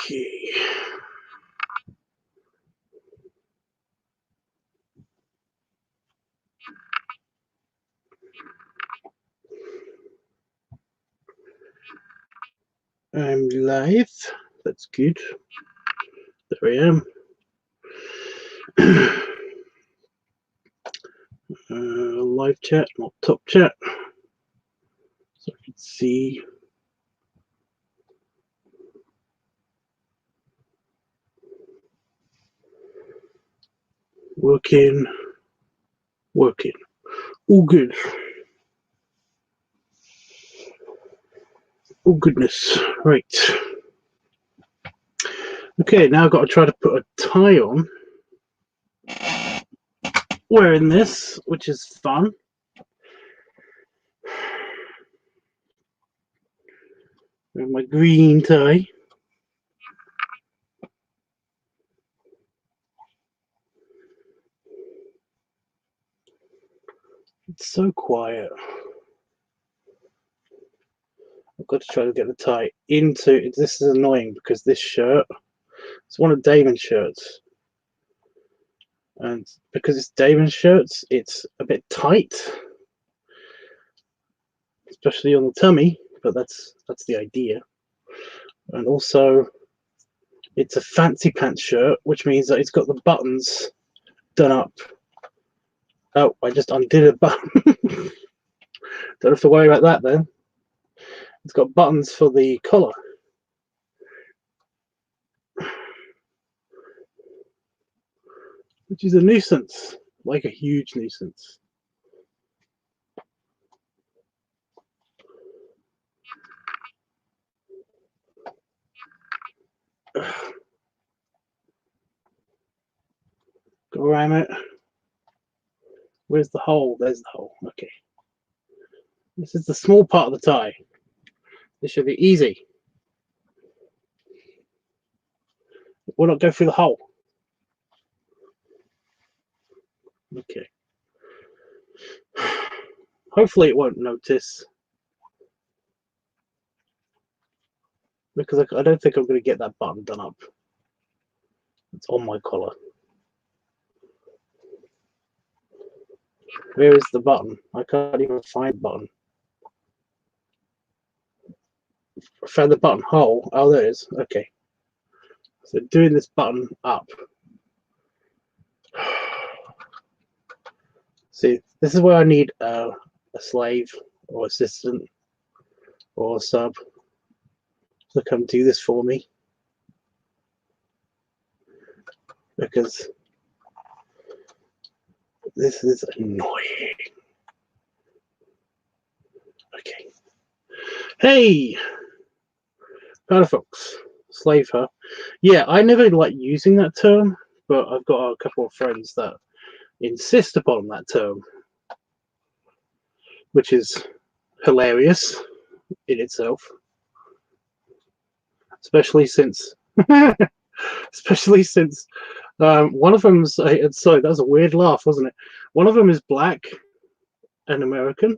Okay. I'm live. That's good. There I am. Live chat, not top chat. So I can see. Working. All good. Oh goodness. Right. Okay, now I've got to try to put a tie on. Wearing this, which is fun. With my green tie. It's so quiet. I've got to try to get the tie into. This is annoying because this shirt, it's one of Damon's shirts. And because it's Damon's shirts, it's a bit tight. Especially on the tummy, but that's the idea. And also, it's a fancy pants shirt, which means that it's got the buttons done up. Oh, I just undid a button. Don't have to worry about that then. It's got buttons for the collar. Which is a nuisance, like a huge nuisance. Go around it. Where's the hole? There's the hole. Okay. This is the small part of the tie. This should be easy. We'll not go through the hole. Okay. Hopefully it won't notice. Because I don't think I'm going to get that button done up. It's on my collar. Where is the button? I can't even find the button. I found the button hole. Oh, there it is. Okay. So doing this button up. See, this is where I need a slave or assistant or a sub to come do this for me. Because this is annoying. Okay. Hey! Firefox. Slave her. Yeah, I never like using that term, but I've got a couple of friends that insist upon that term, which is hilarious in itself. Especially since one of them's sorry, that was a weird laugh, wasn't it? One of them is black and American,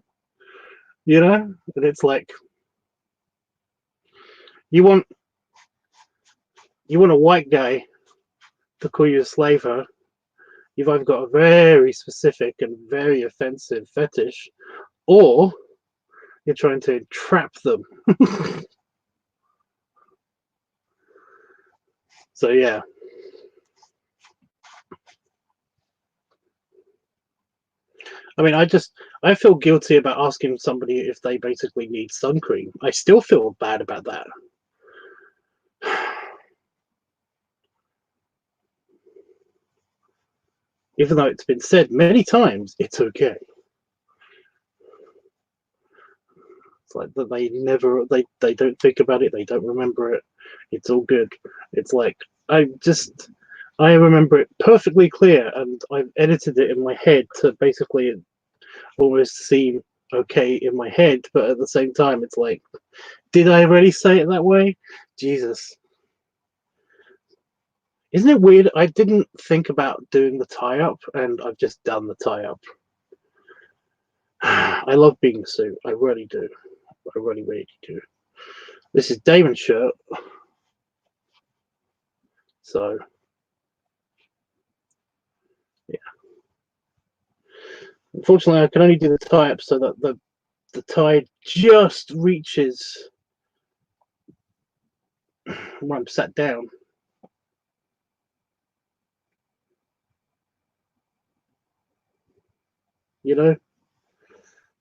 you know, and it's like you want a white guy to call you a slave her. You've either got a very specific and very offensive fetish, or you're trying to entrap them. So yeah. I mean, I feel guilty about asking somebody if they basically need sun cream. I still feel bad about that. Even though it's been said many times, it's okay. It's like that they don't think about it, they don't remember it. It's all good. It's like I remember it perfectly clear, and I've edited it in my head to basically almost seem okay in my head, but at the same time, it's like, did I already say it that way? Jesus. Isn't it weird? I didn't think about doing the tie-up, and I've just done the tie-up. I love being a suit. I really do. I really, really do. This is Damon's shirt. So yeah, unfortunately I can only do the tie up so that the tie just reaches when I'm sat down. You know?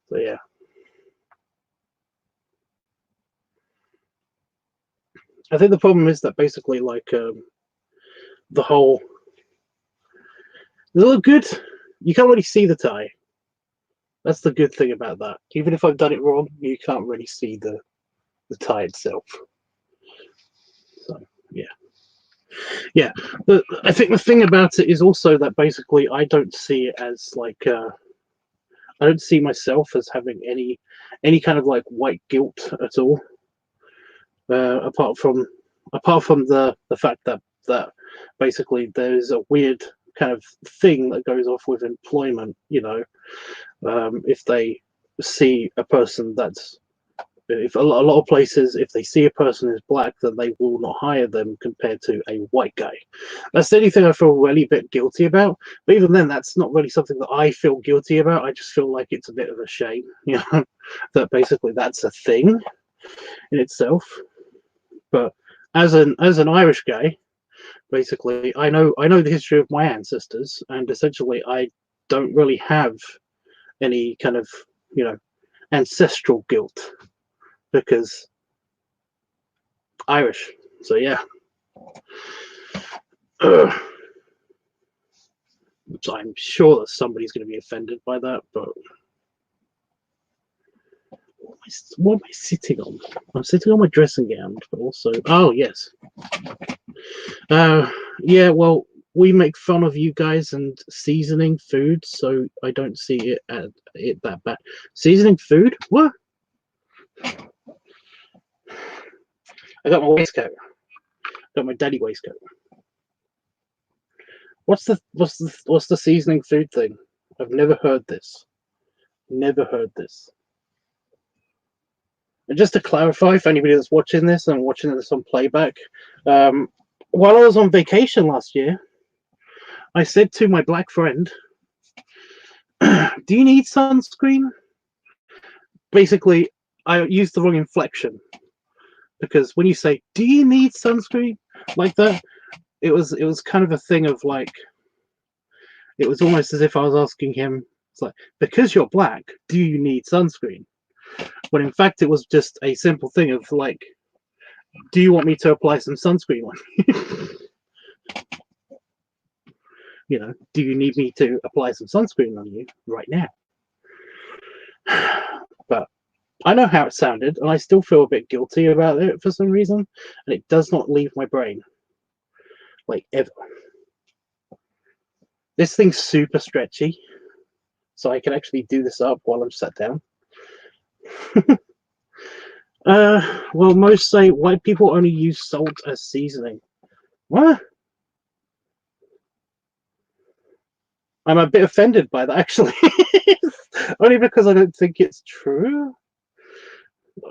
So yeah. I think the problem is that basically like the whole they look good. You can't really see the tie. That's the good thing about that. Even if I've done it wrong, you can't really see the tie itself. So yeah. Yeah. I think the thing about it is also that basically I don't see it as like I don't see myself as having any kind of like white guilt at all. Apart from the fact that basically there's a weird kind of thing that goes off with employment. You know, if they see a person that's if a lot of places, if they see a person who's black, then they will not hire them compared to a white guy. That's the only thing I feel really a bit guilty about. But even then, that's not really something that I feel guilty about. I just feel like it's a bit of a shame, you know, that basically that's a thing in itself. But as an Irish guy, basically, I know the history of my ancestors, and essentially, I don't really have any kind of you know ancestral guilt because Irish. So yeah. So I'm sure that somebody's going to be offended by that, but what am I sitting on? I'm sitting on my dressing gown, but also, oh yes, yeah. Well, we make fun of you guys and seasoning food, so I don't see it that bad. Seasoning food? What? I got my waistcoat. Got my daddy waistcoat. What's the seasoning food thing? I've never heard this. Never heard this. And just to clarify, for anybody that's watching this and watching this on playback, while I was on vacation last year, I said to my black friend, "Do you need sunscreen?" Basically, I used the wrong inflection because when you say, "Do you need sunscreen?" like that, it was kind of a thing of like, it was almost as if I was asking him, "It's like because you're black, do you need sunscreen?" When in fact it was just a simple thing of like, "Do you want me to apply some sunscreen on you?" You know, do you need me to apply some sunscreen on you right now? But I know how it sounded, and I still feel a bit guilty about it for some reason, and it does not leave my brain, like ever. This thing's super stretchy, so I can actually do this up while I'm sat down. Well, most say white people only use salt as seasoning. What? I'm a bit offended by that, actually. Only because I don't think it's true.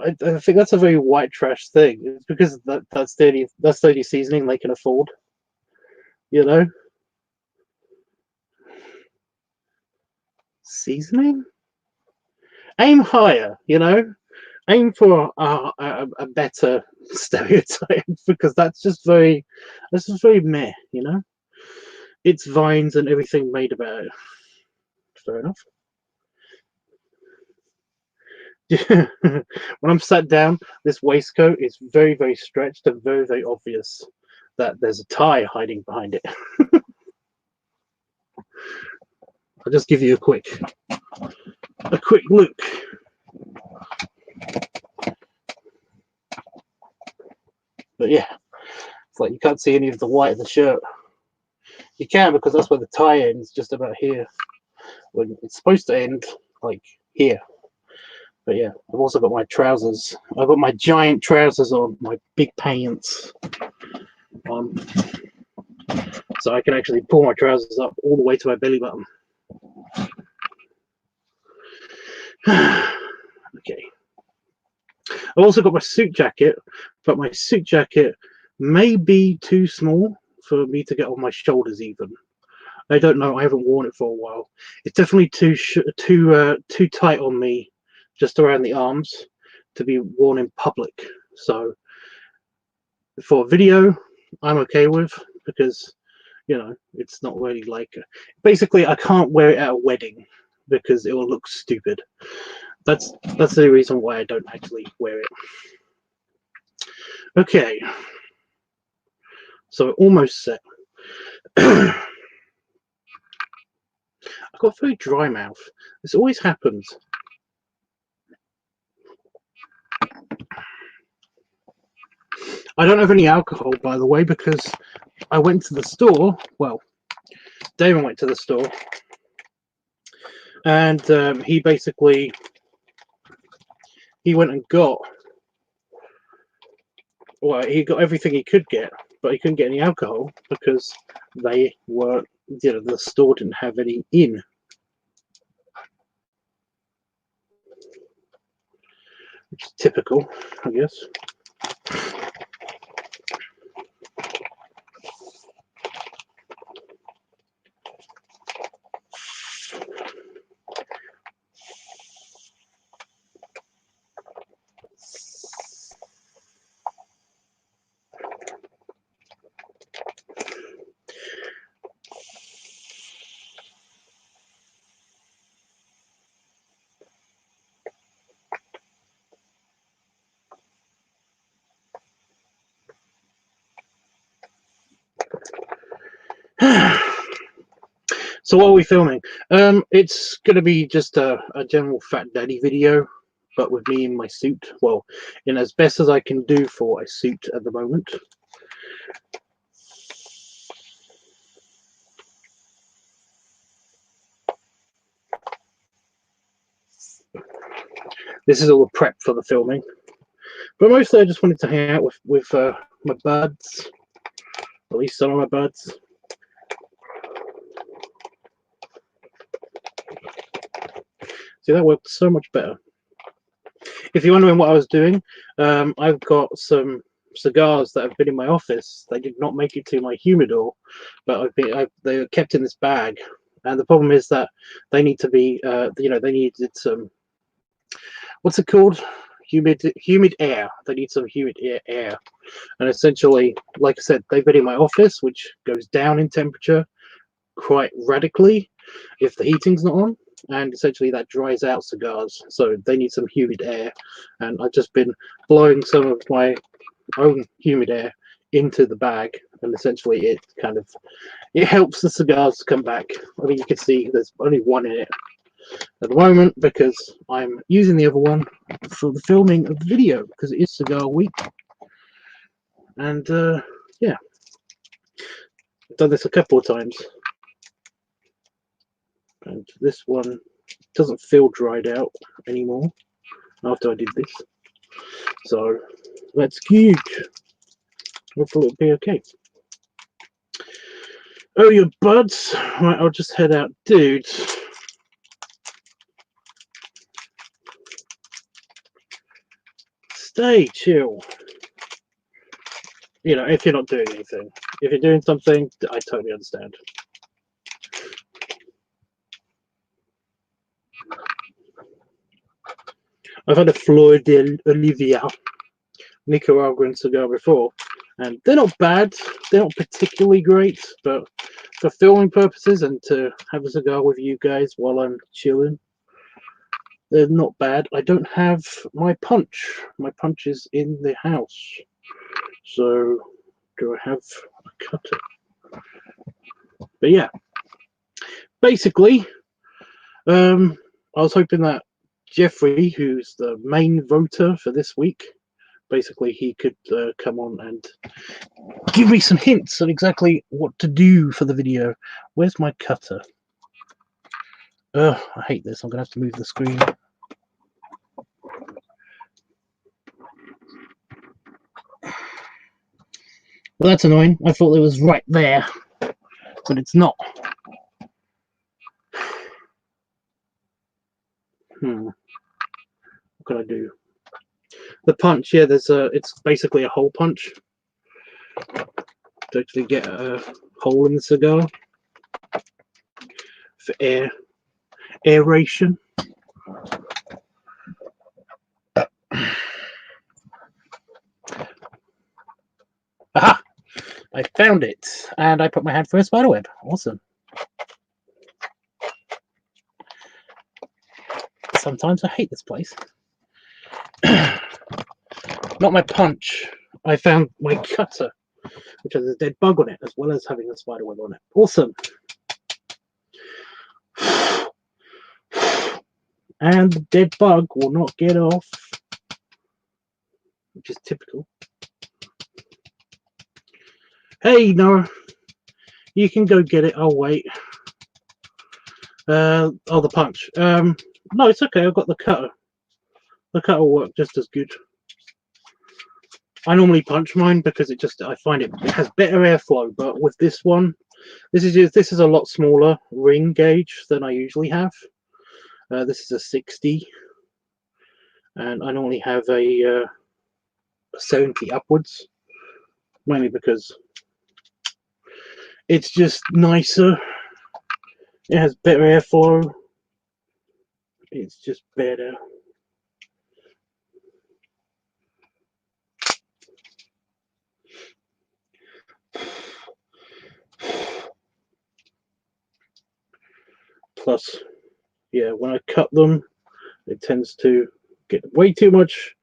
I think that's a very white trash thing. It's because that's the only seasoning they can afford. You know, seasoning. Aim higher. You know, aim for a better stereotype because that's just very meh. You know, it's vines and everything made about it. Fair enough. When I'm sat down, this waistcoat is very, very stretched and very, very obvious that there's a tie hiding behind it. I'll just give you a quick look. But yeah, it's like you can't see any of the white of the shirt. You can because that's where the tie ends, just about here. When it's supposed to end like here. But yeah, I've also got my trousers. I've got my giant trousers on, my big pants on. So I can actually pull my trousers up all the way to my belly button. Okay. I've also got my suit jacket, but my suit jacket may be too small for me to get on my shoulders even. I don't know. I haven't worn it for a while. It's definitely too tight on me, just around the arms, to be worn in public. So for video, I'm okay with, because you know it's not really like. Basically, I can't wear it at a wedding because it will look stupid. That's the reason why I don't actually wear it. Okay, so almost set. I've got a very dry mouth. This always happens. I don't have any alcohol, by the way, because I went to the store. Well, Damon went to the store, and he went and got. Well, he got everything he could get, but he couldn't get any alcohol because they were, the store didn't have any in. Which is typical, I guess. So what are we filming? It's going to be just a general Fat Daddy video, but with me in my suit. Well, in as best as I can do for a suit at the moment. This is all the prep for the filming. But mostly I just wanted to hang out with my buds. At least some of my buds. See, that worked so much better. If you're wondering what I was doing, I've got some cigars that have been in my office. They did not make it to my humidor, but they were kept in this bag. And the problem is that they need to be, they needed some, what's it called? Humid air. They need some humid air. And essentially, like I said, they've been in my office, which goes down in temperature quite radically if the heating's not on, and essentially that dries out cigars, so they need some humid air. And I've just been blowing some of my own humid air into the bag, and essentially it helps the cigars come back. I mean, you can see there's only one in it at the moment because I'm using the other one for the filming of the video, because it is cigar week. And yeah, I've done this a couple of times, and this one doesn't feel dried out anymore after I did this, so that's good. Hopefully it'll be okay. Oh, your buds. Right, I'll just head out. Dudes, stay chill. You know, if you're not doing anything. If you're doing something, I totally understand. I've had a Flor de Olivia Nicaraguan cigar before, and they're not bad. They're not particularly great, but for filming purposes and to have a cigar with you guys while I'm chilling, they're not bad. I don't have my punch. My punch is in the house. So do I have a cutter? But yeah, basically, I was hoping that Jeffrey, who's the main voter for this week, basically he could come on and give me some hints on exactly what to do for the video. Where's my cutter? I hate this. I'm gonna have to move the screen. Well, that's annoying. I thought it was right there, but it's not. What can I do? The punch, yeah, it's basically a hole punch. to actually get a hole in the cigar for aeration. Aha! I found it, and I put my hand through a spider web. Awesome. Sometimes I hate this place. Not my punch. I found my cutter, which has a dead bug on it, as well as having a spider web on it. Awesome. And the dead bug will not get off, which is typical. Hey, Noah, you can go get it. I'll wait. Oh, the punch. No, it's okay. I've got the cutter. The cutter will work just as good. I normally punch mine because I find it has better airflow. But with this one, this is a lot smaller ring gauge than I usually have. This is a 60, and I normally have a 70 upwards, mainly because it's just nicer. It has better airflow. It's just better. Plus, yeah, when I cut them, it tends to get way too much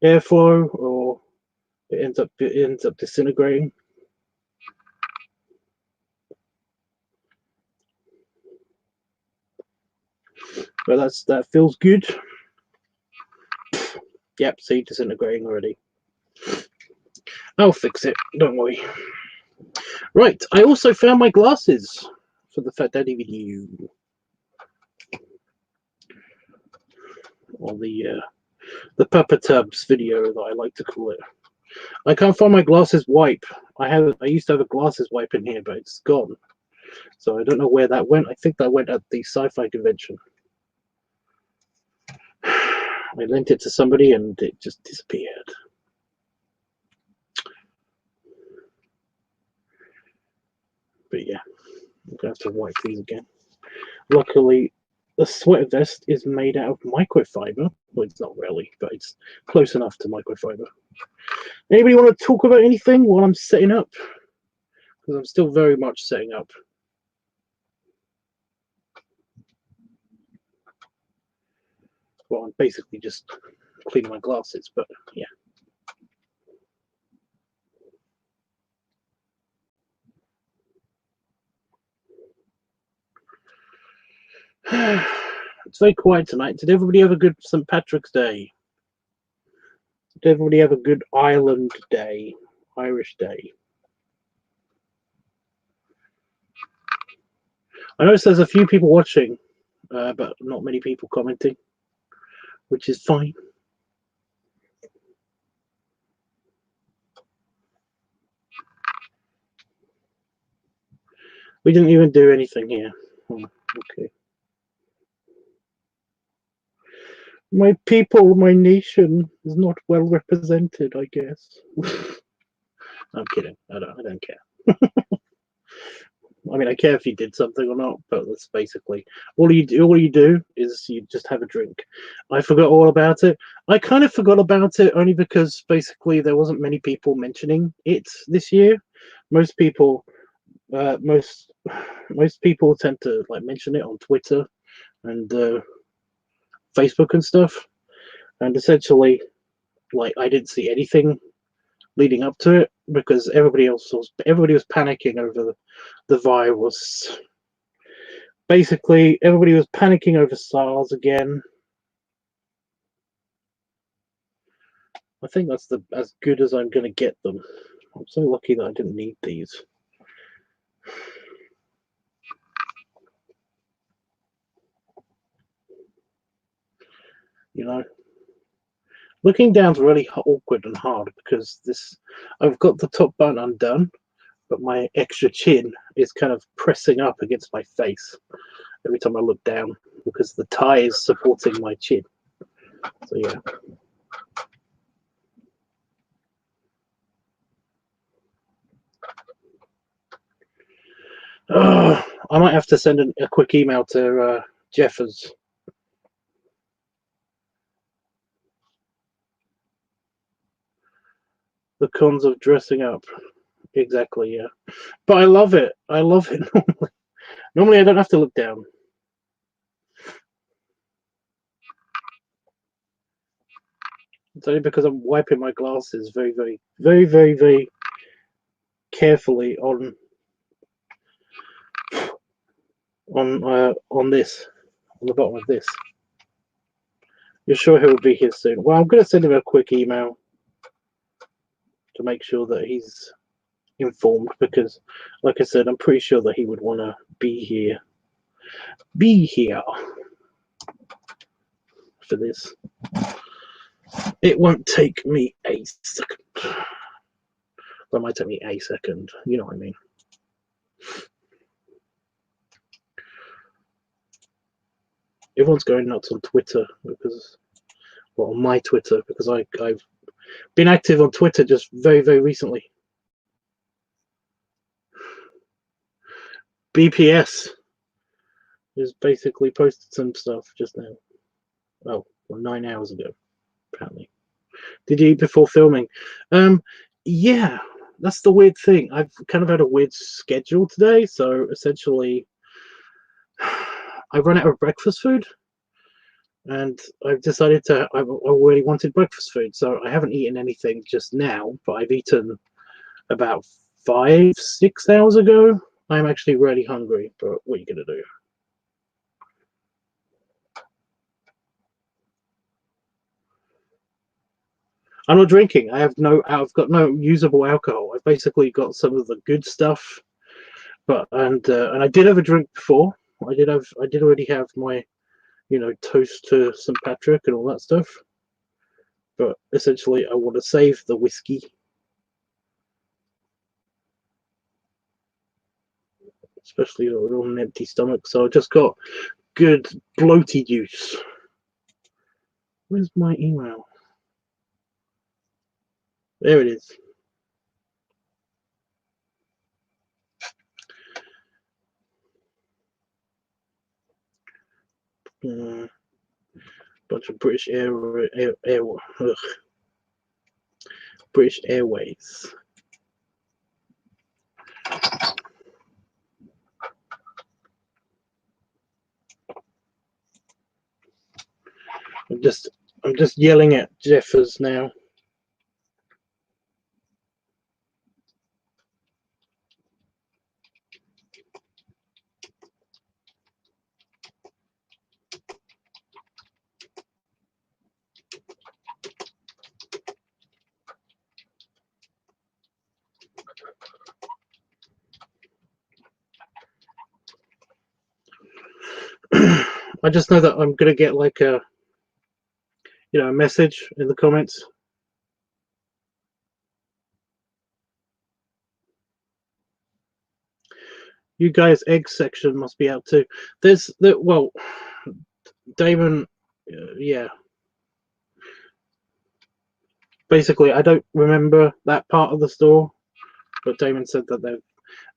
airflow, or it ends up disintegrating. But that feels good. Yep, see, disintegrating already. I'll fix it, don't worry. Right, I also found my glasses for the Fat Daddy video. Or the LiveTUBBS video, that I like to call it. I can't find my glasses wipe. I used to have a glasses wipe in here, but it's gone. So I don't know where that went. I think that went at the sci-fi convention. I lent it to somebody and it just disappeared. But yeah, I'm gonna have to wipe these again. Luckily, the sweater vest is made out of microfiber. Well, it's not really, but it's close enough to microfiber. Anybody want to talk about anything while I'm setting up? Because I'm still very much setting up. Well, I'm basically just cleaning my glasses, but yeah. It's very quiet tonight. Did everybody have a good St. Patrick's Day? Did everybody have a good Ireland Day? Irish Day? I noticed there's a few people watching, but not many people commenting, which is fine. We didn't even do anything here. Oh, okay. My people, my nation is not well represented, I guess. I'm kidding. I don't care. I mean, I care if you did something or not, but that's basically all you do is you just have a drink. I forgot all about it. I kind of forgot about it only because basically there wasn't many people mentioning it this year. Most people tend to like mention it on Twitter and Facebook and stuff, and essentially, like, I didn't see anything leading up to it because everybody was panicking over the virus. Basically, everybody was panicking over SARS again. I think that's as good as I'm going to get them. I'm so lucky that I didn't need these. You know, looking down's really awkward and hard because I've got the top button undone, but my extra chin is kind of pressing up against my face every time I look down because the tie is supporting my chin. So yeah. Oh, I might have to send a quick email to Jeffers. The cons of dressing up. Exactly, yeah. But I love it. I love it normally. Normally I don't have to look down. It's only because I'm wiping my glasses very carefully on this, on the bottom of this. You're sure he'll be here soon? Well, I'm going to send him a quick email to make sure that he's informed, because, like I said, I'm pretty sure that he would want to be here. Be here for this. It won't take me a second. Well, it might take me a second. You know what I mean. Everyone's going nuts on Twitter because, well, on my Twitter, because I've been active on Twitter just very recently. BPS has basically posted some stuff just now. Well, 9 hours ago, apparently. Did you eat before filming? Yeah, that's the weird thing. I've kind of had a weird schedule today, so essentially I run out of breakfast food, and I've decided I already wanted breakfast food, so I haven't eaten anything just now, but I've eaten about 5-6 hours ago. I'm actually really hungry, but what are you gonna do? I'm not drinking. I've got no usable alcohol. I've basically got some of the good stuff, but and I did have a drink before. I did already have my, toast to St. Patrick and all that stuff. But essentially, I want to save the whiskey, especially on an empty stomach. So I just got good bloaty juice. Where's my email? There it is. Bunch of British British Airways. I'm just yelling at Jeffers now. I just know that I'm gonna get like a message in the comments. You guys' egg section must be out too. Well, Damon, yeah. Basically, I don't remember that part of the store, but Damon said that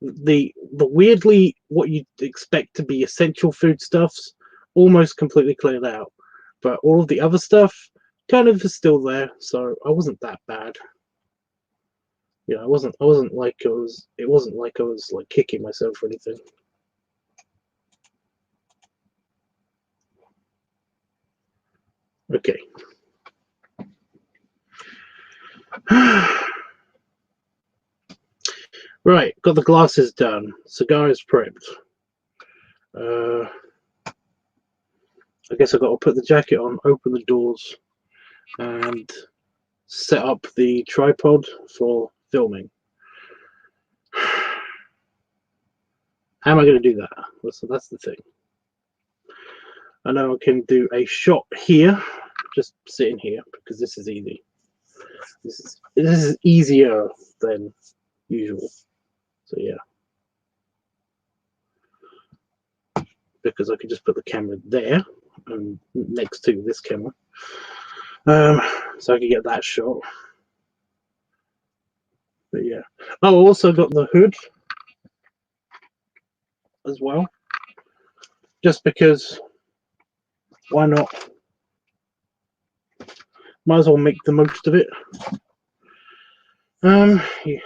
the weirdly what you'd expect to be essential foodstuffs almost completely cleared out, but all of the other stuff kind of is still there. So I wasn't that bad. I wasn't like I was. It wasn't like I was like kicking myself or anything. Okay. Right, got the glasses done. Cigars prepped. I guess I got to put the jacket on, open the doors, and set up the tripod for filming. How am I going to do that? That's the thing. I know I can do a shot here, just sitting here, because this is easy. This is easier than usual. So yeah, because I could just put the camera there and next to this camera, so I could get that shot. But yeah, oh, I also got the hood. as well, just because why not? Might as well make the most of it. Yeah.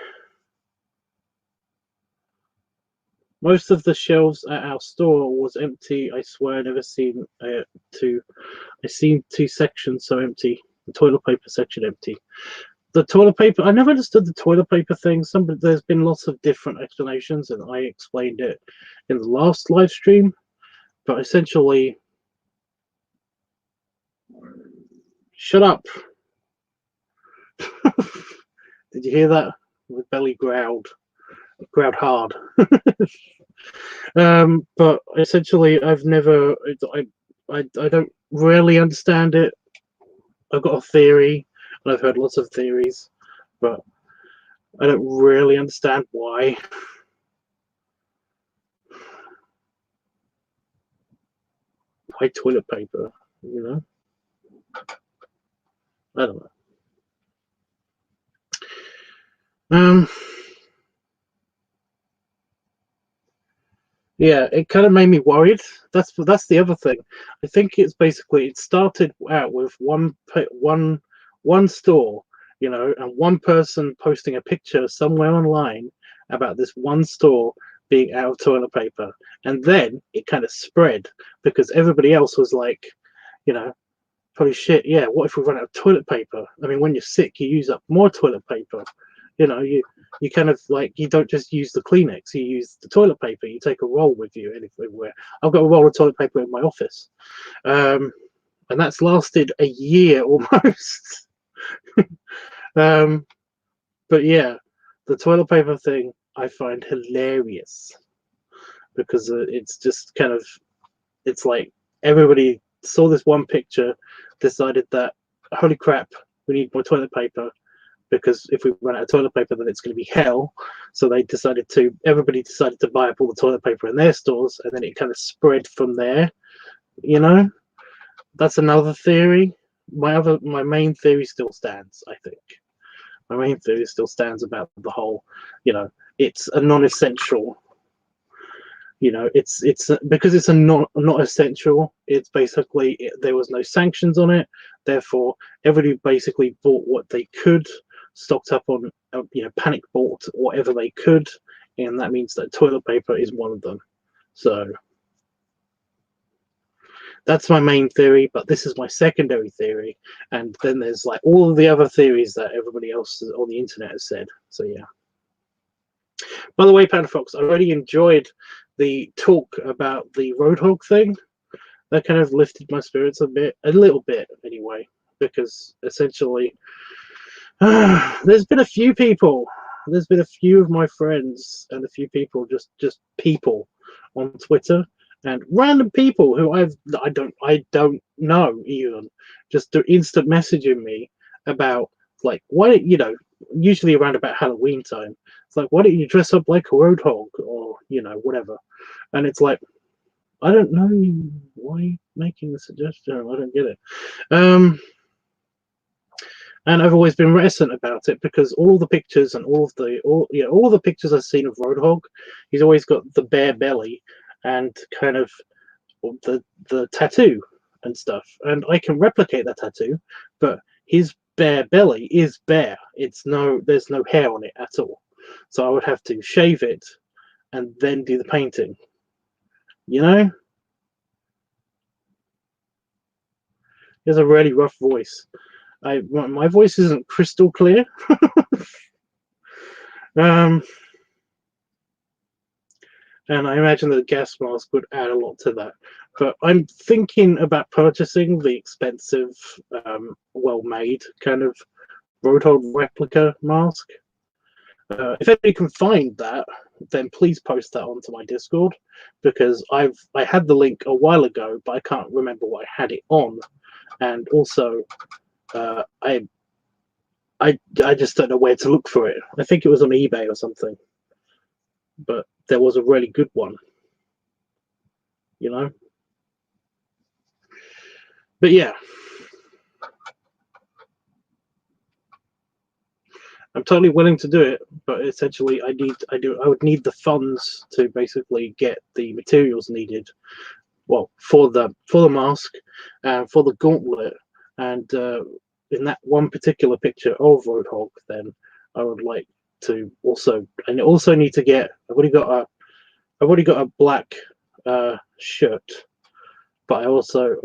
Most of the shelves at our store was empty. I swear I never seen two. I seen two sections so empty. The toilet paper section empty. The toilet paper, I never understood the toilet paper thing. There's been lots of different explanations, and I explained it in the last live stream. But essentially, shut up. Did you hear that? The belly growled hard. But essentially, I've never, I don't really understand it. I've got a theory, and I've heard lots of theories, but I don't really understand why. Why toilet paper? You know, I don't know. Yeah, it kind of made me worried. That's the other thing. I think it's basically it started out with one store, you know, and one person posting a picture somewhere online about this one store being out of toilet paper, and then it kind of spread because everybody else was like, you know, probably shit. Yeah, what if we run out of toilet paper? I mean, when you're sick, you use up more toilet paper. You know, you kind of like you don't just use the Kleenex, you use the toilet paper. You take a roll with you anywhere. I've got a roll of toilet paper in my office, and that's lasted a year almost. But yeah, the toilet paper thing I find hilarious because it's just kind of it's like everybody saw this one picture, decided that holy crap, we need more toilet paper because if we run out of toilet paper, then it's going to be hell. So everybody decided to buy up all the toilet paper in their stores, and then it kind of spread from there. You know, that's another theory. My main theory still stands. I think my main theory still stands about the whole. You know, it's a non-essential. You know, it's because it's a not essential. It's basically there was no sanctions on it, therefore everybody basically bought what they could, stocked up on panic bought whatever they could, and that means that toilet paper is one of them. So that's my main theory, but this is my secondary theory, and then there's like all of the other theories that everybody else on the internet has said. So yeah. By the way, Panda Fox, I really enjoyed the talk about the Roadhog thing. That kind of lifted my spirits a little bit anyway, because essentially there's been a few of my friends and a few people, just people on Twitter and random people who I don't know even, just instant messaging me about like why usually around about Halloween time. It's like, why don't you dress up like a roadhog or whatever, and it's like, I don't know why you're making the suggestion. I don't get it. And I've always been reticent about it because all the pictures and all the pictures I've seen of Roadhog, he's always got the bare belly and kind of the tattoo and stuff. And I can replicate that tattoo, but his bare belly is bare. There's no hair on it at all. So I would have to shave it and then do the painting. You know? He has a really rough voice. My voice isn't crystal clear. And I imagine that a gas mask would add a lot to that. But I'm thinking about purchasing the expensive, well-made kind of Roadhog replica mask. If anybody can find that, then please post that onto my Discord, because I had the link a while ago, but I can't remember what I had it on, and also I just don't know where to look for it. I think it was on eBay or something, but there was a really good one, But yeah. I'm totally willing to do it, but essentially I would need the funds to basically get the materials needed. Well, for the mask, for the gauntlet, and in that one particular picture of Roadhog, then I would like to also, and also need to get. I've already got a black shirt, but I also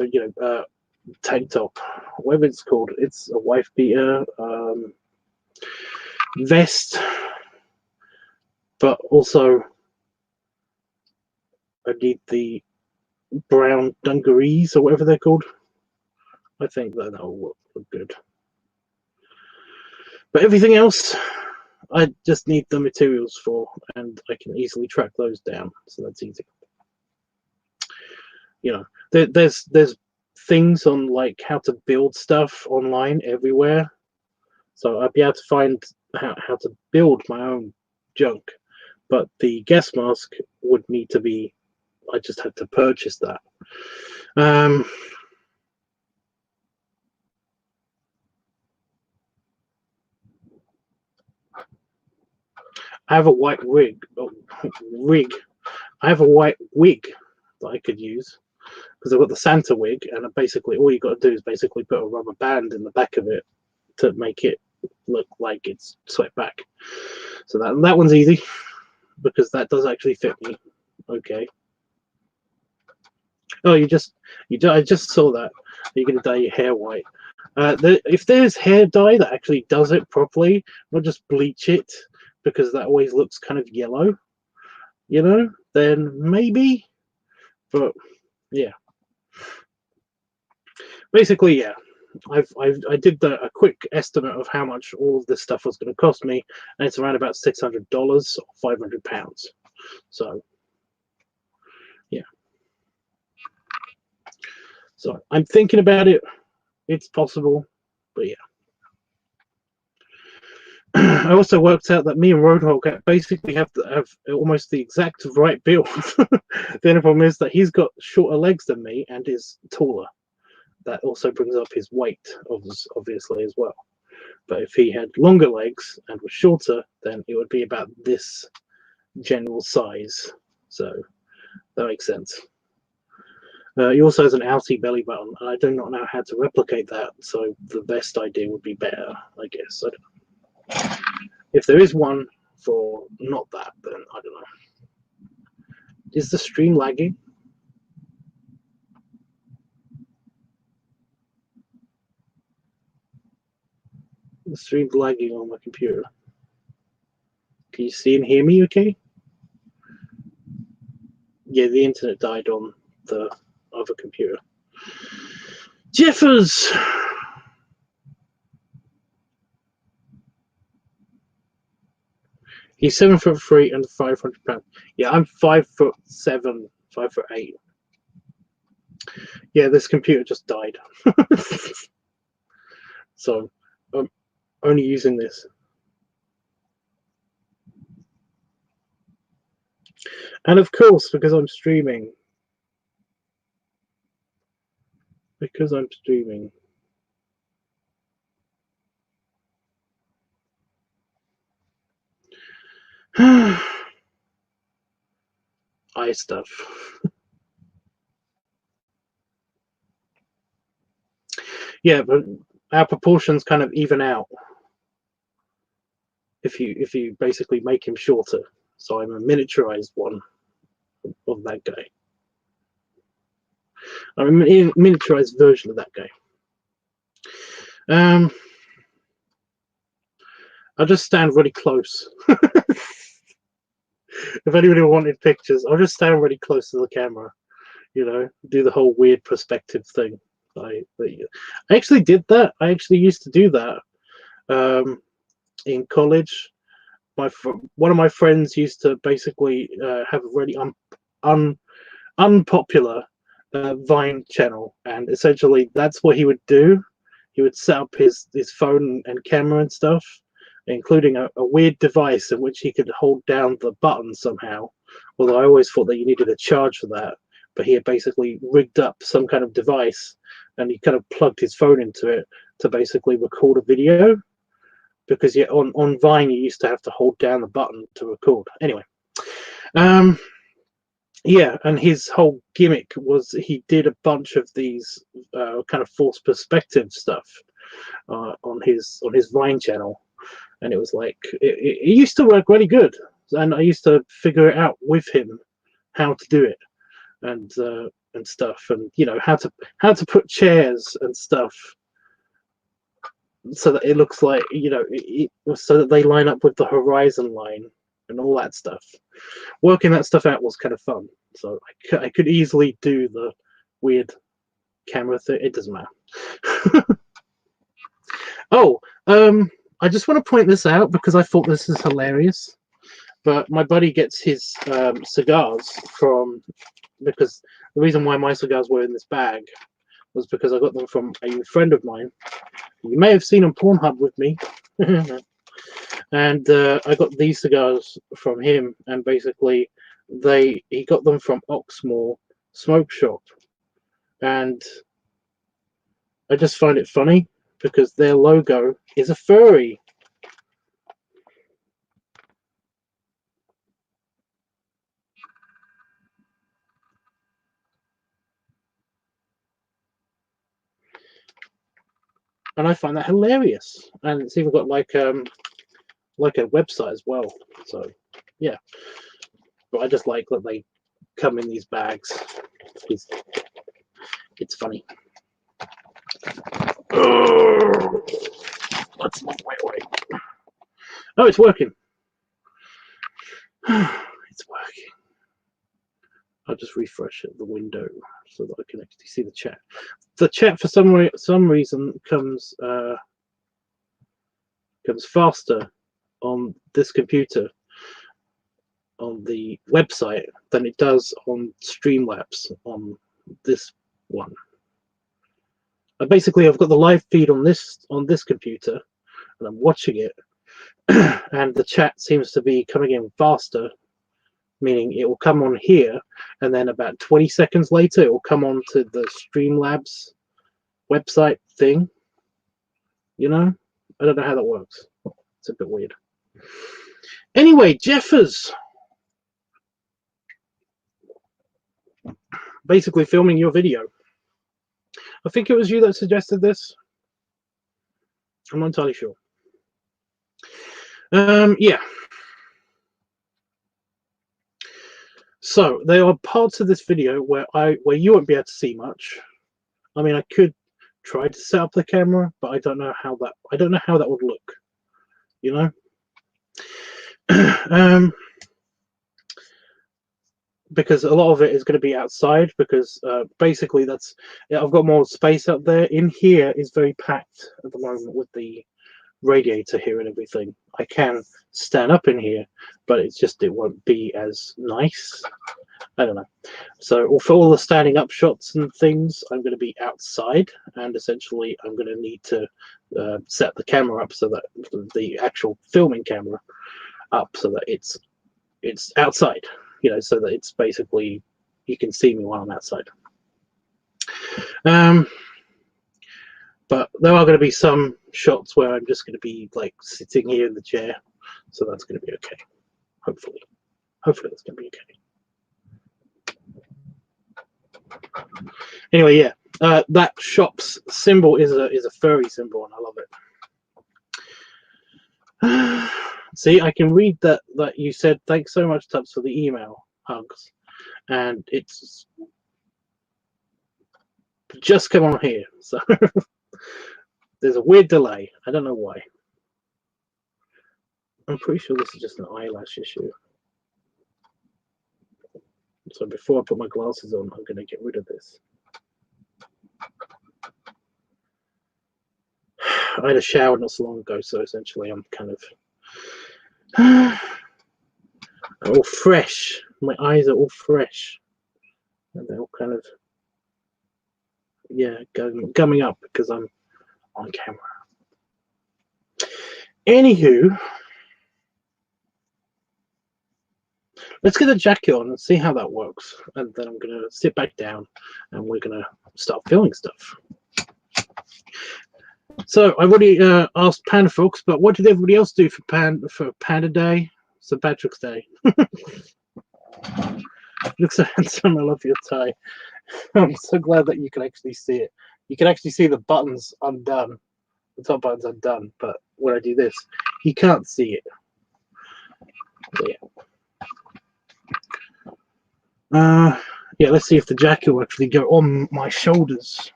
tank top, whatever it's called. It's a wife beater vest, but also I need the brown dungarees or whatever they're called. I think that will look good. But everything else, I just need the materials for, and I can easily track those down, so that's easy. You know, there's things on like how to build stuff online everywhere, so I'd be able to find how to build my own junk. But the gas mask would need to be, I just had to purchase that. I have a white wig. I have a white wig that I could use because I've got the Santa wig, and basically all you got to do is basically put a rubber band in the back of it to make it look like it's swept back. So that one's easy because that does actually fit me. Okay. Oh, I just saw that. You're gonna dye your hair white. If there's hair dye that actually does it properly, not just bleach it, because that always looks kind of yellow, then maybe. But yeah, basically, yeah, I did a quick estimate of how much all of this stuff was going to cost me, and it's around about $600 or £500. So yeah, so I'm thinking about it. It's possible, but yeah. I also worked out that me and Roadhog basically have almost the exact right build. The only problem is that he's got shorter legs than me and is taller. That also brings up his weight, obviously, as well. But if he had longer legs and was shorter, then it would be about this general size. So that makes sense. He also has an outie belly button, and I do not know how to replicate that. So the best idea would be better, I guess. I don't know. If there is one for not that, then I don't know. Is the stream lagging? The stream's lagging on my computer. Can you see and hear me okay? Yeah, the internet died on the other computer. Jeffers! He's 7'3" and 500 pounds. Yeah, I'm 5'7", 5'8". Yeah, this computer just died. So I'm only using this. And of course, because I'm streaming. Eye stuff. Yeah, but our proportions kind of even out if you basically make him shorter. So I'm a miniaturized one of that guy. I'm a miniaturized version of that guy. I'll just stand really close. If anybody wanted pictures, I'll just stand really close to the camera. Do the whole weird perspective thing. I actually did that. I actually used to do that in college. One of my friends used to basically have a really unpopular Vine channel, and essentially that's what he would do. He would set up his phone and camera and stuff, including a weird device in which he could hold down the button somehow. Although I always thought that you needed a charge for that. But he had basically rigged up some kind of device, and he kind of plugged his phone into it to basically record a video. because yeah, on Vine you used to have to hold down the button to record. Anyway, yeah, and his whole gimmick was he did a bunch of these kind of forced perspective stuff on his Vine channel, and it was like it used to work really good, and I used to figure it out with him how to do it, and stuff, and you know how to put chairs and stuff so that it looks like, you know, so that they line up with the horizon line and all that stuff. Working that stuff out was kind of fun, so I could easily do the weird camera thing. It doesn't matter. Oh, I just want to point this out because I thought this is hilarious. But my buddy gets his cigars from, because the reason why my cigars were in this bag was because I got them from a friend of mine. You may have seen on Pornhub with me. And I got these cigars from him, and basically he got them from Oxmoor Smoke Shop, and I just find it funny because their logo is a furry. And I find that hilarious, and it's even got like a website as well. So yeah, but I just like that they come in these bags. It's funny. Let's move. Wait. Oh, it's working. It's working. I'll just refresh the window so that I can actually see the chat. The chat for some reason comes faster on this computer on the website than it does on Streamlabs on this one. Basically, I've got the live feed on this computer, and I'm watching it, and the chat seems to be coming in faster, meaning it will come on here, and then about 20 seconds later, it will come on to the Streamlabs website thing. You know, I don't know how that works. It's a bit weird. Anyway, Jeffers, basically filming your video. I think it was you that suggested this. I'm not entirely sure. Yeah. So there are parts of this video where you won't be able to see much. I mean, I could try to set up the camera, but I don't know how that would look. You know. Because a lot of it is going to be outside, because basically I've got more space out there. In here is very packed at the moment with the radiator here and everything. I can stand up in here, but it won't be as nice. I don't know. So for all the standing up shots and things, I'm going to be outside, and essentially I'm going to need to set the camera up so that the actual filming camera up so that it's outside. You know, so that it's basically you can see me while I'm outside. But there are going to be some shots where I'm just going to be like sitting here in the chair, so that's going to be okay. Hopefully that's going to be okay. Anyway, yeah, that shop's symbol is a furry symbol, and I love it. See, I can read that you said, thanks so much, Tubbs, for the email, hugs. And it's just come on here. So there's a weird delay. I don't know why. I'm pretty sure this is just an eyelash issue. So before I put my glasses on, I'm going to get rid of this. I had a shower not so long ago, so essentially I'm kind of all fresh. My eyes are all fresh, and they're all kind of, yeah, gumming up because I'm on camera. Anywho, let's get the jacket on and see how that works, and then I'm gonna sit back down and we're gonna start filming stuff. So I already asked Panda folks, but what did everybody else do for Panda Day? St. Patrick's Day. Looks so handsome. I love your tie. I'm so glad that you can actually see it. You can actually see the buttons undone. The top buttons undone, but when I do this, you can't see it. So, yeah, let's see if the jacket will actually go on my shoulders.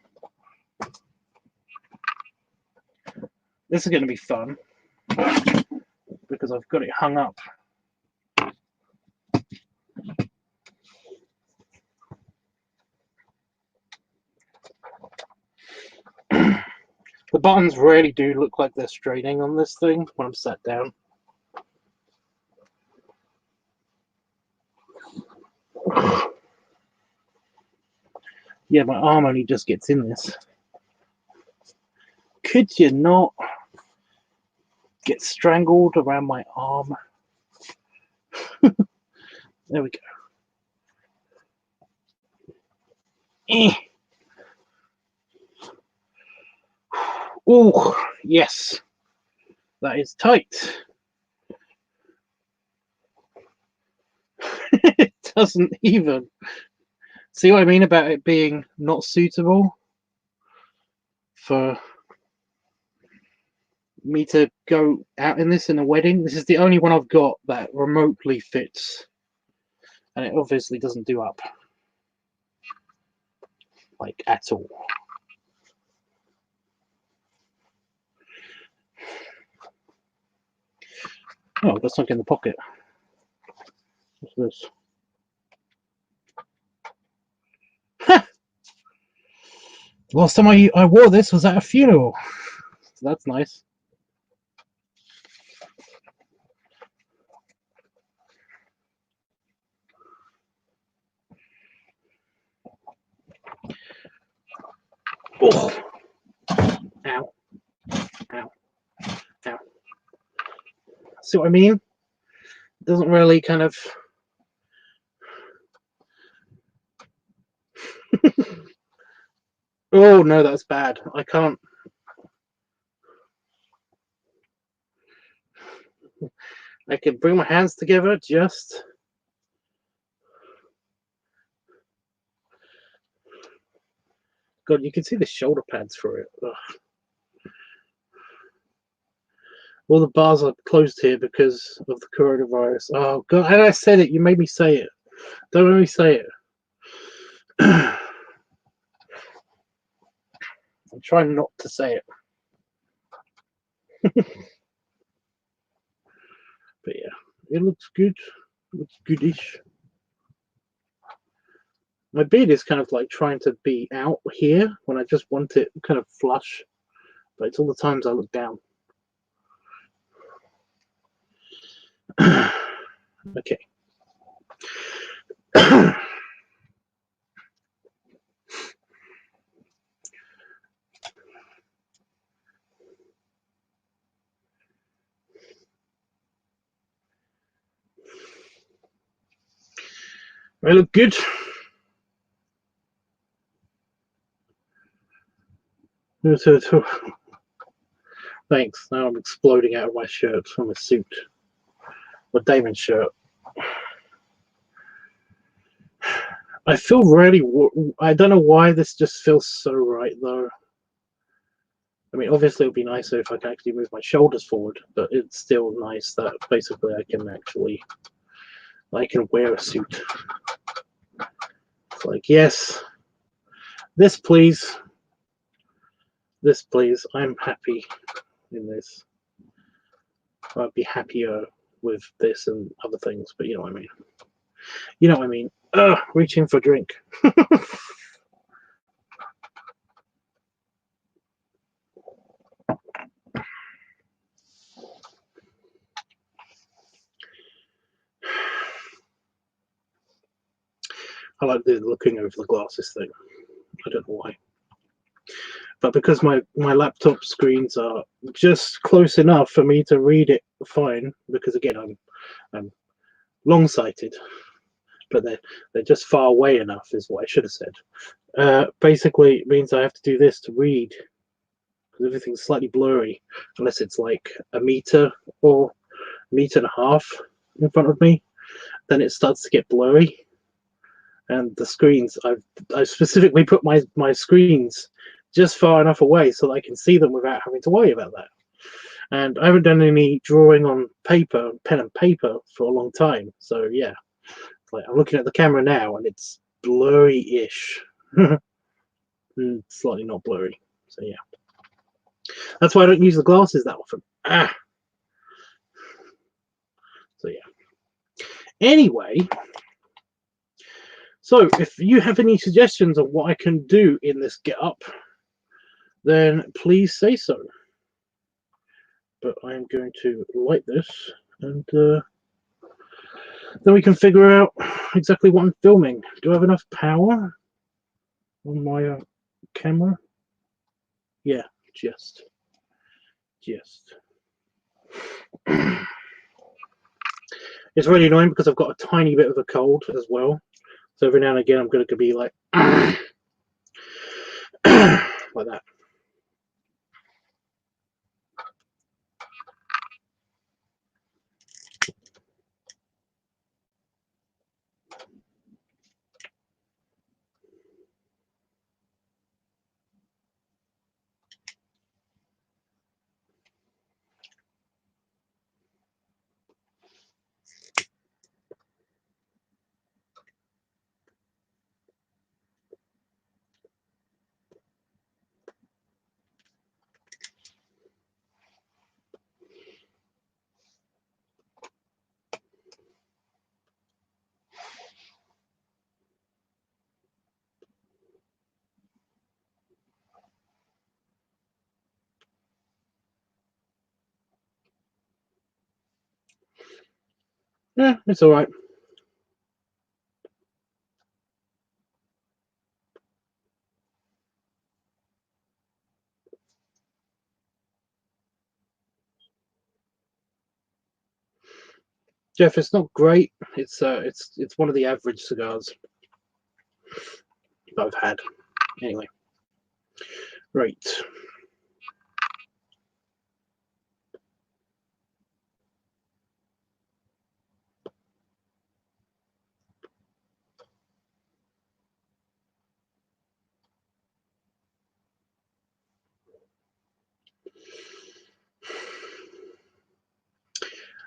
This is going to be fun because I've got it hung up. The buttons really do look like they're straining on this thing when I'm sat down. Yeah, my arm only just gets in this. Could you not get strangled around my arm? There we go. Oh, yes. That is tight. It doesn't even. See what I mean about it being not suitable for me to go out in this in a wedding? This is the only one I've got that remotely fits. And it obviously doesn't do up. Like, at all. Oh, that's not in the pocket. What's this? Last time I wore this was at a funeral. So that's nice. Oh. Ow. Ow. Ow. See what I mean? It doesn't really kind of... Oh, no, that's bad. I can't... I can bring my hands together just... God, you can see the shoulder pads for it. Ugh. All the bars are closed here because of the coronavirus. Oh, God, and I said it. You made me say it. Don't let me say it. I'm trying not to say it. But yeah, it looks good. It looks goodish. My beard is kind of like trying to be out here when I just want it kind of flush. But it's all the times I look down. Okay. I look good. Thanks. Now I'm exploding out of my shirt from a suit. My Damon's shirt. I feel really... I don't know why this just feels so right, though. I mean, obviously it would be nicer if I can actually move my shoulders forward, but it's still nice that basically I can wear a suit. It's like, yes, this please. This please. I'm happy in this. I'd be happier with this and other things, but you know what I mean. You know what I mean. Reaching for a drink. I like the looking over the glasses thing. I don't know why. But because my laptop screens are just close enough for me to read it fine, because again, I'm long-sighted, but they're just far away enough is what I should have said. Basically, it means I have to do this to read. because everything's slightly blurry, unless it's like a meter or a meter and a half in front of me, then it starts to get blurry. And the screens, I've specifically put my screens just far enough away so that I can see them without having to worry about that. And I haven't done any drawing on paper, pen and paper, for a long time. So yeah, like I'm looking at the camera now and it's blurry-ish. Slightly not blurry. So yeah, that's why I don't use the glasses that often. So yeah. Anyway, so if you have any suggestions of what I can do in this get-up, then please say so. But I am going to light this, and then we can figure out exactly what I'm filming. Do I have enough power on my camera? Yeah, just. It's really annoying because I've got a tiny bit of a cold as well. So every now and again I'm going to be like, like that. Yeah, it's all right. Jeff, it's not great. It's one of the average cigars that I've had. Anyway, right.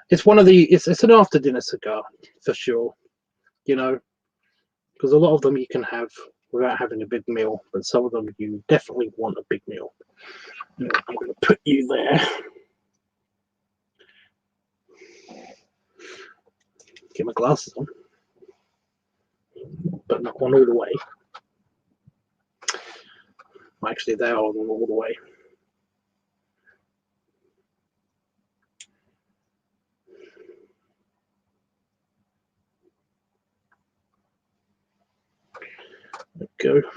It's one of the it's an after dinner cigar for sure. You know, because a lot of them you can have without having a big meal, but some of them you definitely want a big meal. I'm going to put you there. Get my glasses on, but not on all the way. Actually, they are on all the way. There we go.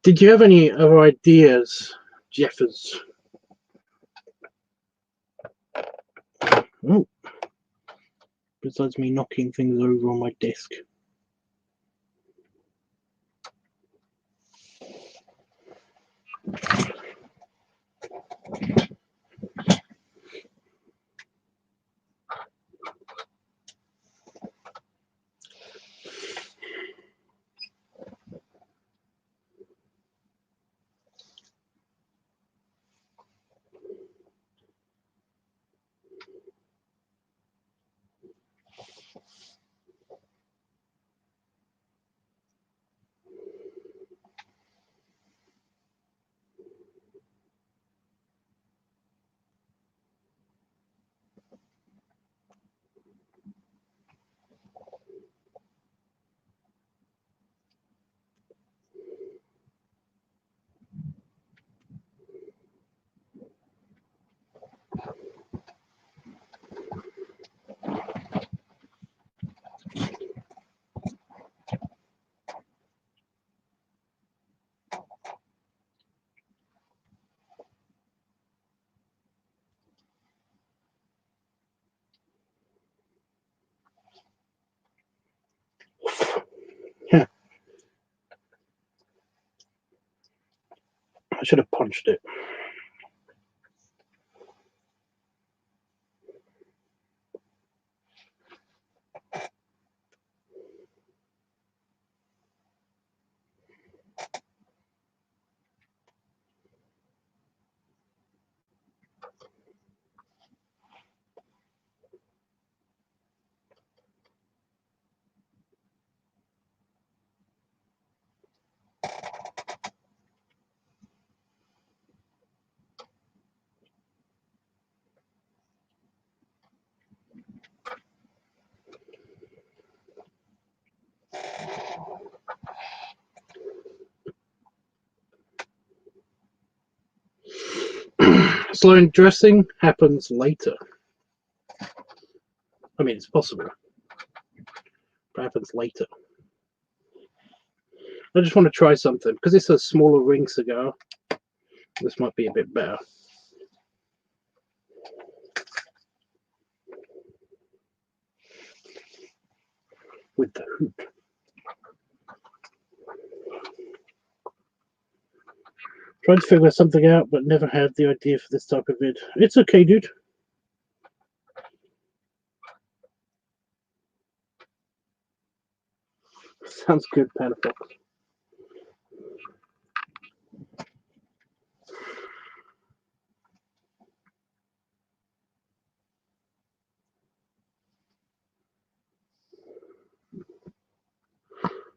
Did you have any other ideas, Jeffers? Oh, besides me knocking things over on my desk. should have punched it. Slow dressing happens later. I mean, it's possible, but it happens later. I just want to try something because it's a smaller ring cigar. This might be a bit better. With the hoop. Tried to figure something out, but never had the idea for this type of vid. It's okay, dude. Sounds good, Panafox.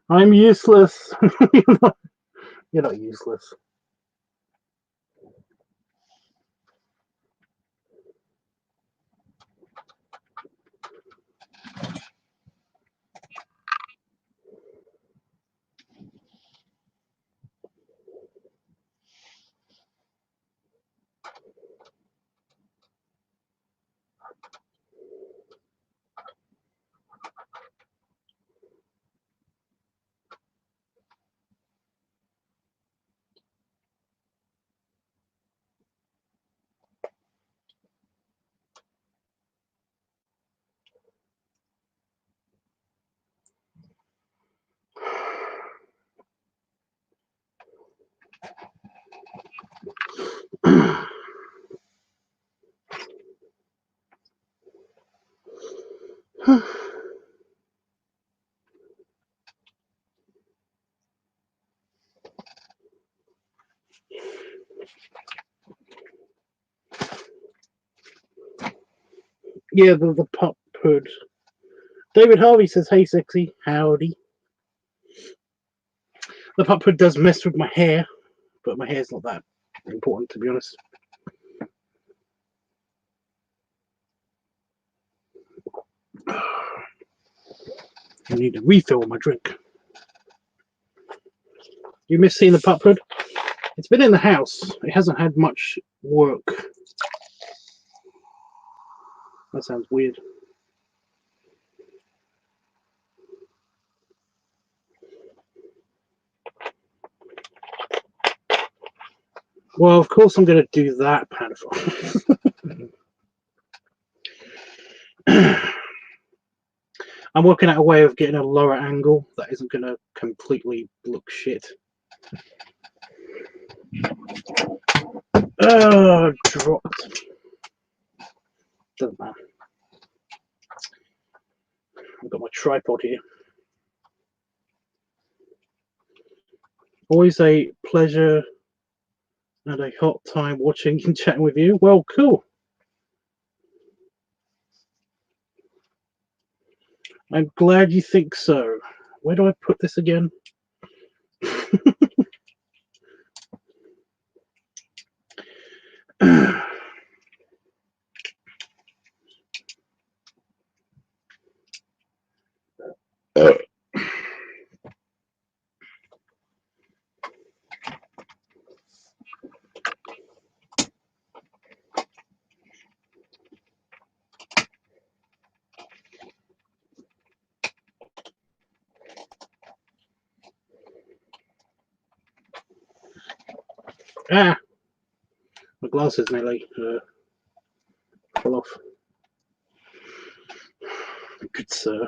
I'm useless. You're not useless. Yeah, the pup hood. David Harvey says, "Hey, sexy, howdy." The pup hood does mess with my hair, but my hair's not that important, to be honest. I need to refill my drink. You miss seeing the pup hood? It's been in the house. It hasn't had much work. That sounds weird. Well, of course I'm going to do that, Panafox. I'm working out a way of getting a lower angle that isn't going to completely look shit. Dropped. Doesn't matter. I've got my tripod here. Always a pleasure and a hot time watching and chatting with you. Well, cool. I'm glad you think so. Where do I put this again? Ah, my glasses nearly fell off. Good sir.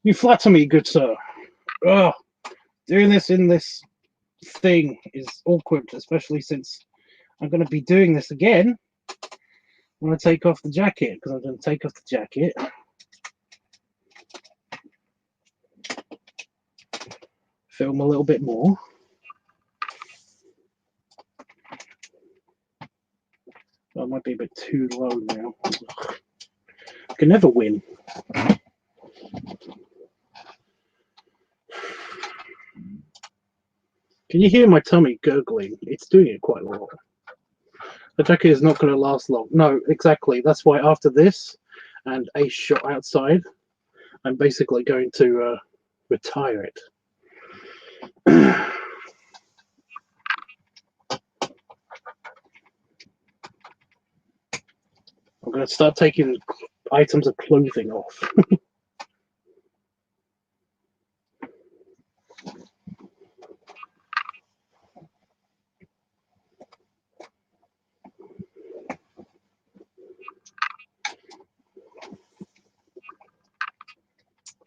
You flatter me, good sir. Ugh, doing this in this thing is awkward, especially since I'm going to be doing this again. I'm going to take off the jacket, because I'm going to take off the jacket. Film a little bit more. That might be a bit too low now. I can never win. Can you hear my tummy gurgling? It's doing it quite a lot. The jacket is not going to last long. No, exactly. That's why after this and a shot outside, I'm basically going to retire it. I'm going to start taking items of clothing off.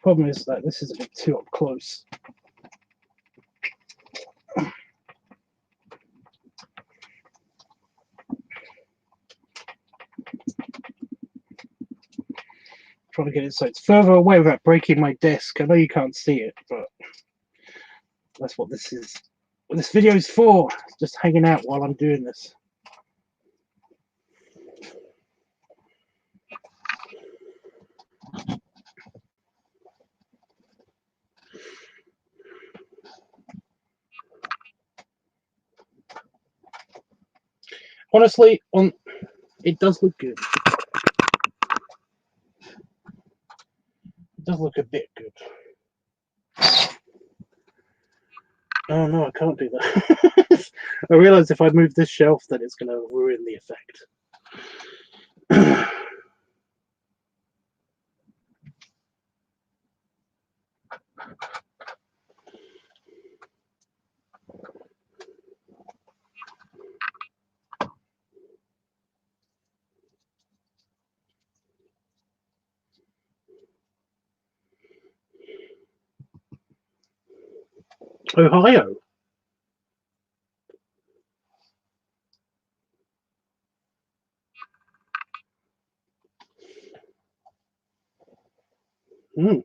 Problem is that this is a bit too up close. Trying to get it so it's further away without breaking my desk. I know you can't see it, but that's what this is. What this video is for. Just hanging out while I'm doing this. Honestly, it does look good. It does look a bit good. Oh no, I can't do that. I realize if I move this shelf, then it's going to ruin the effect. Ohio. Hmm.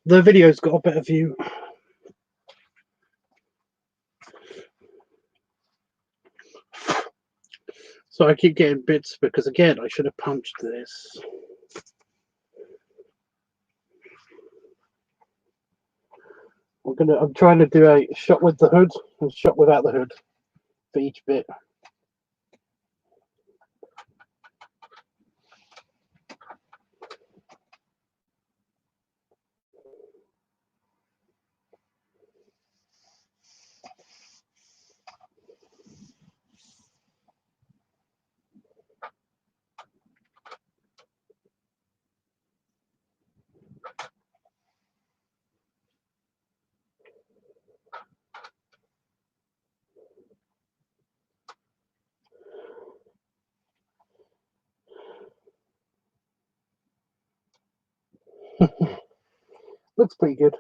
The video's got a better view. So I keep getting bits because, again, I should have punched this. I'm trying to do a shot with the hood and shot without the hood for each bit. looks pretty good.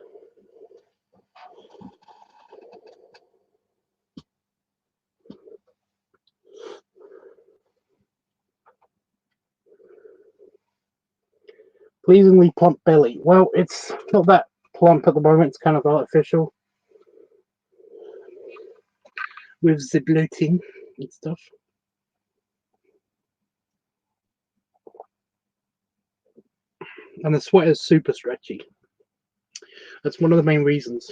Pleasingly plump belly. Well, it's not that plump at the moment. It's kind of artificial with the bloating and stuff. And the sweater's super stretchy. That's one of the main reasons.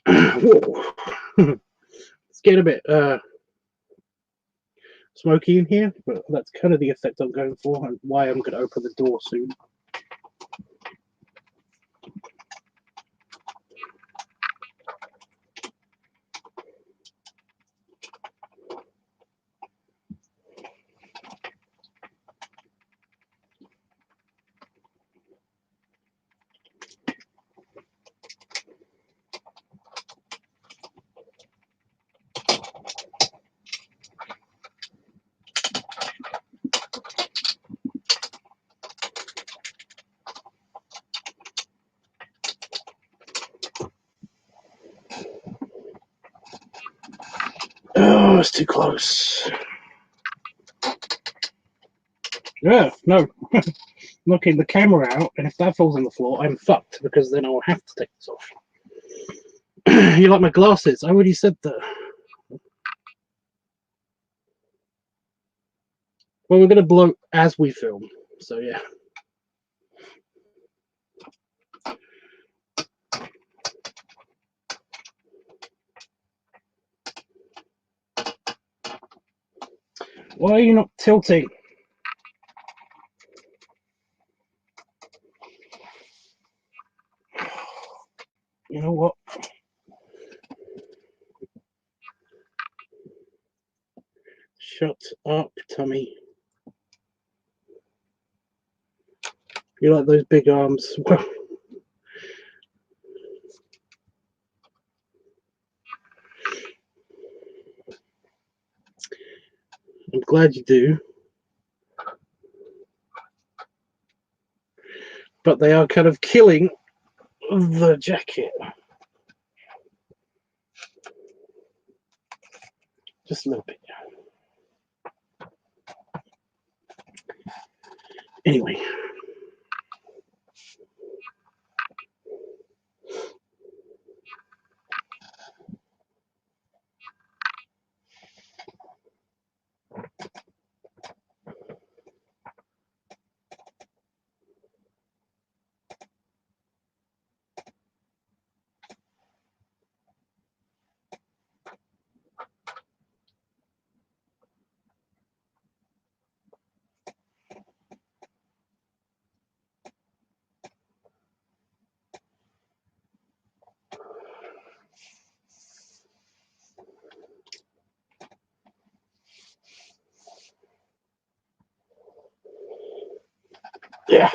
It's getting a bit smoky in here, but that's kind of the effect I'm going for and why I'm going to open the door soon. Oh, it's too close. Yeah, no. Knocking the camera out, and if that falls on the floor, I'm fucked, because then I'll have to take this off. You like my glasses? I already said that. Well, we're going to blow as we film, so yeah. Why are you not tilting? You know what? Shut up, Tummy. You like those big arms? Well, I'm glad you do. But they are kind of killing the jacket. Just a little bit. Anyway. Yeah.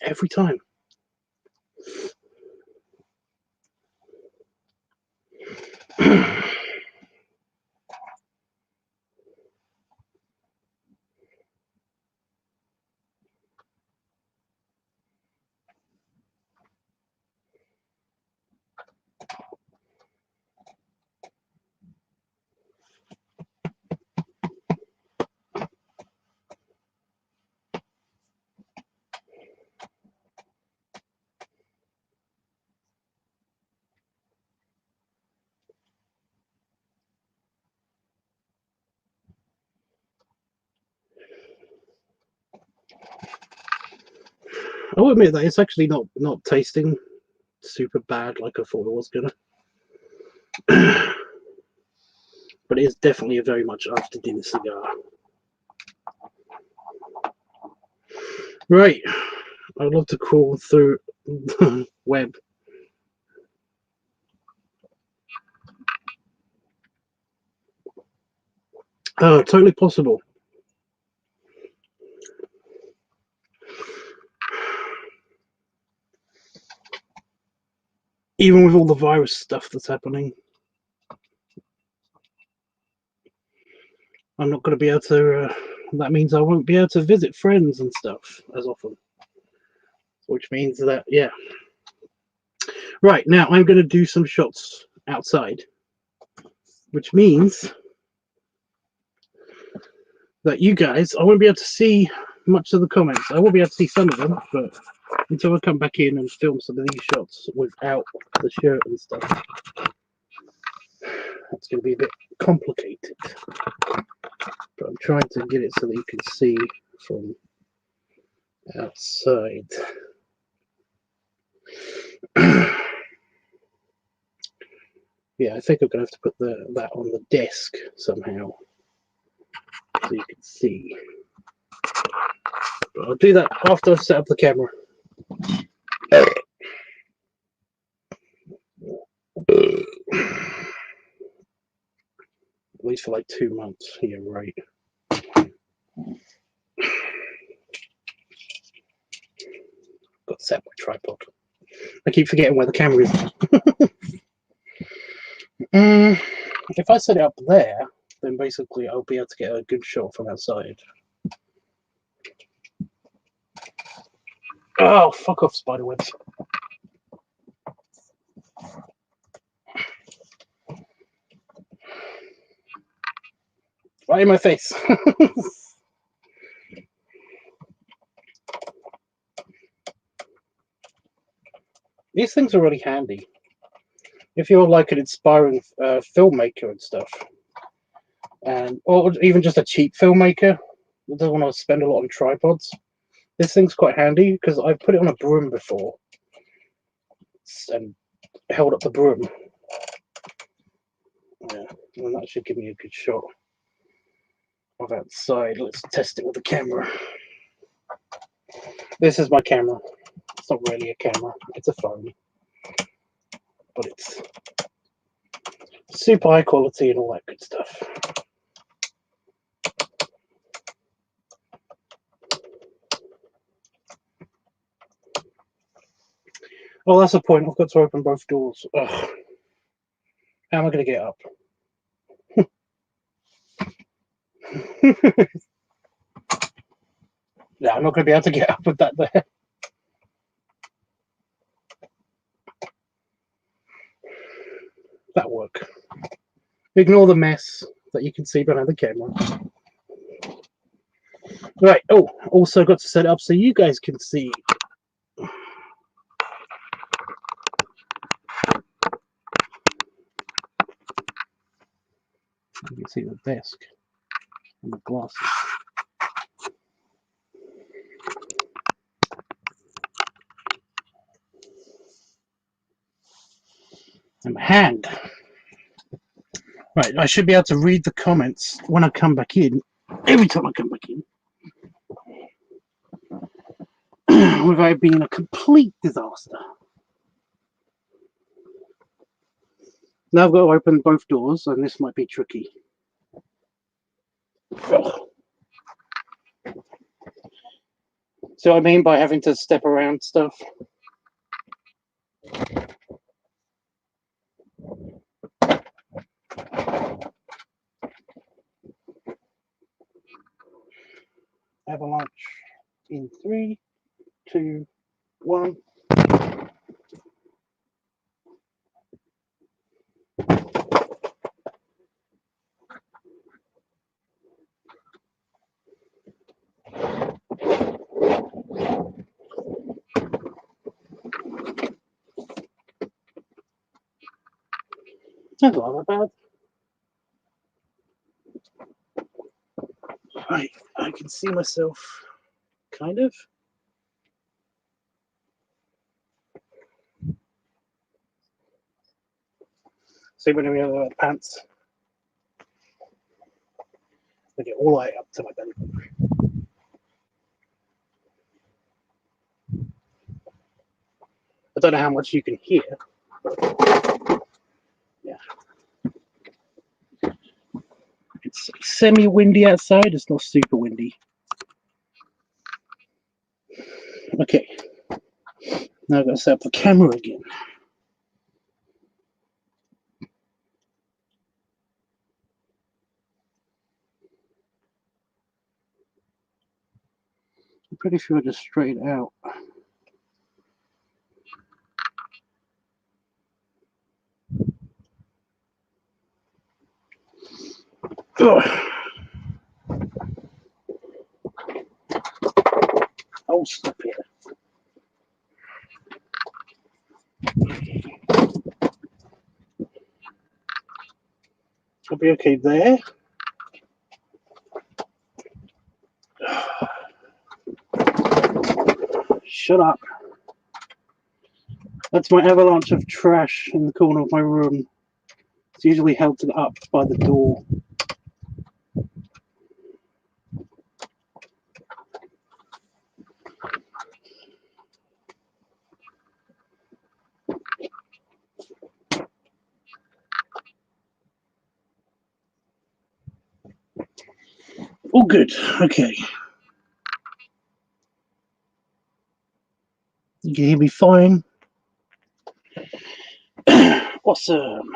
Every time. I'll admit that it's actually not tasting super bad like I thought it was gonna. But it is definitely a very much after dinner cigar. Right. I'd love to crawl through the web. Oh, totally possible. even with all the virus stuff that's happening. I'm not going to be able to, that means I won't be able to visit friends and stuff as often. Which means that, yeah. Right, now I'm going to do some shots outside. Which means that you guys, I won't be able to see much of the comments. I will be able to see some of them, but until I come back in and film some of these shots without the shirt and stuff, that's going to be a bit complicated. But I'm trying to get it so that you can see from outside. Yeah, I think I'm going to have to put that on the desk somehow so you can see. But I'll do that after I've set up the camera. At least for like 2 months. Yeah, right. Got to set up my tripod. I keep forgetting where the camera is. If I set it up there, then basically I'll be able to get a good shot from outside. Oh, fuck off, spiderwebs. Right in my face. These things are really handy. If you're like an inspiring filmmaker and stuff, or even just a cheap filmmaker that doesn't want to spend a lot on tripods, this thing's quite handy because I've put it on a broom before and held up the broom. Yeah, and that should give me a good shot of outside. Let's test it with the camera. This is my camera. It's not really a camera, it's a phone. But it's super high quality and all that good stuff. Oh, that's the point. I've got to open both doors. Ugh. How am I going to get up? Yeah, I'm not going to be able to get up with that there. That'll work. Ignore the mess that you can see behind the camera. Right. Oh, also got to set it up so you guys can see. You can see the desk and the glasses. And my hand. Right, I should be able to read the comments when I come back in. Every time I come back in. Without being a complete disaster. Now I've got to open both doors, and this might be tricky. Ugh. See what I mean by having to step around stuff? Avalanche in 3, 2, 1. That's not that bad. Right, I can see myself, kind of. See when we have the pants. They get all the way up to my belly. I don't know how much you can hear. Yeah. It's semi-windy outside, it's not super windy. Okay. Now I've got to set up the camera again. pretty sure I just straightened it out. Ugh. Oh, stop it. I'll be okay there. Shut up. That's my avalanche of trash in the corner of my room. It's usually held up by the door. All good. Okay. You can hear me fine. Awesome.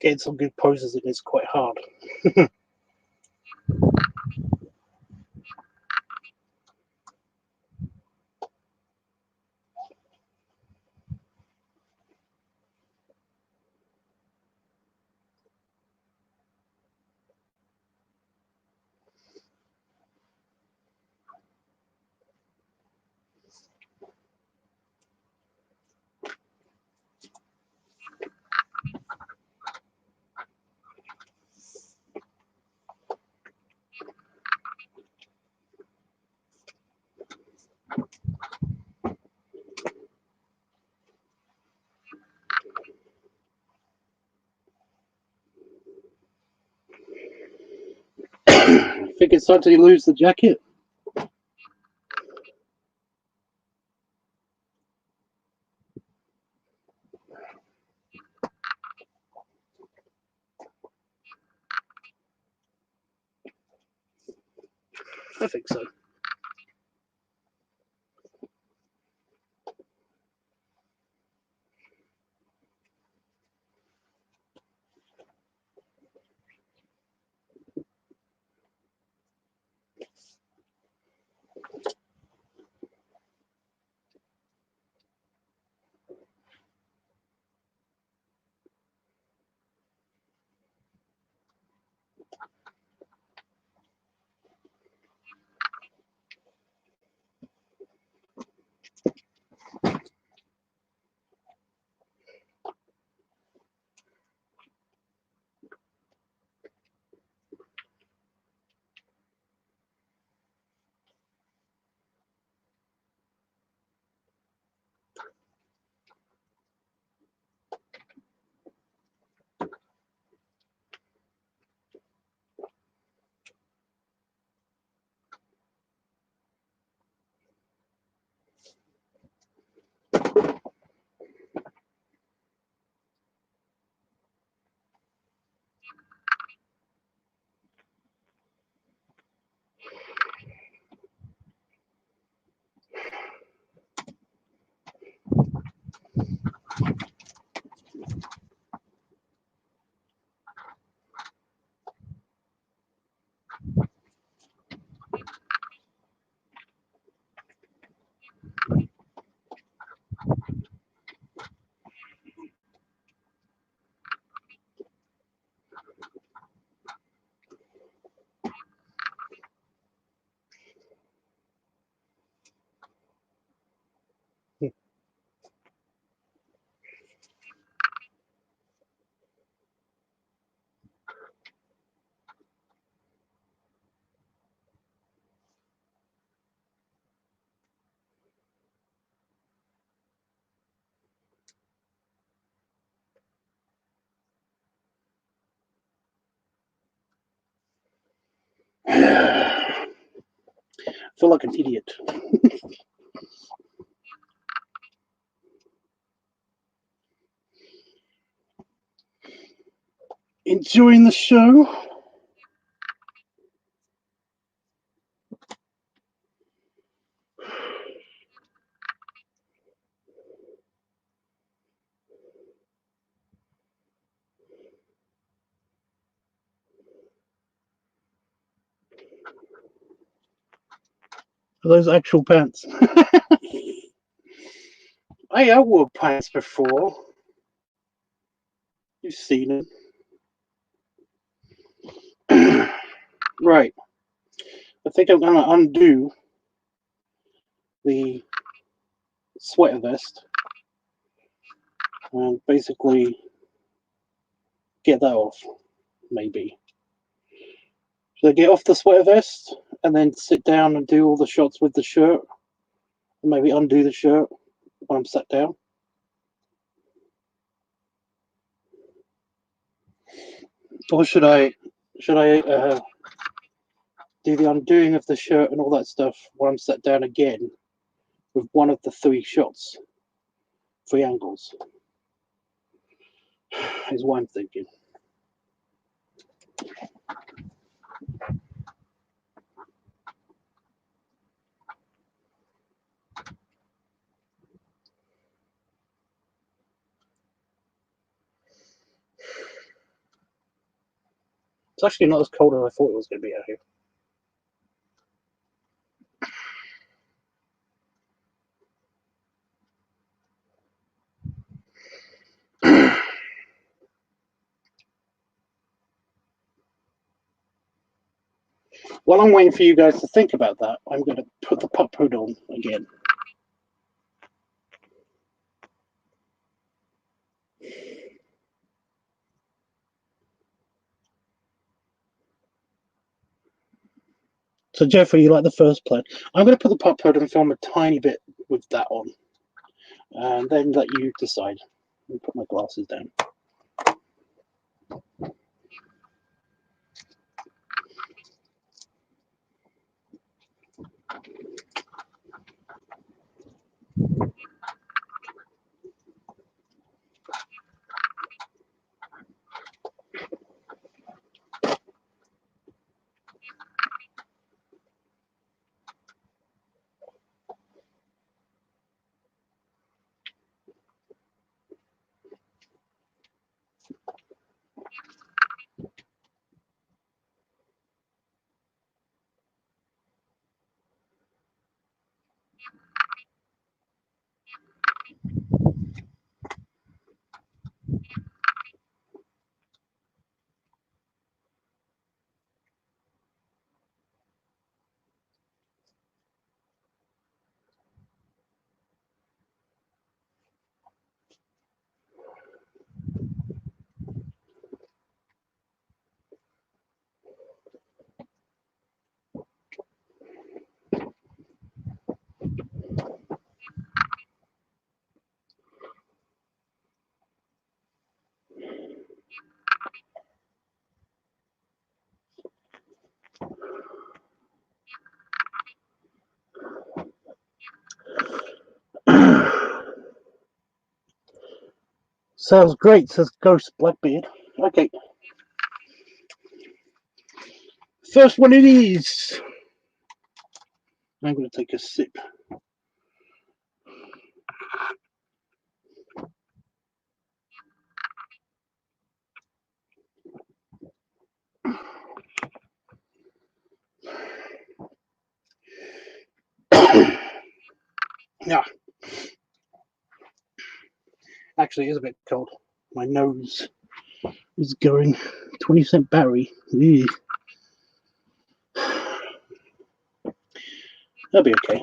Getting some good poses in is quite hard. I think it's time to lose the jacket. I think so. feel like an idiot. Enjoying the show? Are those actual pants? I wore pants before. You've seen them. Right. I think I'm going to undo the sweater vest and basically get that off, maybe. Should I get off the sweater vest and then sit down and do all the shots with the shirt? And maybe undo the shirt when I'm sat down? Or should I do the undoing of the shirt and all that stuff when I'm sat down again with one of the 3 shots, 3 angles? Is what I'm thinking. It's actually not as cold as I thought it was going to be out here. While I'm waiting for you guys to think about that, I'm going to put the pup hood on again. So Jeffrey, you like the first plan? I'm going to put the pup hood and film a tiny bit with that on, and then let you decide. Let me put my glasses down. Sounds great, says Ghost Blackbeard. Okay. First one it is. I'm going to take a sip. Yeah. Actually, it is a bit cold. My nose is going 20% battery. Ew. That'll be okay.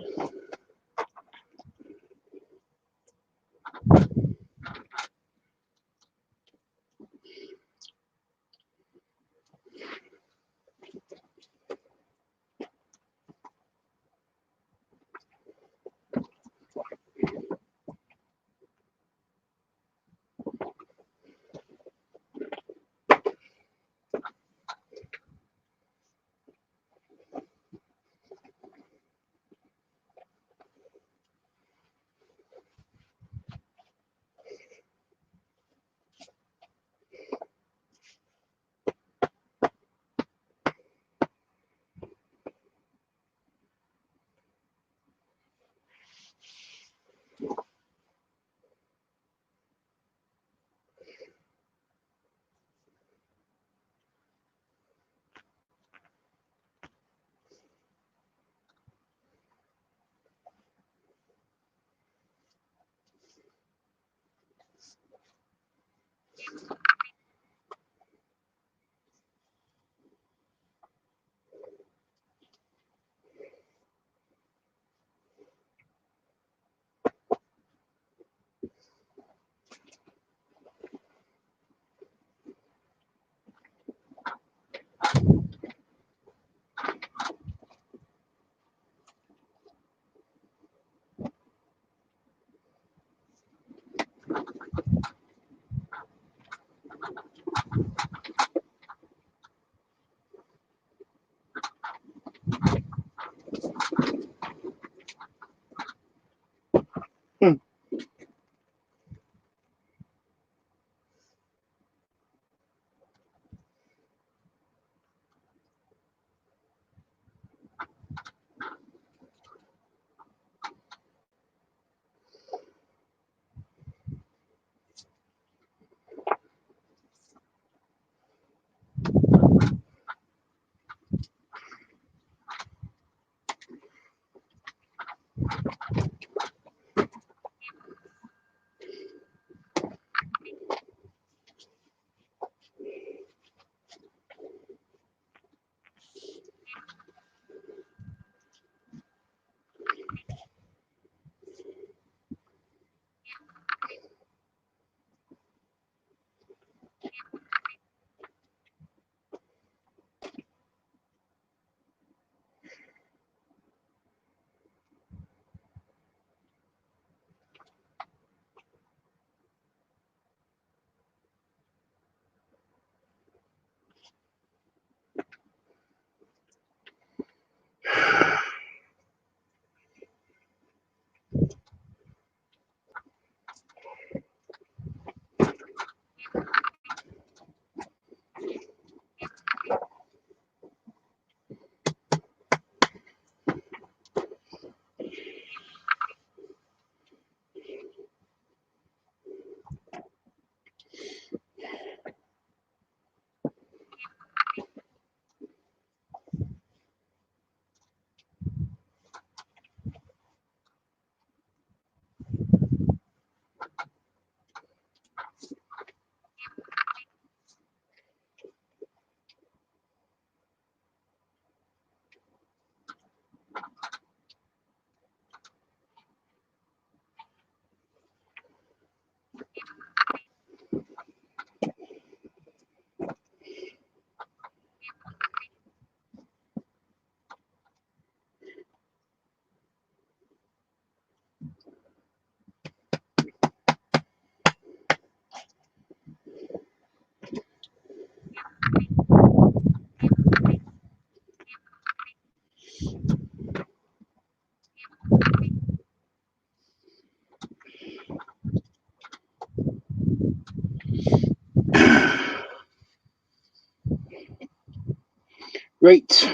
Right.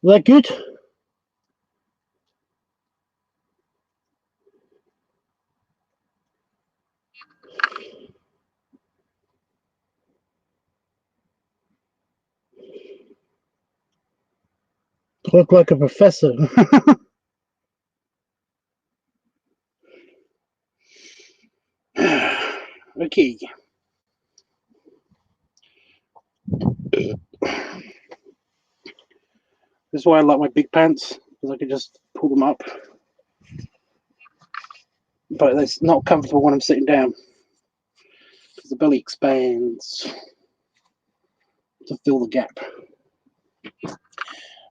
That good? Look like a professor. Okay. This is why I like my big pants, because I can just pull them up. But it's not comfortable when I'm sitting down, because the belly expands to fill the gap.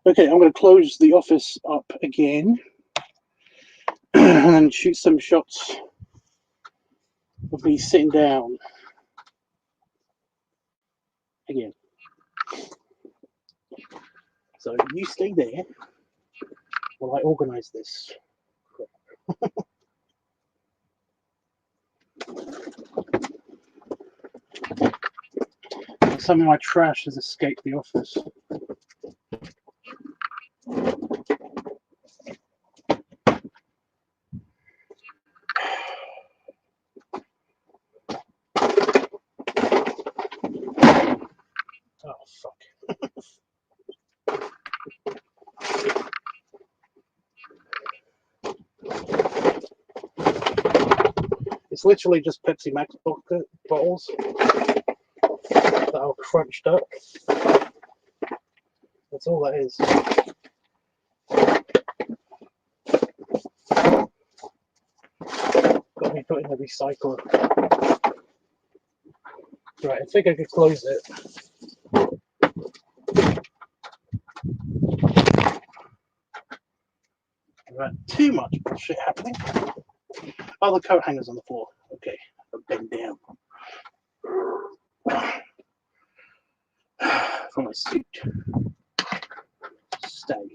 Okay, I'm going to close the office up again and then shoot some shots of me sitting down again. So you stay there while I organize this. Some of my trash has escaped the office. Oh, fuck. It's literally just Pepsi Max bottles that are crunched up. That's all that is. Got me put in the recycler. Right, I think I could close it. Right, too much bullshit happening. Oh, the coat hanger's on the floor. Okay, I'll bend down. For my suit. Stay.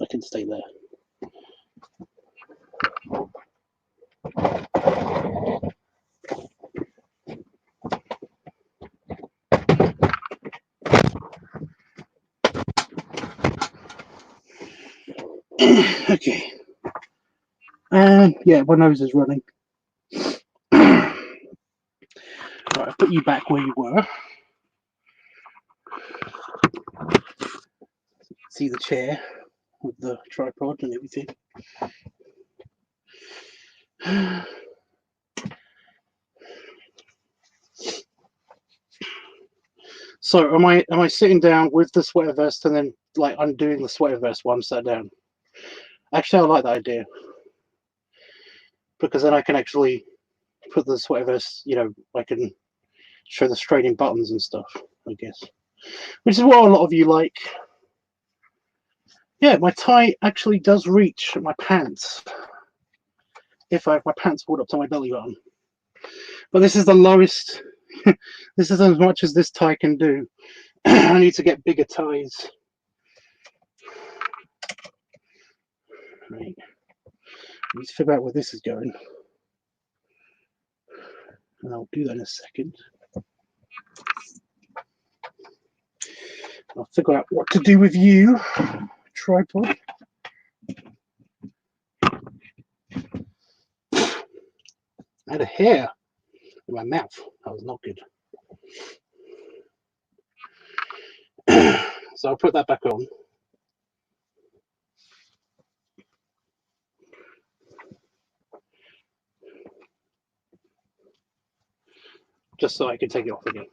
I can stay there. Okay. And yeah, my nose is running. Right, I'll put you back where you were. See the chair with the tripod and everything. So am I sitting down with the sweater vest and then like undoing the sweater vest while I'm sat down? Actually, I like that idea, because then I can actually put the sweater vest, you know, I can show the straining buttons and stuff, I guess. Which is what a lot of you like. Yeah, my tie actually does reach my pants if I have my pants pulled up to my belly button. But this is the lowest. This is as much as this tie can do. I need to get bigger ties. Right. I need to figure out where this is going. And I'll do that in a second. I'll figure out what to do with you, tripod. I had a hair in my mouth. That was not good. So I'll put that back on. Just so I can take it off again.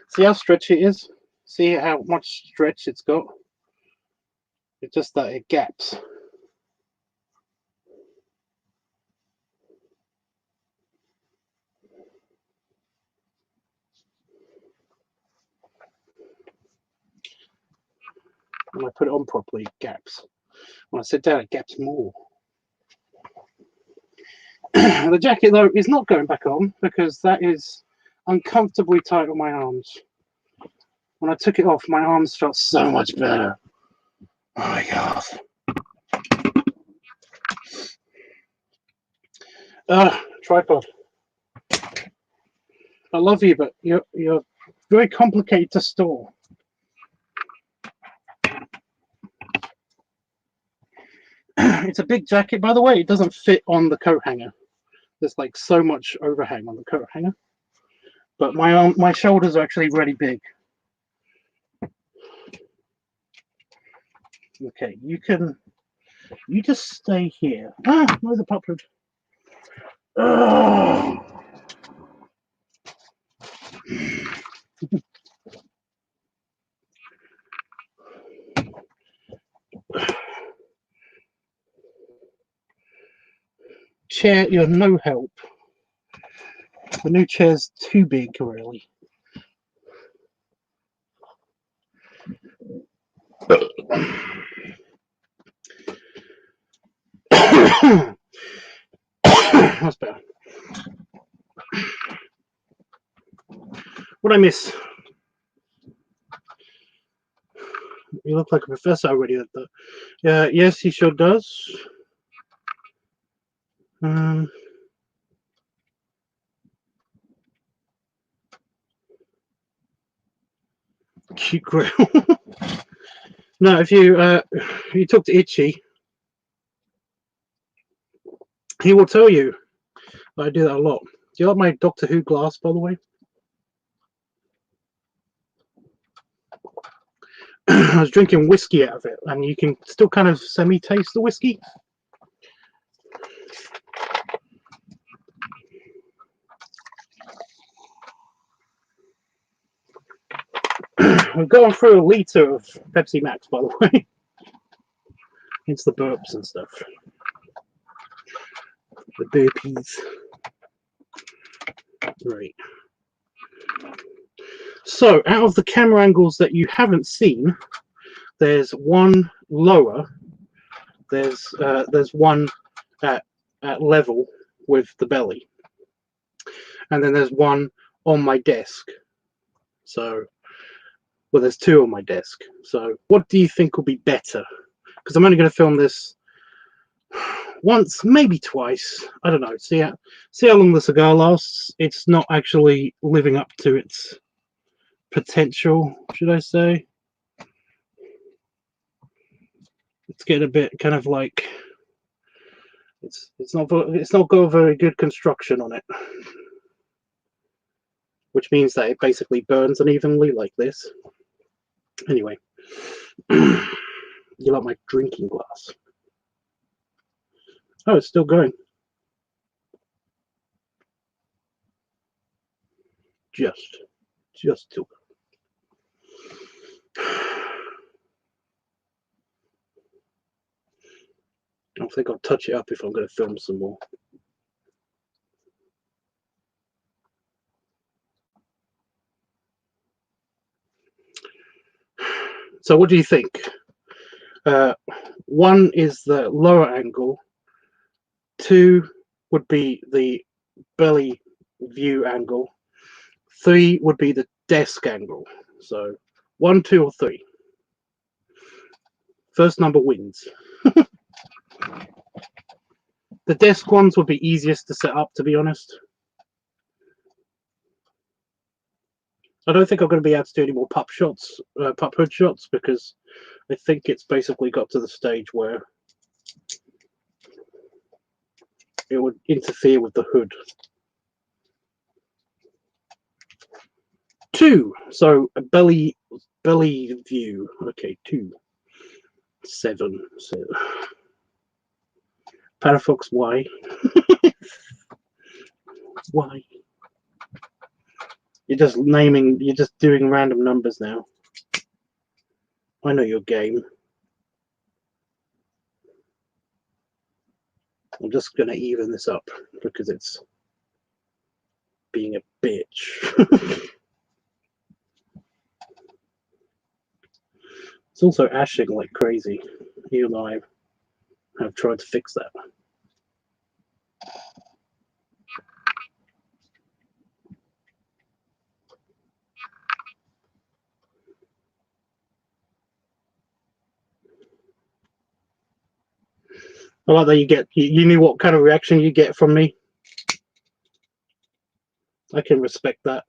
See how stretchy it is? See how much stretch it's got? It's just that it gaps. When I put it on properly, it gaps. When I sit down, it gaps more. The jacket, though, is not going back on because that is uncomfortably tight on my arms. When I took it off, my arms felt so much better. Oh my god. Tripod. I love you, but you're very complicated to store. It's a big jacket, by the way. It doesn't fit on the coat hanger. There's like so much overhang on the coat hanger. But my shoulders are actually really big. Okay, you just stay here. Where's the pop hood? Chair, you're no help. The new chair's too big, really. That's better. What'd I miss? You look like a professor already. Yes, he sure does. Cute grill. No, if you talk to Itchy, he will tell you that I do that a lot. Do you like my Doctor Who glass, by the way? I was drinking whiskey out of it, and you can still kind of semi-taste the whiskey. We're going through a litre of Pepsi Max, by the way. It's the burps and stuff. The burpees. Right. So, out of the camera angles that you haven't seen, there's one lower. There's one at level with the belly, and then there's one on my desk. So, well, there's two on my desk. So, what do you think will be better? Because I'm only going to film this once, maybe twice. I don't know. See how long the cigar lasts. It's not actually living up to its potential, should I say? It's getting a bit kind of like it's not got a very good construction on it, which means that it basically burns unevenly like this. Anyway, you like my drinking glass? Oh, it's still going. Just still. I don't think I'll touch it up if I'm going to film some more. So what do you think? One is the lower angle. Two would be the belly view angle. Three would be the desk angle. So 1, 2, or 3. First number wins. The desk ones would be easiest to set up, to be honest. I don't think I'm going to be able to do any more pup hood shots, because I think it's basically got to the stage where it would interfere with the hood. 2, so a belly view. Okay, 2, 7. So Parafox, why? Why? You're just doing random numbers now. I know your game. I'm just gonna even this up because it's being a bitch. It's also ashing like crazy, even though I have tried to fix that. I like that you knew what kind of reaction you get from me. I can respect that.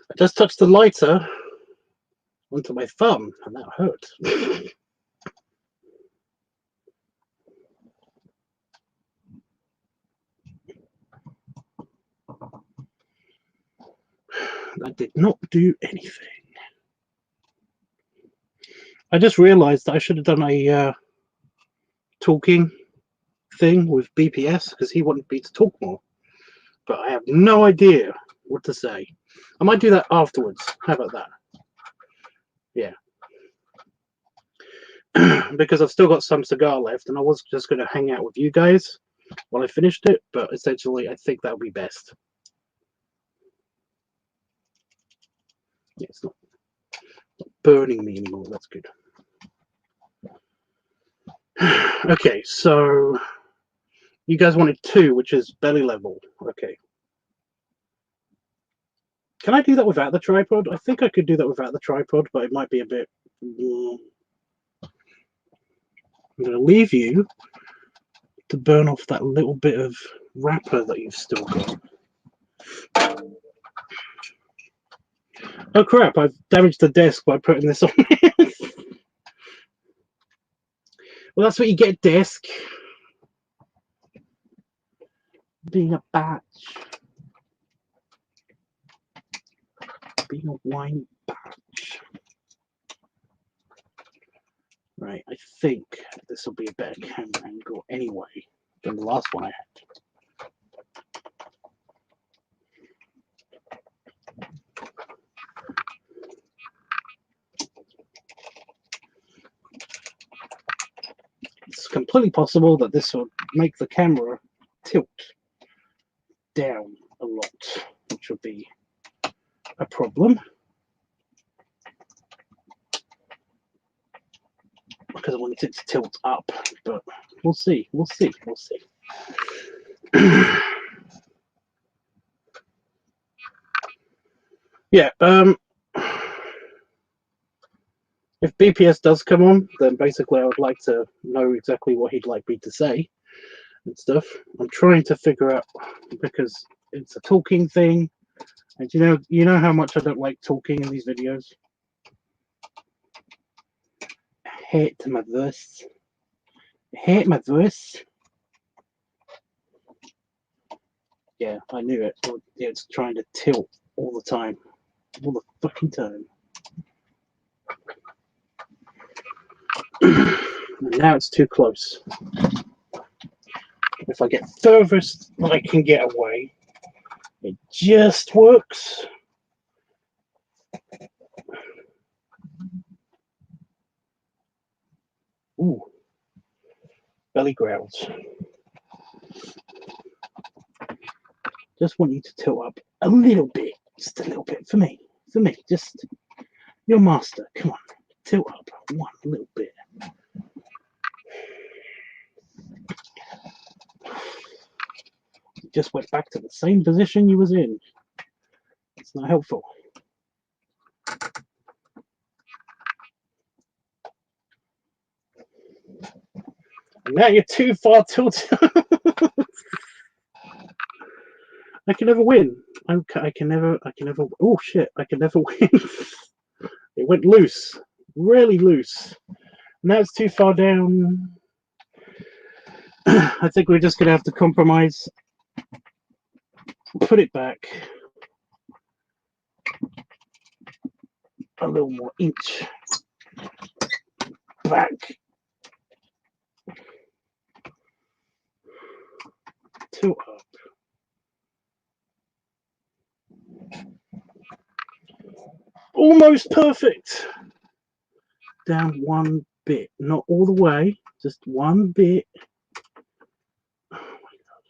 I just touched the lighter onto my thumb, and that hurt. That did not do anything. I just realized that I should have done a talking thing with BPS because he wanted me to talk more, but I have no idea what to say. I might do that afterwards. How about that? Yeah. Because I've still got some cigar left, and I was just going to hang out with you guys while I finished it, but essentially I think that would be best. Yeah, it's not burning me anymore. That's good. Okay, so you guys wanted 2, which is belly level. Okay. Can I do that without the tripod? I think I could do that without the tripod, but it might be a bit... I'm going to leave you to burn off that little bit of wrapper that you've still got. Oh crap, I've damaged the desk by putting this on. Well, that's what you get, desk. Being a batch. Being a wine batch. Right, I think this will be a better camera angle anyway than the last one I had. It's completely possible that this will make the camera tilt down a lot, which will be a problem. Because I wanted it to tilt up, but we'll see, we'll see, we'll see. Yeah, if BPS does come on, then basically I would like to know exactly what he'd like me to say and stuff. I'm trying to figure out, because it's a talking thing, and you know how much I don't like talking in these videos. I hate my voice. I hate my voice. Yeah, I knew it. It's trying to tilt all the time. All the fucking time. And now it's too close. If I get furthest that I can get away, it just works. Ooh. Belly growls. Just want you to tilt up a little bit. Just a little bit for me. For me. Just your master. Come on. Tilt up one little bit. You just went back to the same position you was in. It's not helpful. And now you're too far tilted. I can never win. I can never. Oh shit! I can never win. It went loose, really loose. Now it's too far down. I think we're just gonna have to compromise. Put it back a little more inch back. Tilt up. Almost perfect. Down one bit, not all the way, just one bit. Oh my god!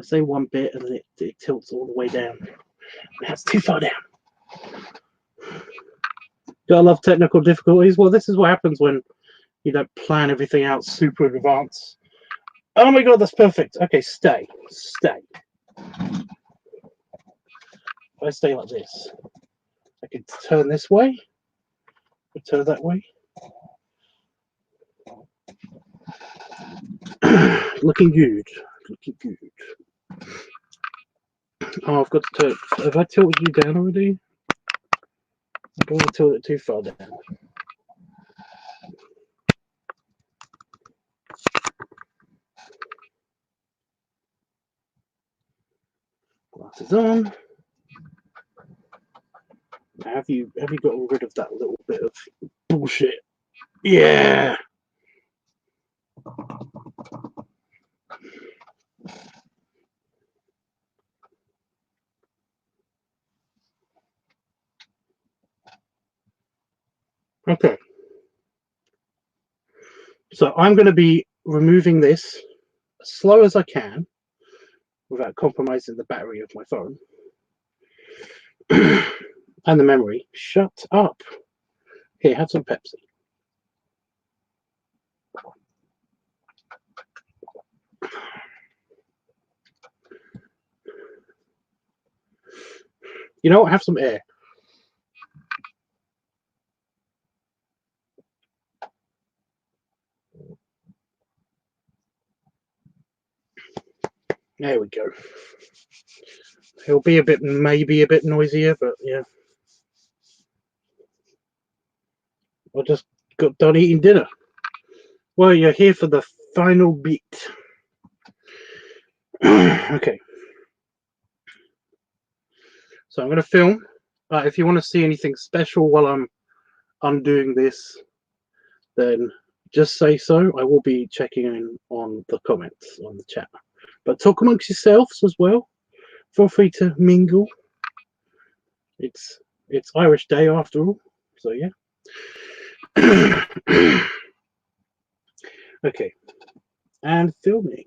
I say one bit, and then it tilts all the way down. That's too far down. Gotta love technical difficulties. Well, this is what happens when You don't plan everything out super in advance. Oh my god, that's perfect. Okay, stay. If I stay like this, I can turn this way, turn that way. Looking good. Looking good. Oh, I've got to turn. Have I tilted you down already? I don't want to tilt it too far down. Glasses on. Have you gotten rid of that little bit of bullshit? Yeah. Okay. So I'm going to be removing this as slow as I can without compromising the battery of my phone and the memory. Shut up. Here, have some Pepsi. You know what? Have some air. There we go. It'll be maybe a bit noisier, but yeah. I just got done eating dinner. Well, you're here for the final bit. Okay. So I'm going to film. If you want to see anything special while I'm undoing this, then just say so. I will be checking in on the comments on the chat. But talk amongst yourselves as well. Feel free to mingle. It's Irish Day after all, so yeah. Okay, and filming.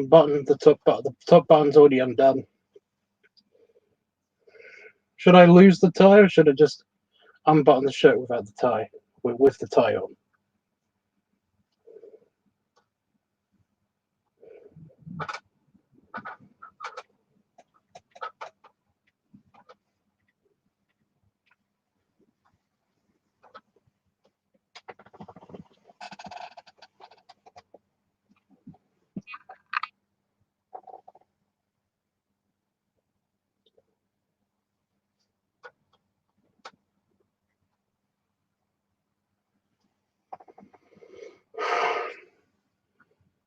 unbutton the top button. The top button's already undone. Should I lose the tie, or should I just unbutton the shirt without the tie, with the tie on?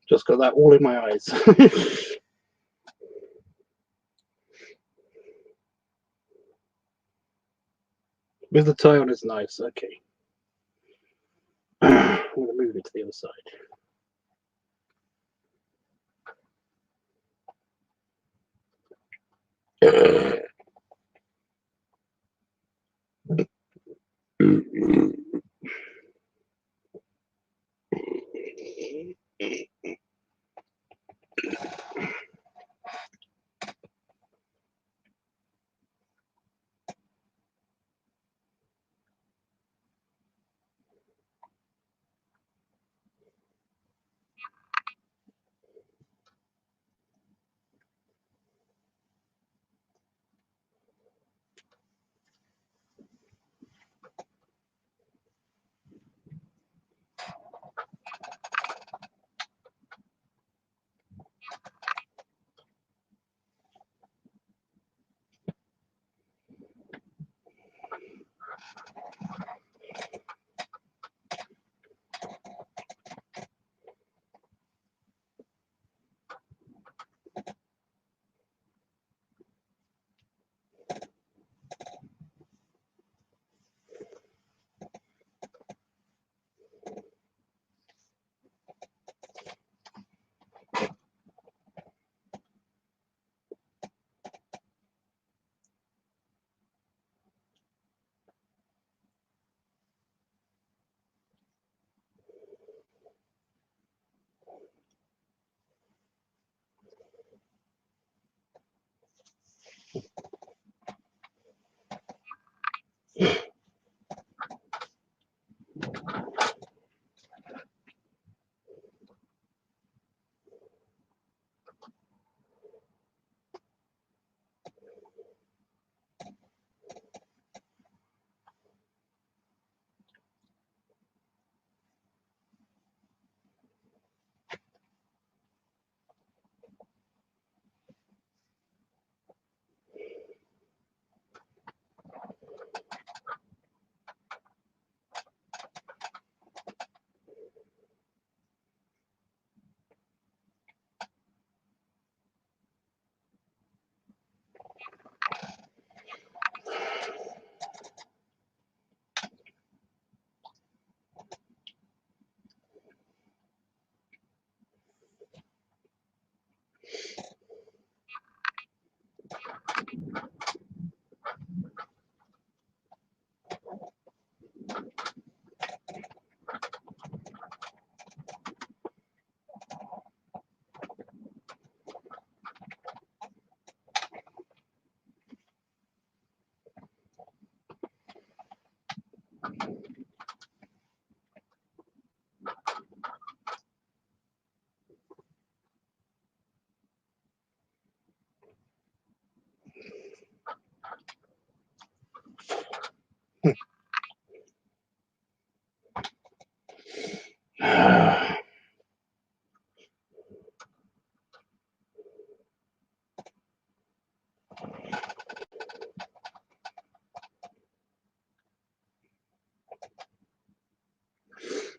Just got that all in my eyes. With the tie on is nice. Okay. I'm going to move it to the other side.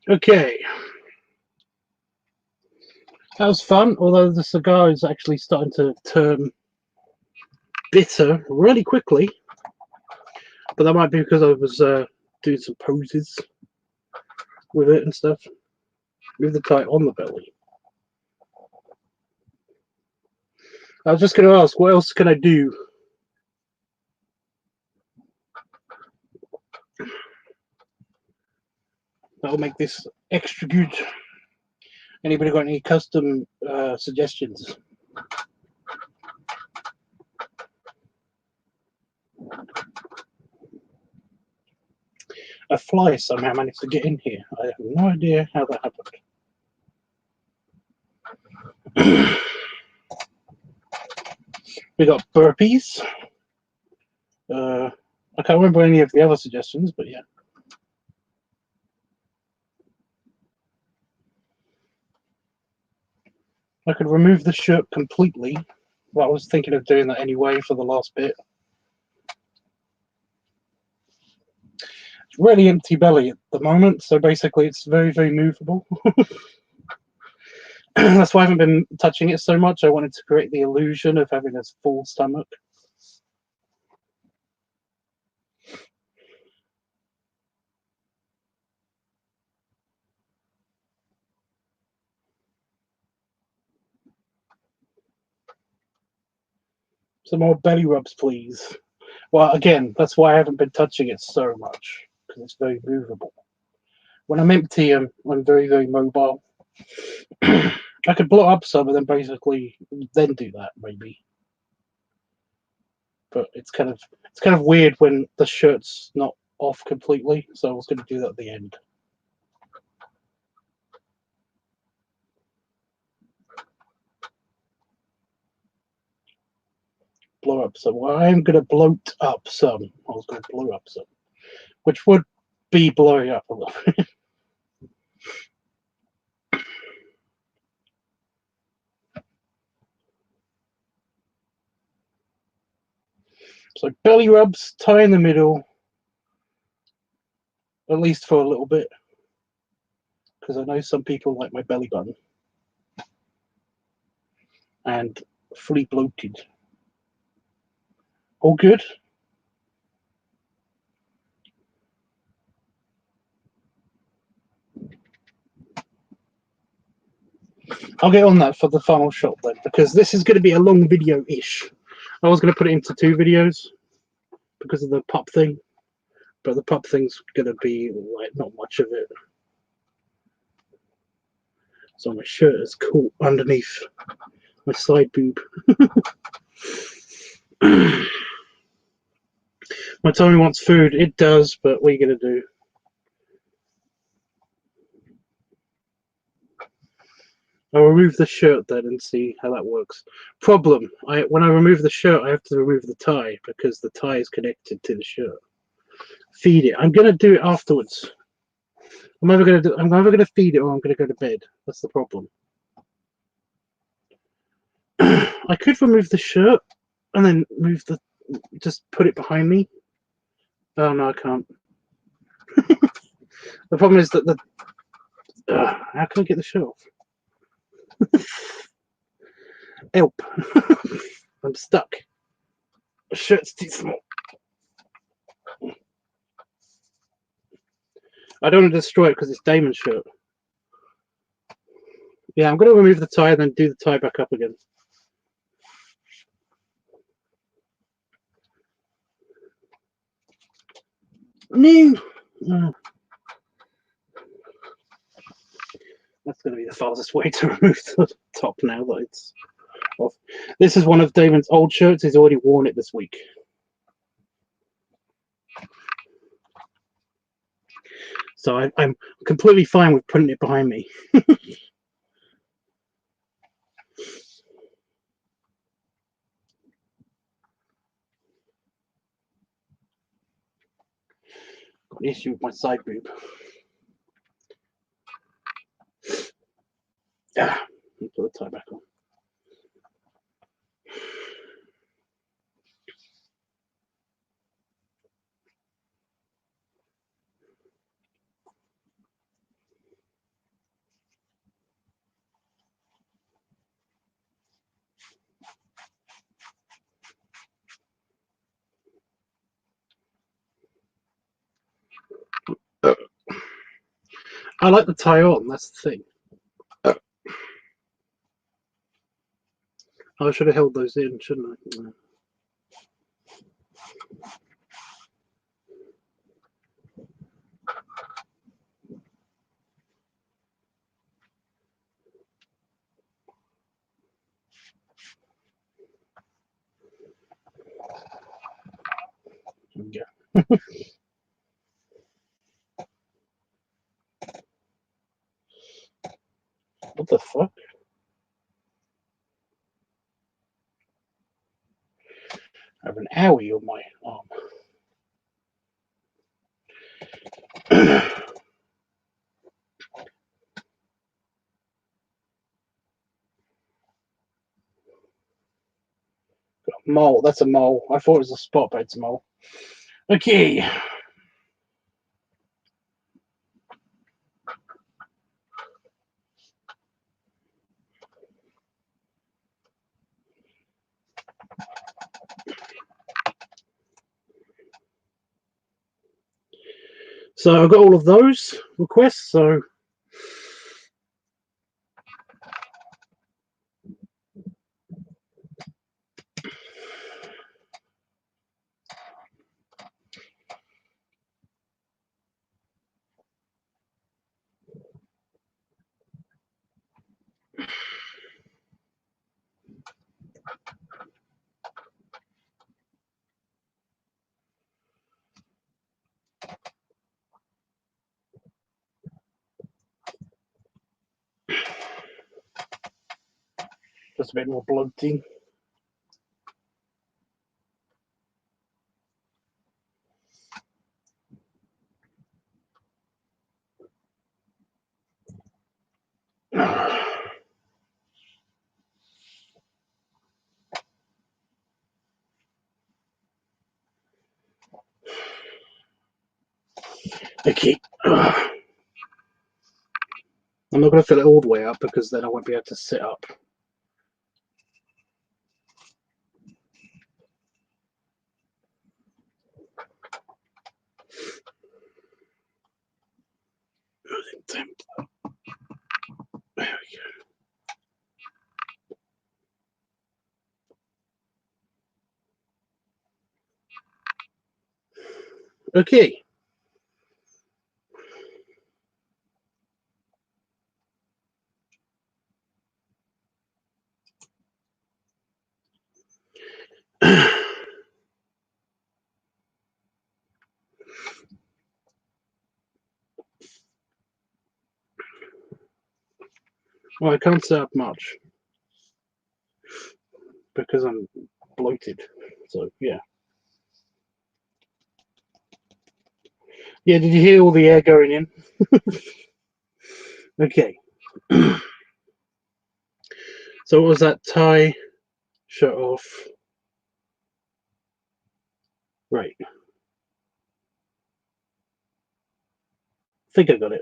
Okay. That was fun, although the cigar is actually starting to turn bitter really quickly. But that might be because I was doing some poses with it and stuff. With the tie on the belly. I was just going to ask, what else can I do? That'll make this extra good. Anybody got any custom suggestions? A fly somehow managed to get in here. I have no idea how that happened. We got burpees. I can't remember any of the other suggestions, but yeah. I could remove the shirt completely. Well, I was thinking of doing that anyway for the last bit. It's really empty belly at the moment, so basically it's very, very movable. That's why I haven't been touching it so much. I wanted to create the illusion of having a full stomach. Some more belly rubs, please. Well, again, that's why I haven't been touching it so much, because it's very movable. When I'm empty, I'm very, very mobile. I could blow up some and then basically then do that, maybe. But it's kind of weird when the shirt's not off completely, so I was going to do that at the end. Blow up some. Well, I am going to bloat up some. I was going to blow up some, which would be blowing up a little bit. So belly rubs, tie in the middle, at least for a little bit, because I know some people like my belly button, and fully bloated. All good. I'll get on that for the final shot then, because this is going to be a long video-ish. I was going to put it into 2 videos because of the pup thing, but the pup thing's going to be like not much of it. So my shirt is caught underneath my side boob. My tummy wants food. It does, but what are you going to do? I'll remove the shirt then and see how that works. Problem, when I remove the shirt, I have to remove the tie because the tie is connected to the shirt. Feed it. I'm going to do it afterwards. I'm either going to feed it or I'm going to go to bed. That's the problem. I could remove the shirt and then just put it behind me. Oh no, I can't. The problem is that how can I get the shirt off? Help! I'm stuck. The shirt's too small. I don't want to destroy it because it's Damon's shirt. Yeah, I'm going to remove the tie and then do the tie back up again. No! That's going to be the fastest way to remove the top now that it's off. This is one of Damon's old shirts. He's already worn it this week. So I'm completely fine with putting it behind me. Got an issue with my side boob. Ah, put the tie back on. I like the tie on, that's the thing. I should have held those in, shouldn't I? What the fuck? I have an owie on my arm. Mole, that's a mole. I thought it was a spot, but it's a mole. Okay. So I've got all of those requests, so just a bit more blood tea. Okay. I'm not going to fill it all the way up because then I won't be able to sit up. There we go. Okay. Well, I can't sit up much because I'm bloated. So, yeah. Yeah, did you hear all the air going in? Okay. So what was that? Tie, shirt off. Right. I think I got it.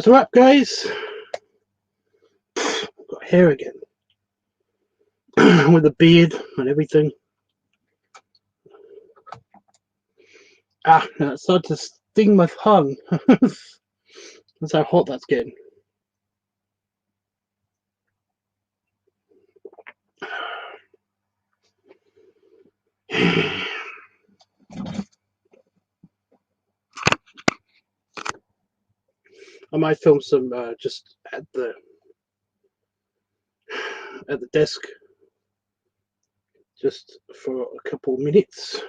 That's a wrap, guys. Got hair again. With a beard and everything. Ah, that started to sting my tongue. That's how hot that's getting. I might film some just at the desk, just for a couple minutes.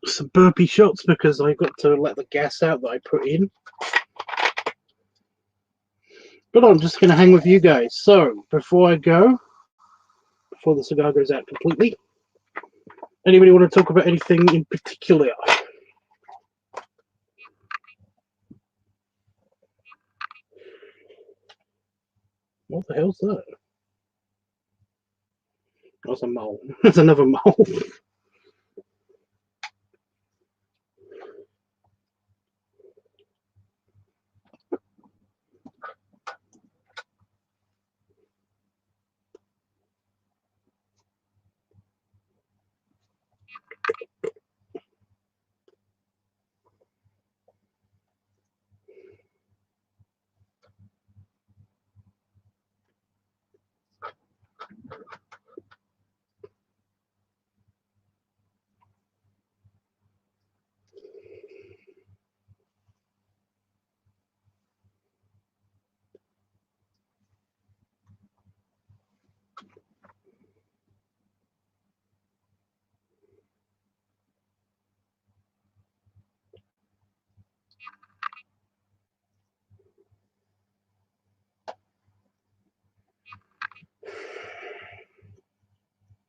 Some burpee shots because I got to let the gas out that I put in. But I'm just going to hang with you guys. So before I go, before the cigar goes out completely, anybody want to talk about anything in particular? What the hell's that? That's a mole. That's another mole.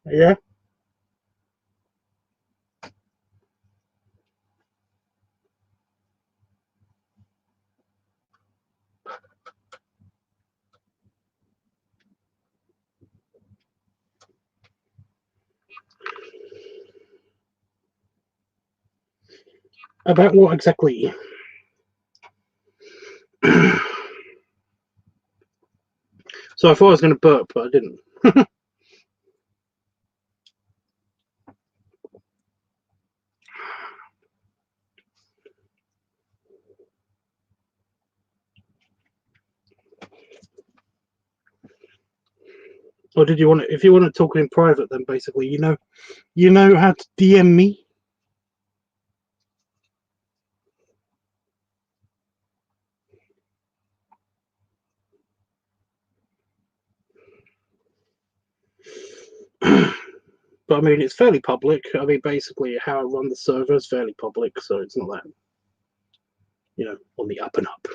Yeah. About what exactly? So I thought I was going to burp, but I didn't. Or did you want to? If you want to talk in private, then basically, you know how to DM me. But I mean, it's fairly public. I mean, basically, how I run the server is fairly public, so it's not that, on the up and up.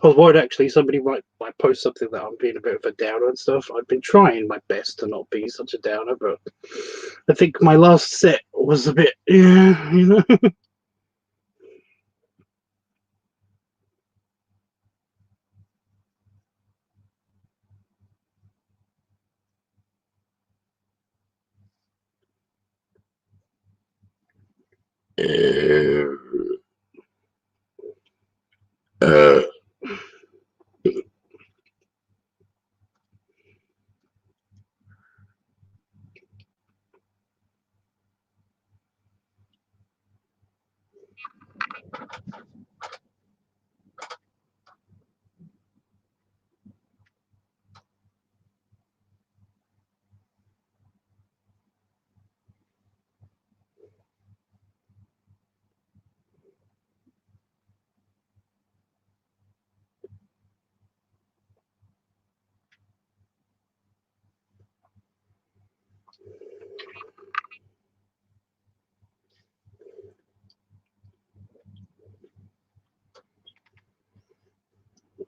I was worried actually somebody might post something that I'm being a bit of a downer and stuff. I've been trying my best to not be such a downer, but I think my last set was a bit, yeah. Uh,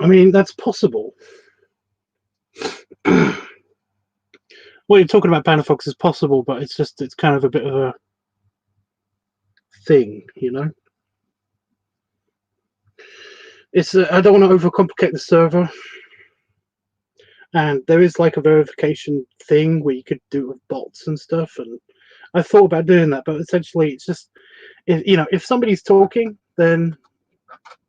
I mean, that's possible. What you're talking about, Bannerfox, is possible, but it's kind of a bit of a thing, you know. It's I don't want to overcomplicate the server, and there is like a verification thing where you could do it with bots and stuff, and I thought about doing that, but essentially it's just, if somebody's talking, then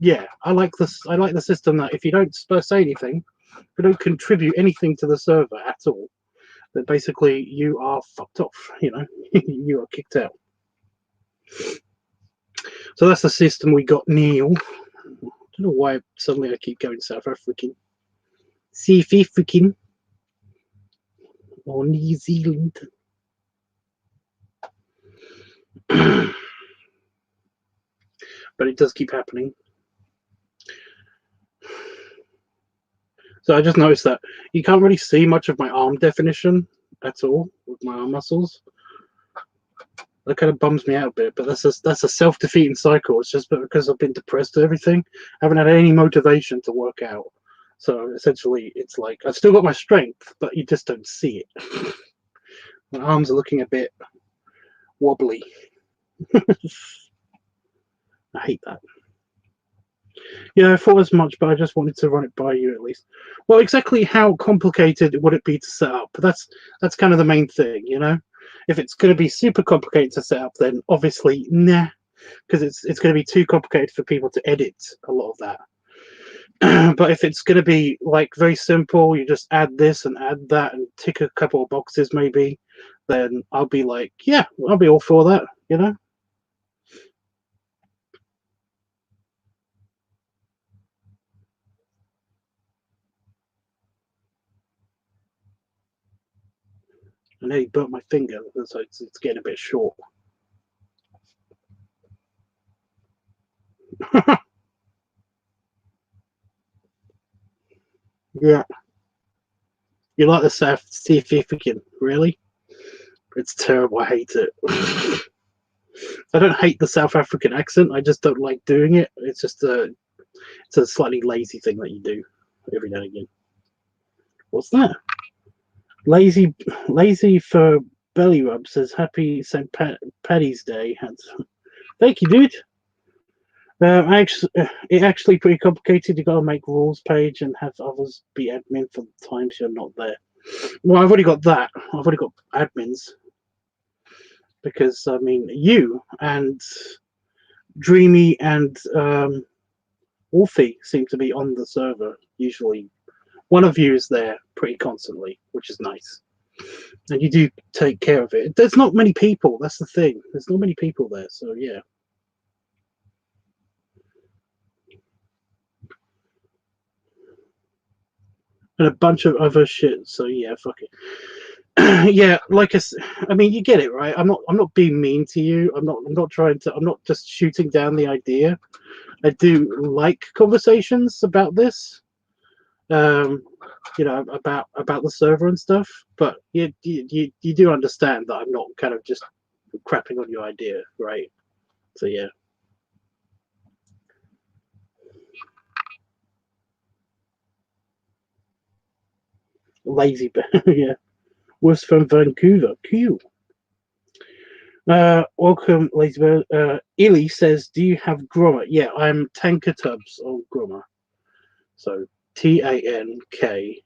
yeah, I like this. I like the system that if you don't say anything, if you don't contribute anything to the server at all, then basically you are fucked off. You know, you are kicked out. So that's the system we got, Neil. I don't know why suddenly I keep going South African. South African or New Zealand. But it does keep happening. So I just noticed that you can't really see much of my arm definition at all with my arm muscles. That kind of bums me out a bit, but that's a self-defeating cycle. It's just because I've been depressed and everything. I haven't had any motivation to work out. So essentially, it's like I've still got my strength, but you just don't see it. My arms are looking a bit wobbly. I hate that. Yeah, I thought as much, but I just wanted to run it by you at least. Well, exactly how complicated would it be to set up? That's kind of the main thing, you know? If it's going to be super complicated to set up, then obviously, nah, because it's going to be too complicated for people to edit a lot of that. But if it's going to be like very simple, you just add this and add that and tick a couple of boxes maybe, then I'll be like, yeah, I'll be all for that, you know? I nearly burnt my finger, so it's getting a bit short. Yeah. You like the South African, really? It's terrible. I hate it. I don't hate the South African accent. I just don't like doing it. It's just it's a slightly lazy thing that you do every now and again. What's that? Lazy for belly rub says Happy St. Paddy's Day. Thank you, dude. It actually pretty complicated. You got to make rules page and have others be admin for the times you're not there. Well, I've already got that. I've already got admins because I mean you and Dreamy and Wolfie seem to be on the server. Usually, one of you is there pretty constantly, which is nice. And you do take care of it. There's not many people. That's the thing. There's not many people there, so yeah. And a bunch of other shit. So yeah, fuck it. Yeah, I mean, you get it, right? I'm not being mean to you. I'm not trying to. I'm not just shooting down the idea. I do like conversations about this. You know, about the server and stuff. But you do understand that I'm not kind of just crapping on your idea, right? So yeah. Lazy bear, yeah. Was from Vancouver. Cool. Welcome, Lazy Bear. Illy says, "Do you have Grommer?" Yeah, I'm Tanker Tubbs on Grommer. So TANKERTUBBS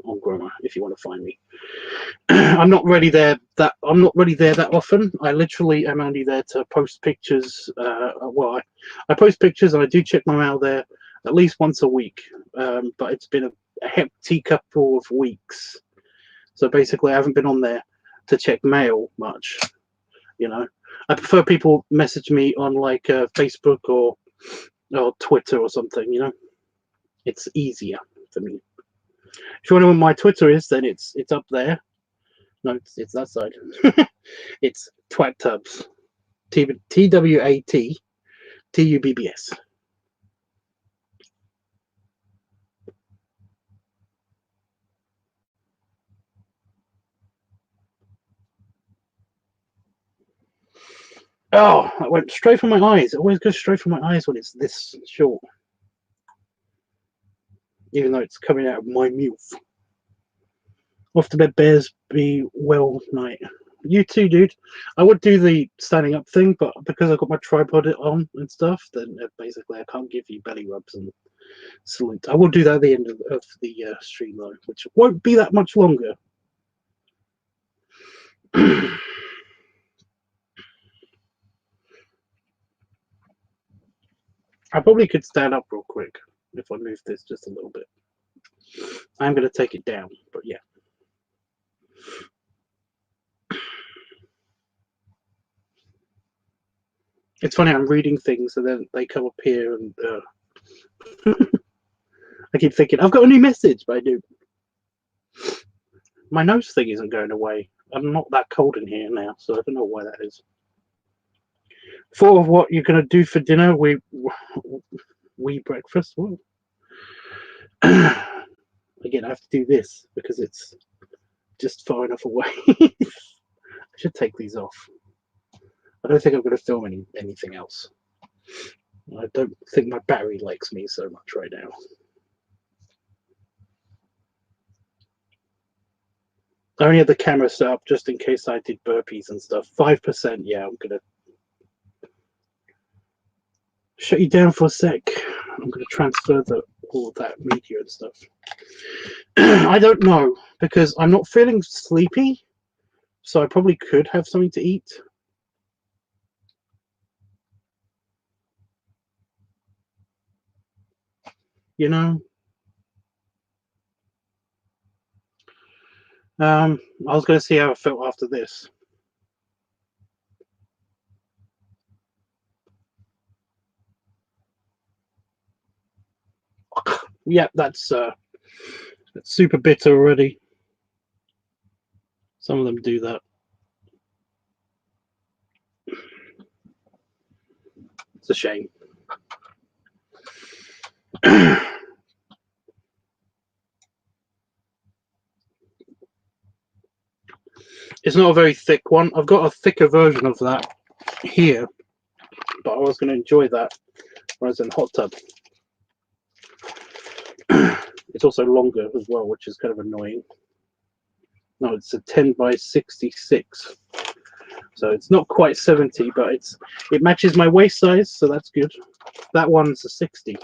on Grommer. If you want to find me, I'm not really there. I'm not really there that often. I literally am only there to post pictures. I post pictures and I do check my mail there at least once a week. But it's been a hefty couple of weeks. So basically, I haven't been on there to check mail much. You know, I prefer people message me on like Facebook or Twitter or something. You know, it's easier for me. If you want to know what my Twitter is, then it's up there. No, it's that side. It's TwatTubs. TWATTUBBS. Oh, that went straight from my eyes. It always goes straight from my eyes when it's this short. Even though it's coming out of my mouth. Off to bed, bears. Be well night. You too, dude. I would do the standing up thing, but because I've got my tripod on and stuff, then basically I can't give you belly rubs and salute. I will do that at the end of the stream, though, which won't be that much longer. I probably could stand up real quick if I move this just a little bit. I'm going to take it down, but yeah. It's funny, I'm reading things and then they come up here and I keep thinking, I've got a new message, but I do. My nose thing isn't going away. I'm not that cold in here now, so I don't know why that is. Thought of what you're going to do for dinner? We breakfast? Whoa. Again, I have to do this because it's just far enough away. I should take these off. I don't think I'm going to film anything else. I don't think my battery likes me so much right now. I only had the camera set up just in case I did burpees and stuff. 5%, yeah, I'm going to shut you down for a sec. I'm going to transfer all of that media and stuff. I don't know, because I'm not feeling sleepy, so I probably could have something to eat. You know? I was going to see how I felt after this. Yeah, that's super bitter already. Some of them do that. It's a shame. It's not a very thick one. I've got a thicker version of that here, but I was going to enjoy that when I was in the hot tub. It's also longer as well, which is kind of annoying. No, it's a 10 by 66. So it's not quite 70, but it matches my waist size, so that's good. That one's a 60.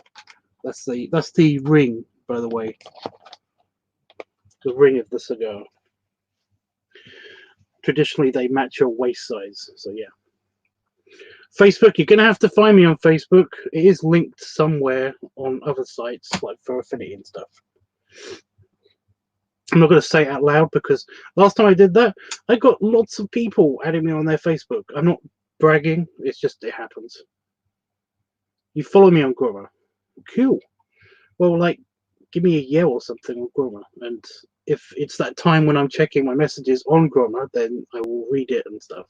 That's the ring, by the way. The ring of the cigar. Traditionally, they match your waist size, so yeah. Facebook, you're gonna have to find me on Facebook. It is linked somewhere on other sites, like for Affinity and stuff. I'm not going to say it out loud because last time I did that, I got lots of people adding me on their Facebook. I'm not bragging. It's just, it happens. You follow me on Groma. Cool. Well, like, give me a yell or something on Groma. And if it's that time when I'm checking my messages on Groma, then I will read it and stuff.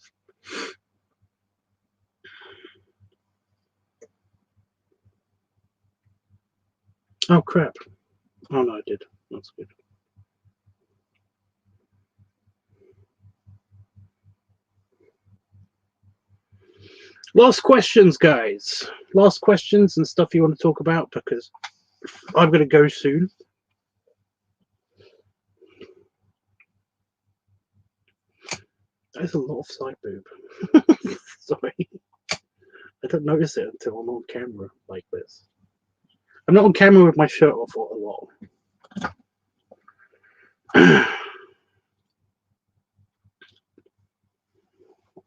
Oh, crap. Oh, no, I did. That's good. Last questions, guys. Last questions and stuff you want to talk about, because I'm going to go soon. There's a lot of side boob. Sorry. I don't notice it until I'm on camera like this. I'm not on camera with my shirt off a lot.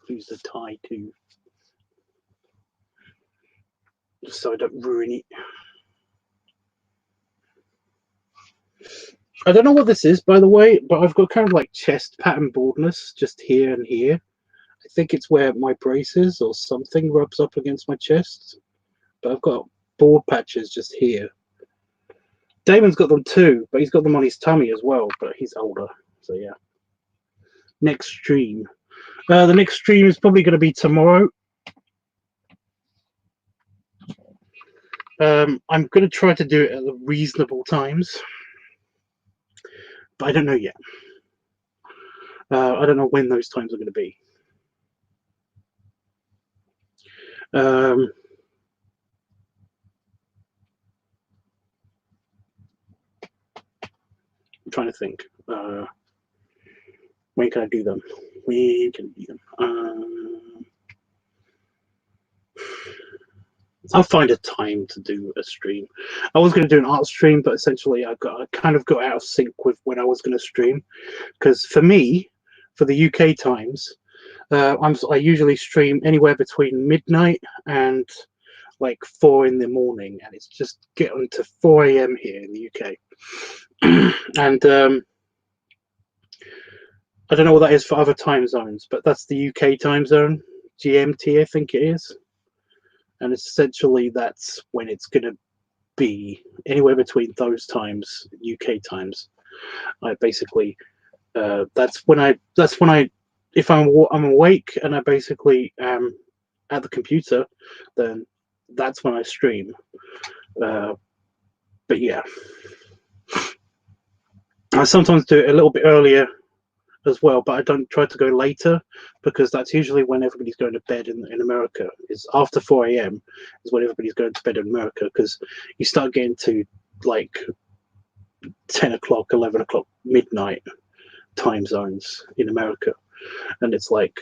Use the tie too, just so I don't ruin it. I don't know what this is, by the way, but I've got kind of like chest pattern baldness just here and here. I think it's where my braces or something rubs up against my chest, but I've got bald patches just here. Damon's got them too, but he's got them on his tummy as well, but he's older, so yeah. Next stream. The next stream is probably going to be tomorrow. I'm going to try to do it at reasonable times, but I don't know yet. I don't know when those times are going to be. I'm trying to think. When can I do them? When can I do them? I'll find a time to do a stream. I was going to do an art stream, but essentially I kind of got out of sync with when I was going to stream, because for me, for the UK times, I usually stream anywhere between midnight and like 4 in the morning, and it's just getting to 4 a.m. here in the UK. And I don't know what that is for other time zones, but that's the UK time zone, GMT, I think it is. And essentially that's when it's going to be, anywhere between those times, UK times. I basically that's when I if I'm awake and I basically am at the computer, then that's when I stream. But yeah, I sometimes do it a little bit earlier as well, but I don't try to go later, because that's usually when everybody's going to bed in America. Is after 4 a.m. is when everybody's going to bed in America, because you start getting to like 10 o'clock, 11 o'clock, midnight time zones in America, and it's like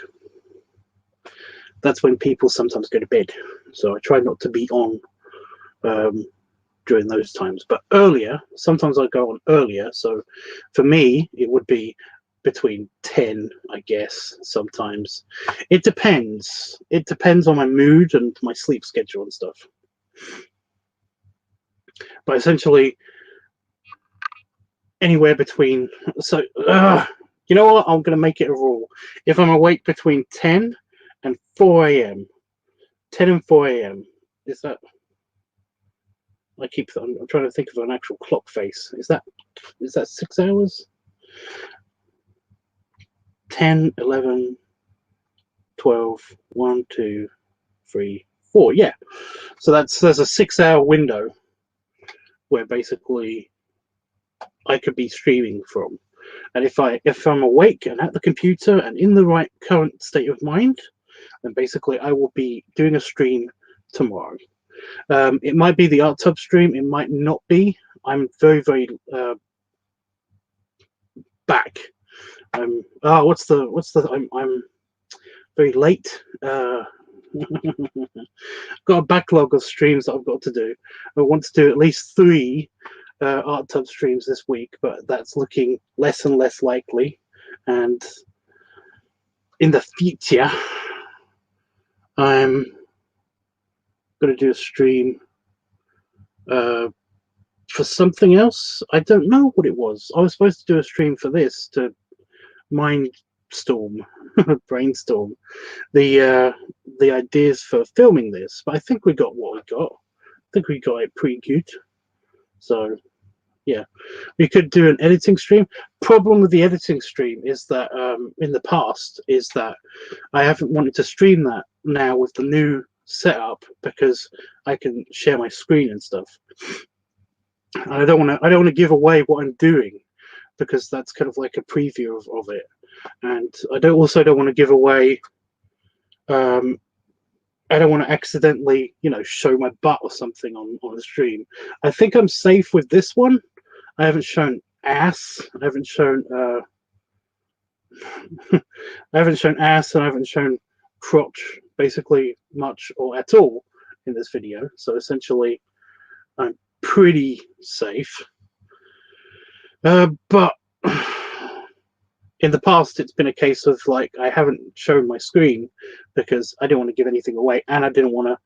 that's when people sometimes go to bed. So I try not to be on during those times, but earlier, sometimes I go on earlier. So for me, it would be between 10, I guess. Sometimes it depends on my mood and my sleep schedule and stuff, but essentially anywhere between. So you know what, I'm going to make it a rule. If I'm awake between 10 and 4 a.m., 10 and 4 a.m., is that, I'm trying to think of an actual clock face. Is that 6 hours? 10, 11, 12, 1, 2, 3, 4. Yeah. So there's a 6-hour window where basically I could be streaming from. And if I'm awake and at the computer and in the right current state of mind, then basically I will be doing a stream tomorrow. It might be the LiveTUBBs stream, it might not be. I'm very, very back. I'm very late. Got a backlog of streams that I've got to do. I want to do at least 3 LiveTUBBs streams this week, but that's looking less and less likely. And in the future, I'm going to do a stream for something else. I don't know what it was. I was supposed to do a stream for this, to brainstorm the ideas for filming this, but I think we got what we got. I think we got it pretty good. So yeah, we could do an editing stream. Problem with the editing stream is that in the past is that I haven't wanted to stream that now with the new setup, because I can share my screen and stuff. I don't want to give away what I'm doing, because that's kind of like a preview of it, and I don't want to give away. I don't want to accidentally, show my butt or something on the stream. I think I'm safe with this one. I haven't shown ass. I haven't shown I haven't shown ass, and I haven't shown crotch basically much or at all in this video. So essentially, I'm pretty safe. But in the past, it's been a case of like I haven't shown my screen because I didn't want to give anything away, and I didn't want to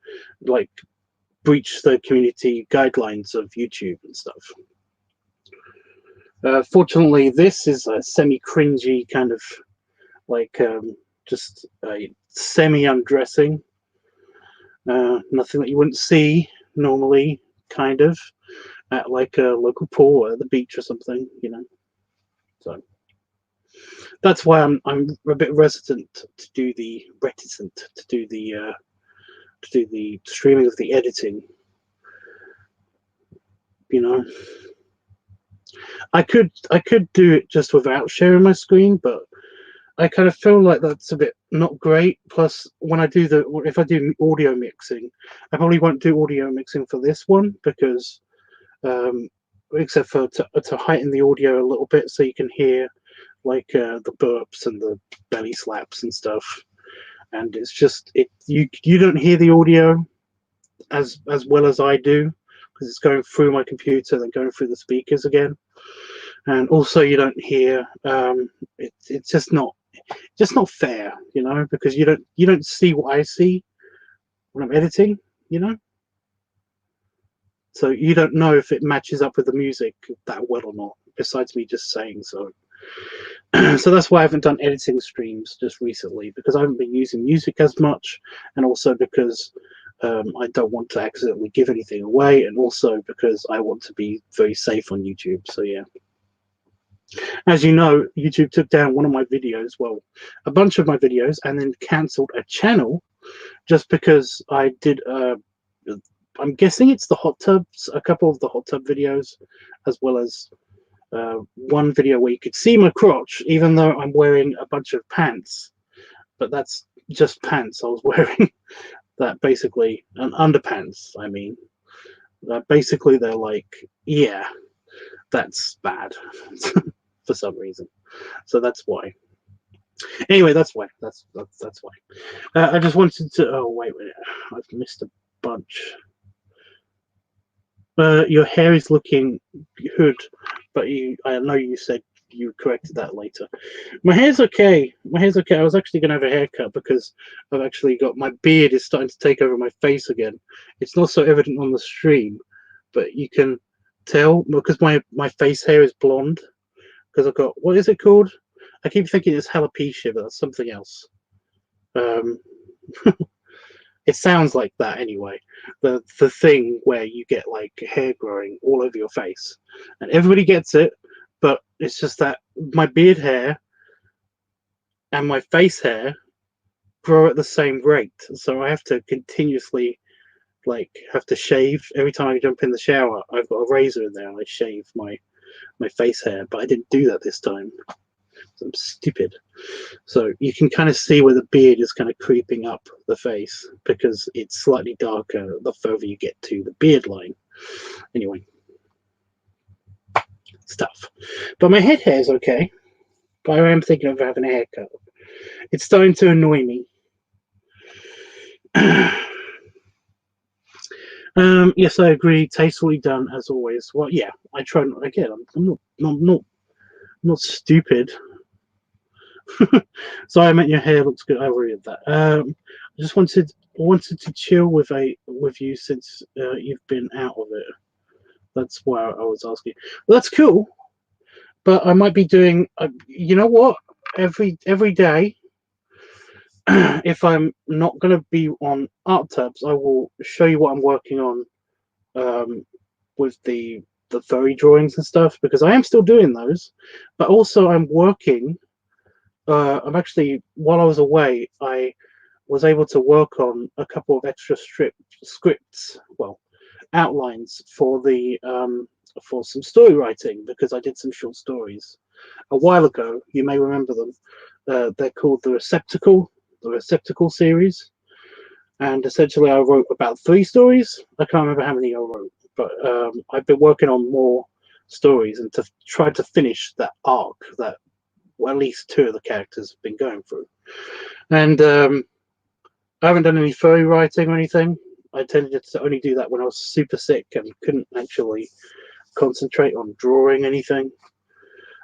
like breach the community guidelines of YouTube and stuff. Fortunately, this is a semi-cringy kind of like just a semi-undressing. Nothing that you wouldn't see normally, kind of, at like a local pool or the beach or something, So that's why I'm a bit reticent to do the streaming of the editing. I could do it just without sharing my screen, but I kind of feel like that's a bit not great. Plus, when I do if I do audio mixing, I probably won't do audio mixing for this one because, except for to heighten the audio a little bit so you can hear like the burps and the belly slaps and stuff. And it's just you don't hear the audio as well as I do because it's going through my computer then going through the speakers again. And also you don't hear it's just not fair, you know, because you don't see what I see when I'm editing, you know, so you don't know if it matches up with the music that well or not, besides me just saying so. So that's why I haven't done editing streams just recently, because I haven't been using music as much, and also because I don't want to accidentally give anything away, and also because I want to be very safe on YouTube. So yeah. As you know, YouTube took down one of my videos, well, a bunch of my videos, and then cancelled a channel just because I did, I'm guessing it's the hot tubs, a couple of the hot tub videos, as well as one video where you could see my crotch, even though I'm wearing a bunch of pants. But that's just pants I was wearing. That basically, and underpants, I mean. Basically, they're like, yeah, that's bad. For some reason, so that's why. Anyway, that's why. That's why. I just wanted to. Oh wait, I've missed a bunch. Your hair is looking good, but I know you said you corrected that later. My hair's okay. My hair's okay. I was actually going to have a haircut because I've actually got my beard is starting to take over my face again. It's not so evident on the stream, but you can tell because my face hair is blonde. Because I've got, what is it called? I keep thinking it's alopecia, but that's something else. It sounds like that anyway. The thing where you get like hair growing all over your face, and everybody gets it, but it's just that my beard hair and my face hair grow at the same rate, so I have to continuously have to shave every time I jump in the shower. I've got a razor in there and I shave my face hair, but I didn't do that this time. I'm stupid. So you can kind of see where the beard is kind of creeping up the face because it's slightly darker the further you get to the beard line. Anyway, stuff. But my head hair is okay. But I am thinking of having a haircut. It's starting to annoy me. Yes, I agree. Tastefully done as always. Well, yeah, I try. Again, I'm not stupid. Sorry, I meant your hair looks good. I read that. I just wanted to chill with you since you've been out of it. That's why I was asking. Well, that's cool, but I might be doing. You know what? Every day, if I'm not going to be on art tabs, I will show you what I'm working on with the furry drawings and stuff because I am still doing those, but also I'm working. I'm actually, while I was away, I was able to work on a couple of extra scripts, well, outlines for the for some story writing because I did some short stories a while ago. You may remember them. They're called the Receptacle series, and essentially I wrote about 3 stories. I can't remember how many I wrote, but I've been working on more stories and to try to finish that arc that. Well, at least 2 of the characters have been going through. And I haven't done any furry writing or anything. I tended to only do that when I was super sick and couldn't actually concentrate on drawing anything.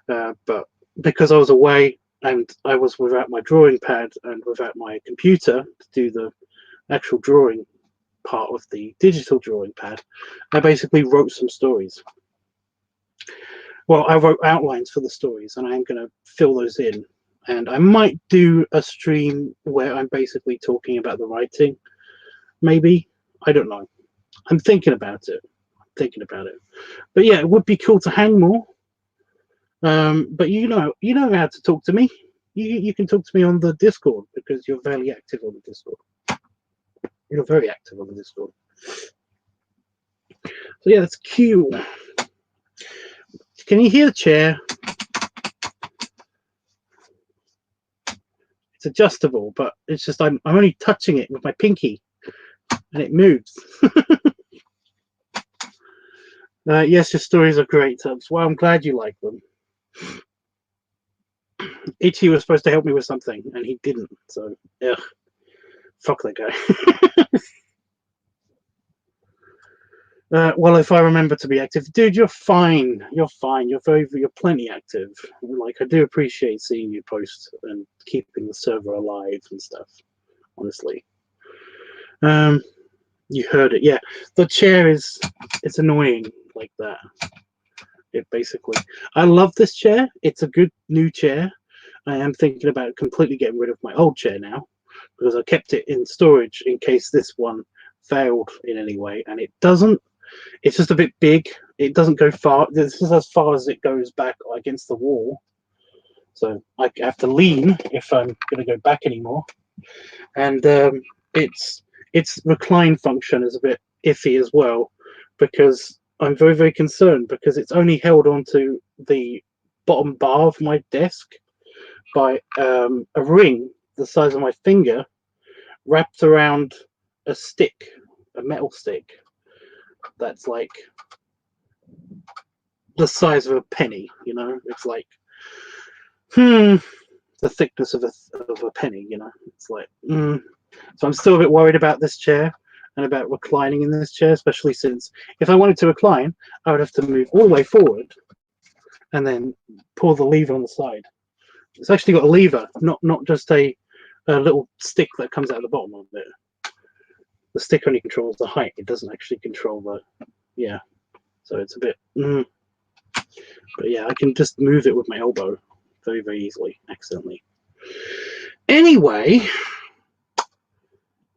But because I was away and I was without my drawing pad and without my computer to do the actual drawing part of the digital drawing pad, I basically wrote some stories. Well, I wrote outlines for the stories and I am going to fill those in. And I might do a stream where I'm basically talking about the writing. Maybe. I don't know. I'm thinking about it. But yeah, it would be cool to hang more. But you know how to talk to me. You can talk to me on the Discord because you're very active on the Discord. You're very active on the Discord. So yeah, that's cute. Can you hear the chair? It's adjustable, but it's just I'm only touching it with my pinky, and it moves. Yes, your stories are great, Tubbs. Well, I'm glad you like them. Ichi was supposed to help me with something, and he didn't. So, yeah, fuck that guy. Well, if I remember to be active, dude, you're fine. You're fine. You're plenty active. Like, I do appreciate seeing you post and keeping the server alive and stuff. Honestly, you heard it. Yeah, the chair it's annoying like that. It basically, I love this chair. It's a good new chair. I am thinking about completely getting rid of my old chair now because I kept it in storage in case this one failed in any way, and it doesn't. It's just a bit big. It doesn't go far. This is as far as it goes back against the wall. So I have to lean if I'm going to go back anymore. And its recline function is a bit iffy as well, because I'm very, very concerned because it's only held onto the bottom bar of my desk by a ring the size of my finger wrapped around a stick, a metal stick that's like the size of a penny. You know, it's like the thickness of a penny. You know, it's like So I'm still a bit worried about this chair and about reclining in this chair, especially since if I wanted to recline, I would have to move all the way forward and then pull the lever on the side. It's actually got a lever, not just a little stick that comes out of the bottom of it. The stick only controls the height. It doesn't actually control the, yeah. So it's a bit, but yeah, I can just move it with my elbow very, very easily, accidentally. Anyway,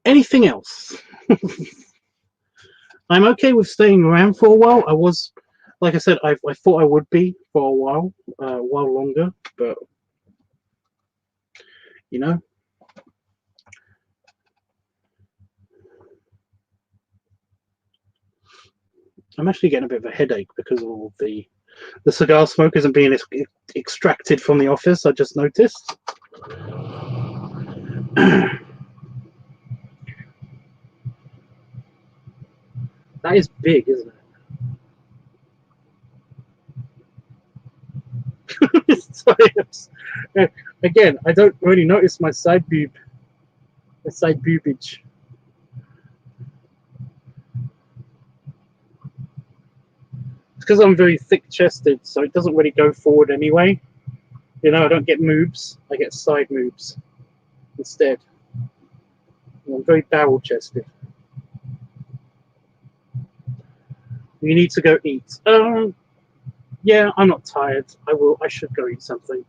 anything else? I'm okay with staying around for a while. I was, like I said, I thought I would be for a while longer, but you know, I'm actually getting a bit of a headache because of all the cigar smoke isn't being extracted from the office. I just noticed. That is big, isn't it? Sorry, again, I don't really notice my side boob, the side boobage. It's because I'm very thick-chested, so it doesn't really go forward anyway. You know, I don't get moobs. I get side moobs instead. I'm very barrel-chested. You need to go eat. Yeah, I'm not tired. I should go eat something.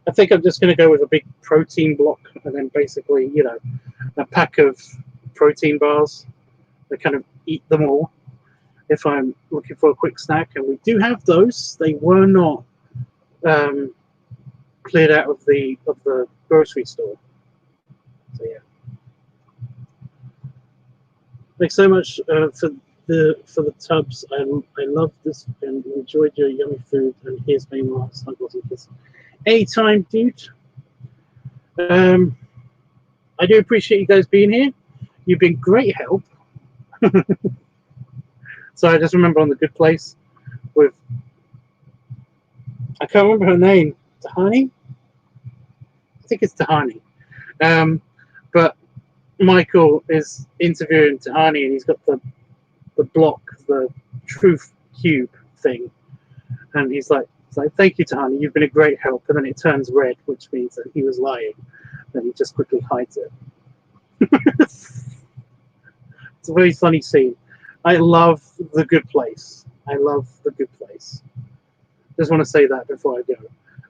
I think I'm just going to go with a big protein block and then basically, you know, a pack of protein bars. I kind of eat them all if I'm looking for a quick snack. And we do have those. They were not cleared out of the grocery store. So yeah. Thanks so much for the tubs. I love this and enjoyed your yummy food. And here's my last snuggles and kisses. Anytime, dude. I do appreciate you guys being here. You've been great help. So I just remember on The Good Place with, I can't remember her name, Tahani? I think it's Tahani. But Michael is interviewing Tahani and he's got the block, the truth cube thing. And he's like, thank you, Tahani, you've been a great help. And then it turns red, which means that he was lying. Then he just quickly hides it. It's a very funny scene. I love The Good Place. I love The Good Place. Just want to say that before I go.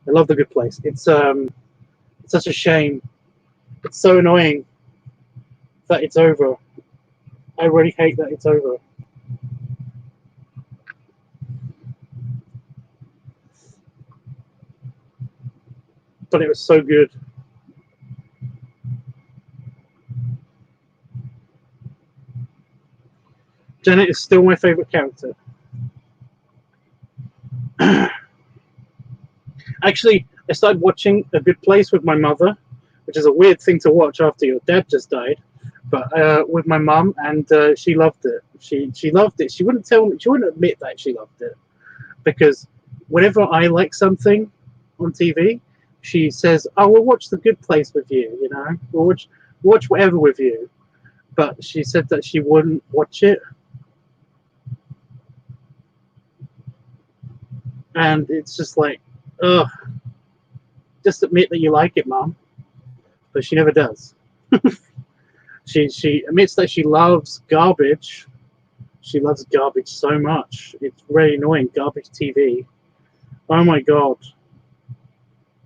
I love The Good Place. It's such a shame. It's so annoying that it's over. I really hate that it's over. But it was so good. Janet is still my favorite character. Actually, I started watching A Good Place with my mother, which is a weird thing to watch after your dad just died. But with my mum, and she loved it. She loved it. She wouldn't tell me. She wouldn't admit that she loved it, because whenever I like something on TV, she says, "Oh, we'll watch The Good Place with you. You know, we'll watch whatever with you." But she said that she wouldn't watch it, and it's just like, ugh. Just admit that you like it, Mum. But she never does. She admits that she loves garbage. She loves garbage so much. It's very annoying. Garbage TV. Oh my god.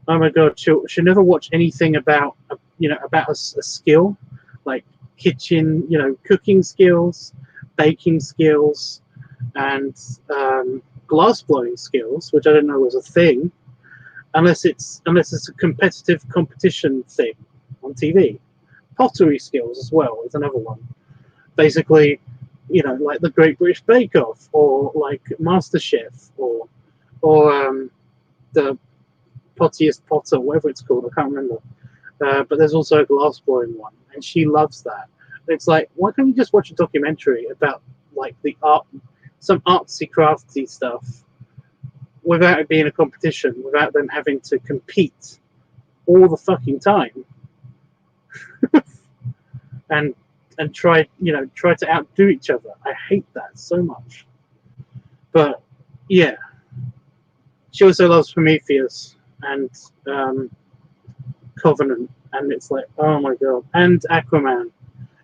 Oh my god. She'll never watch anything about about a skill, like kitchen, cooking skills, baking skills, and glass blowing skills, which I didn't know was a thing, unless it's a competitive competition thing on TV. Pottery skills as well is another one. Basically, like the Great British Bake Off, or like MasterChef, or the Pottiest Potter, whatever it's called. I can't remember. But there's also a glass blowing one, and she loves that. It's like, why can't you just watch a documentary about like the art, some artsy crafty stuff, without it being a competition, without them having to compete all the fucking time, and try to outdo each other. I hate that so much. But yeah, she also loves Prometheus and Covenant, and it's like, oh my god, and Aquaman,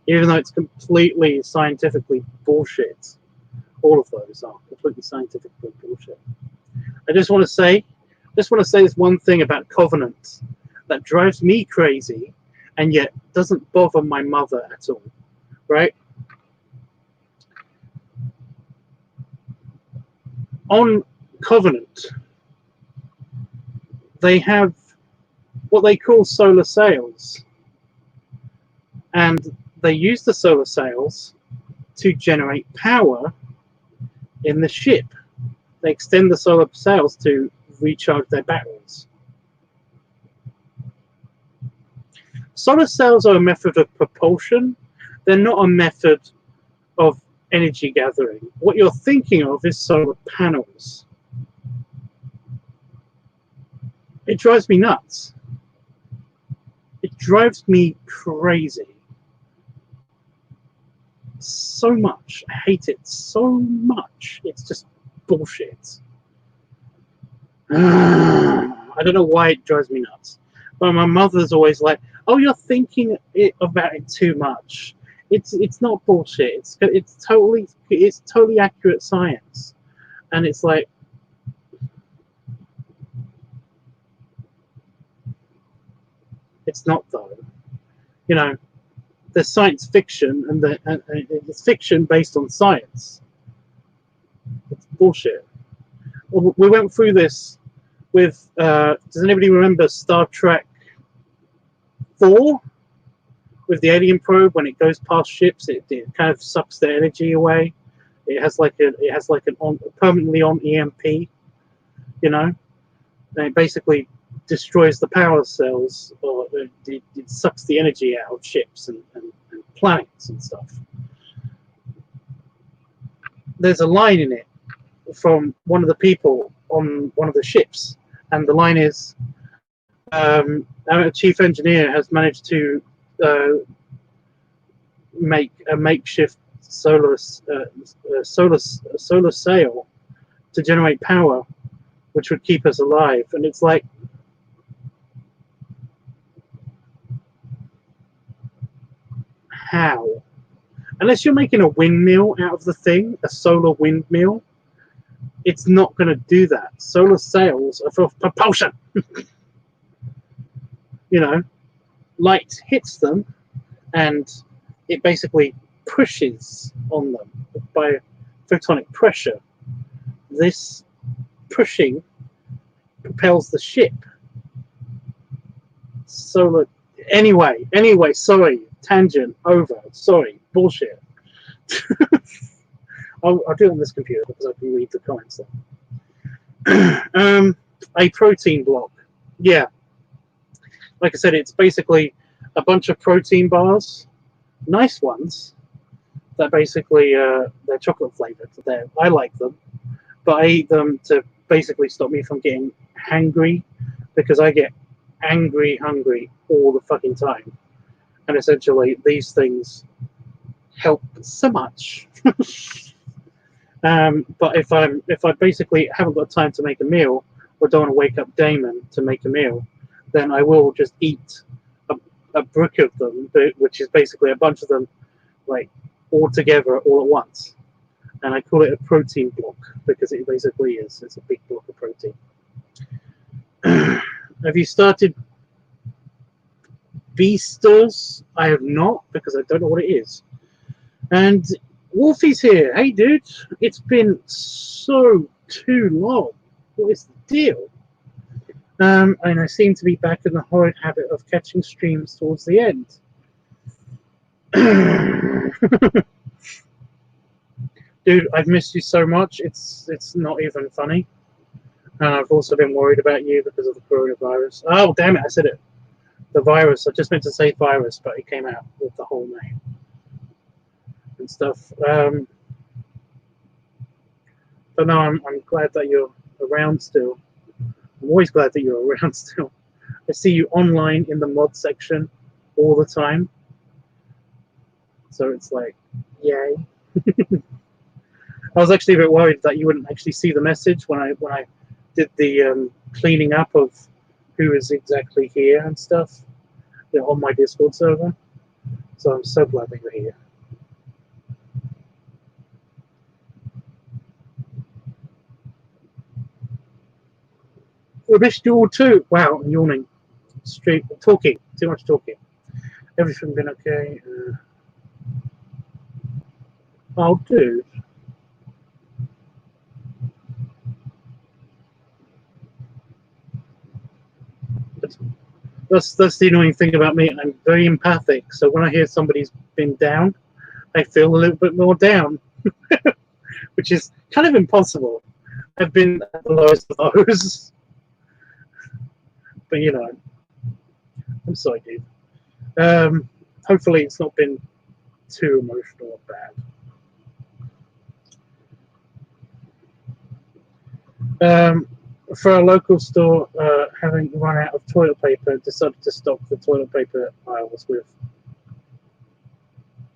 even though it's completely scientifically bullshit. All of those are completely scientifically bullshit. I just want to say this one thing about Covenant that drives me crazy, and yet doesn't bother my mother at all. Right? On Covenant, they have what they call solar sails, and they use the solar sails to generate power in the ship. They extend the solar sails to recharge their batteries. Solar sails are a method of propulsion. They're not a method of energy gathering. What you're thinking of is solar panels. It drives me nuts. It drives me crazy. So much. I hate it so much. It's just bullshit. I don't know why it drives me nuts. But my mother's always like, "Oh, you're thinking about it too much." It's not bullshit. It's totally accurate science, and it's like, it's not though. There's science fiction, and it's fiction based on science. It's bullshit. We went through this with. Does anybody remember Star Trek 4? With the alien probe, when it goes past ships, it kind of sucks their energy away. It has like a permanently on EMP, and it basically destroys the power cells, or it sucks the energy out of ships and planets and stuff. There's a line in it from one of the people on one of the ships, and the line is, our chief engineer has managed to make a makeshift solar sail to generate power, which would keep us alive. And it's like, how? Unless you're making a windmill out of the thing, a solar windmill, it's not going to do that. Solar sails are for propulsion. Light hits them, and it basically pushes on them by photonic pressure. This pushing propels the ship. Solar. Anyway, sorry, tangent over. Sorry, bullshit. I'll do it on this computer because I can read the comments there. A protein block. Yeah, like I said, it's basically a bunch of protein bars, nice ones. That basically they're chocolate flavored. I like them, but I eat them to basically stop me from getting hangry, because I get angry, hungry all the fucking time. And essentially, these things help so much. But if I basically haven't got time to make a meal, or don't want to wake up Damon to make a meal, then I will just eat a brick of them, which is basically a bunch of them, like all together, all at once. And I call it a protein block because it basically is. It's a big block of protein. Have you started Beasters? I have not, because I don't know what it is. And Wolfie's here. Hey, dude. It's been so too long. What is the deal? And I seem to be back in the horrid habit of catching streams towards the end. Dude, I've missed you so much. It's not even funny. And I've also been worried about you because of the coronavirus. Oh, damn it, I said it. The virus. I just meant to say virus, but it came out with the whole name and stuff. But no, I'm glad that you're around still. I'm always glad that you're around still. I see you online in the mod section all the time. So it's like, yay. I was actually a bit worried that you wouldn't actually see the message when I did the cleaning up of who is exactly here and stuff, you know, on my Discord server. So I'm so glad that you're here. We missed you all too. Wow, I'm yawning. Straight talking. Too much talking. Everything been okay? Oh, dude. That's the annoying thing about me. I'm very empathic. So when I hear somebody's been down, I feel a little bit more down, which is kind of impossible. I've been at the lowest of those. But you know, I'm sorry, dude. Hopefully it's not been too emotional or bad. For a local store, having run out of toilet paper, decided to stock the toilet paper aisles with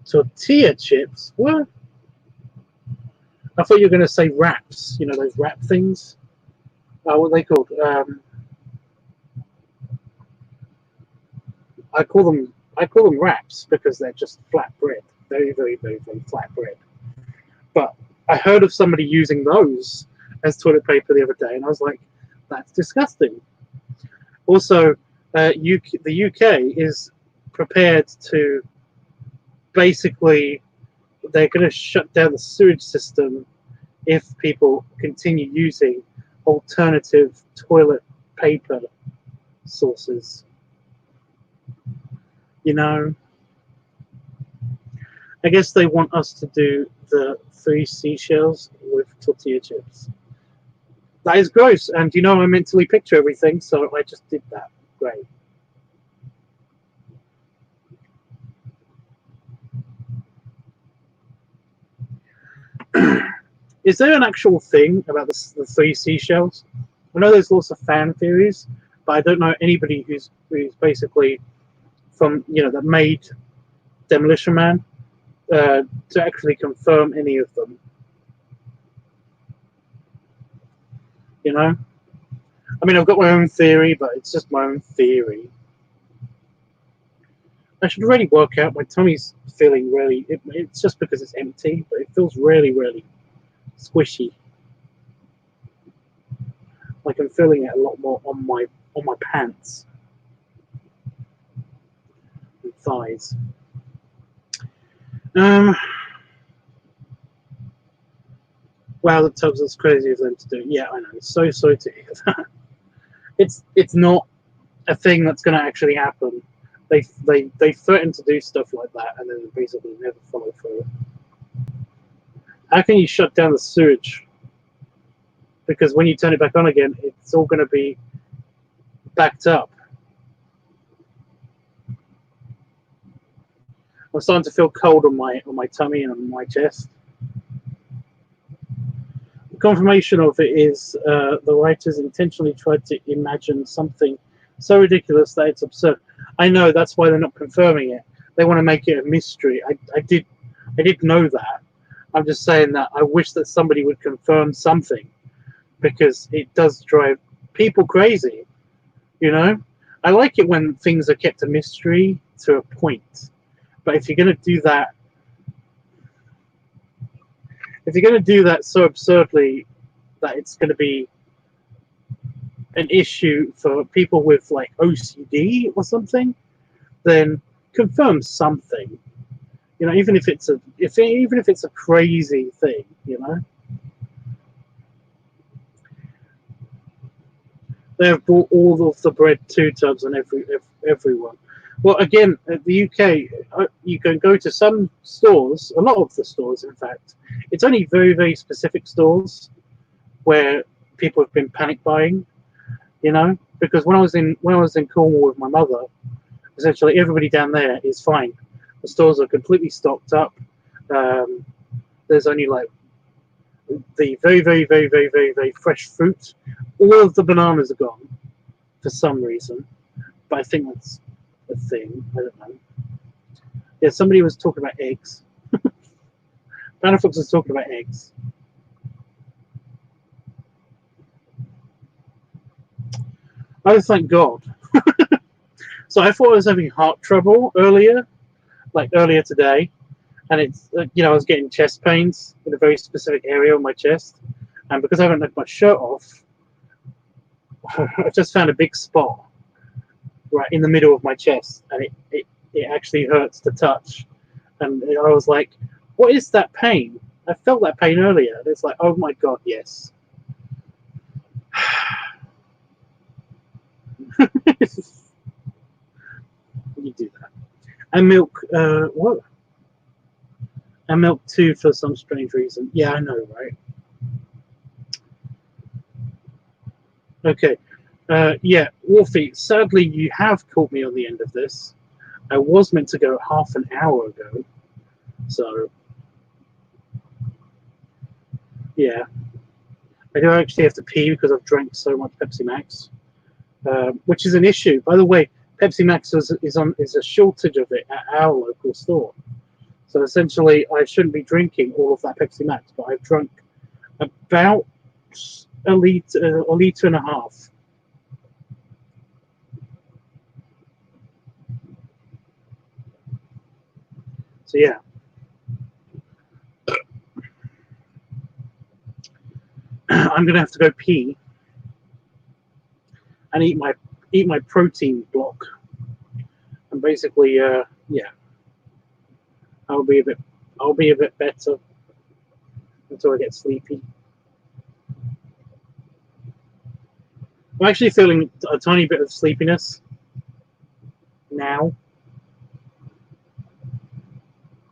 tortilla chips. What? I thought you were going to say wraps. You know those wrap things. What are they called? I call them wraps because they're just flat bread, very, very, very, very flat bread. But I heard of somebody using those as toilet paper the other day, and I was like, that's disgusting. Also, the UK is prepared to basically, they're going to shut down the sewage system if people continue using alternative toilet paper sources. You know, I guess they want us to do the 3 seashells with tortilla chips. That is gross, and you know I mentally picture everything, so I just did that. Great. Is there an actual thing about the 3 seashells? I know there's lots of fan theories, but I don't know anybody who's basically from, you know, that made Demolition Man to actually confirm any of them. You know, I mean, I've got my own theory, but it's just my own theory. I should really work out. My tummy's feeling really. It's just because it's empty, but it feels really, really squishy. Like I'm feeling it a lot more on my pants and thighs. Wow, the tubs is crazy of them to do. Yeah, I know. So sorry to hear that. It's not a thing that's going to actually happen. They threaten to do stuff like that and then basically never follow through. How can you shut down the sewage? Because when you turn it back on again, it's all going to be backed up. I'm starting to feel cold on my tummy and on my chest. The confirmation of it is the writers intentionally tried to imagine something so ridiculous that it's absurd. I know, that's why they're not confirming it. They want to make it a mystery. I did know that. I'm just saying that I wish that somebody would confirm something, because it does drive people crazy, you know? I like it when things are kept a mystery to a point. But if you're going to do that, so absurdly that it's going to be an issue for people with like OCD or something, then confirm something. You know, even if it's a crazy thing, you know. They have bought all of the bread 2 tubs on everyone. Well, again, at the UK, you can go to some stores, a lot of the stores, in fact. It's only very, very specific stores where people have been panic buying, you know, because when I was in Cornwall with my mother, essentially everybody down there is fine. The stores are completely stocked up. There's only like the very, very, very, very, very, very fresh fruit. All of the bananas are gone for some reason, but I think that's a thing. I don't know. Yeah, somebody was talking about eggs. Banner Fox was talking about eggs. Oh, thank God. So I thought I was having heart trouble earlier today, and it's you know, I was getting chest pains in a very specific area on my chest, and because I haven't left my shirt off, I just found a big spot right in the middle of my chest, and it actually hurts to touch, and I was like, what is that pain? I felt that pain earlier, and it's like, oh my God, yes. You do that. And milk, what? And milk too, for some strange reason. Yeah, I know, right? Okay. Yeah, Wolfie, sadly you have caught me on the end of this. I was meant to go half an hour ago. So, yeah. I do actually have to pee because I've drank so much Pepsi Max, which is an issue. By the way, Pepsi Max is a shortage of it at our local store. So essentially, I shouldn't be drinking all of that Pepsi Max, but I've drunk about a liter and a half. So yeah. I'm gonna have to go pee and eat my protein block, and basically, yeah, I'll be a bit better until I get sleepy. I'm actually feeling a tiny bit of sleepiness now,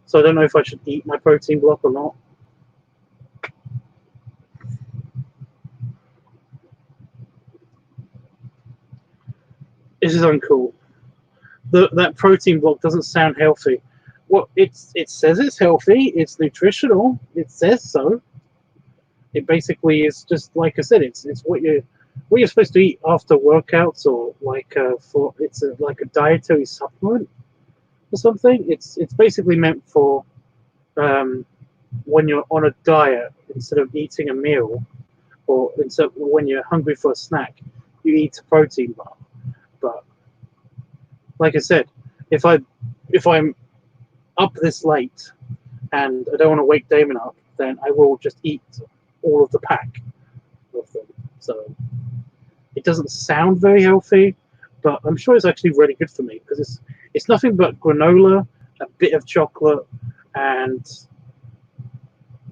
so I don't know if I should eat my protein block or not. This is uncool. That protein block doesn't sound healthy. Well, it says it's healthy. It's nutritional. It says so. It basically is just like I said. It's what you're supposed to eat after workouts, or like like a dietary supplement or something. It's basically meant for when you're on a diet, instead of eating a meal, or instead when you're hungry for a snack, you eat a protein bar. But like I said, if I'm up this late and I don't want to wake Damon up, then I will just eat all of the pack of them. So it doesn't sound very healthy, but I'm sure it's actually really good for me, because it's nothing but granola, a bit of chocolate, and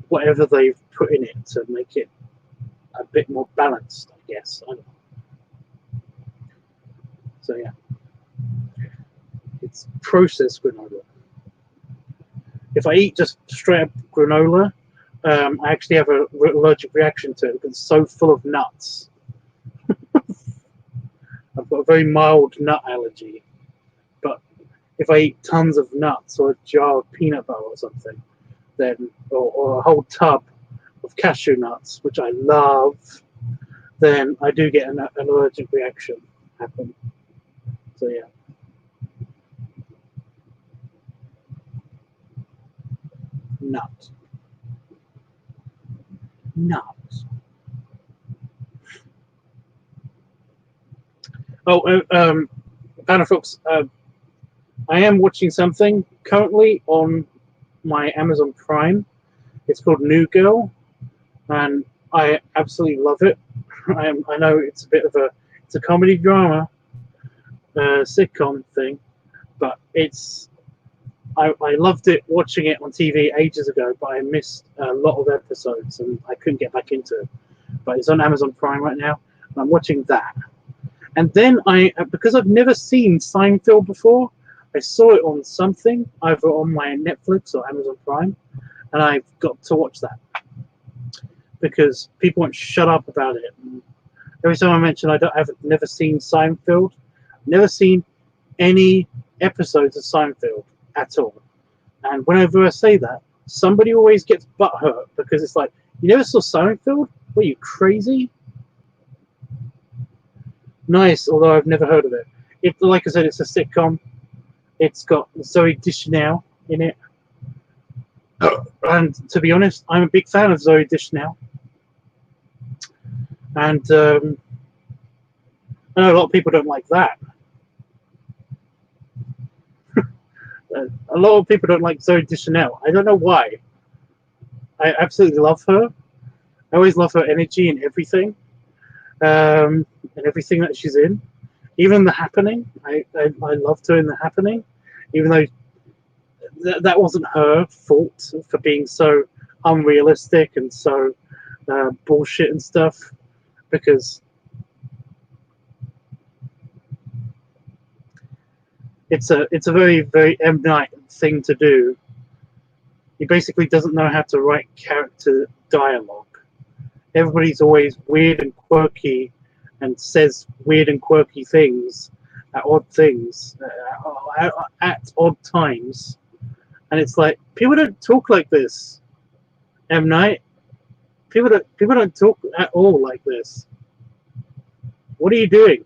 whatever they've put in it to make it a bit more balanced, I guess. I don't know. So yeah, it's processed granola. If I eat just straight up granola, I actually have an allergic reaction to it because it's so full of nuts. I've got a very mild nut allergy, but if I eat tons of nuts or a jar of peanut butter or something, then or a whole tub of cashew nuts, which I love, then I do get an allergic reaction happen. So yeah. Nut. Oh, Banner folks, I am watching something currently on my Amazon Prime. It's called New Girl, and I absolutely love it. I know it's a comedy drama, sitcom thing, but I loved it watching it on TV ages ago, but I missed a lot of episodes and I couldn't get back into it. But it's on Amazon Prime right now, and I'm watching that. And then because I've never seen Seinfeld before, I saw it on something, either on my Netflix or Amazon Prime, and I've got to watch that because people won't shut up about it. And every time I mention I've never seen Seinfeld, never seen any episodes of Seinfeld at all. And whenever I say that, somebody always gets butthurt because it's like, you never saw Seinfeld? Were you crazy? Nice, although I've never heard of it. Like I said, it's a sitcom. It's got Zoe Deschanel in it. And to be honest, I'm a big fan of Zoe Deschanel. And I know a lot of people don't like that. A lot of people don't like Zoe Deschanel. I don't know why. I absolutely love her. I always love her energy and everything. And everything that she's in. Even The Happening. I loved her in The Happening. Even though that wasn't her fault for being so unrealistic and so bullshit and stuff. Because it's a very, very M. Night thing to do. He basically doesn't know how to write character dialogue. Everybody's always weird and quirky and says weird and quirky things at odd times. And it's like, people don't talk like this, M. Night. People don't talk at all like this. What are you doing?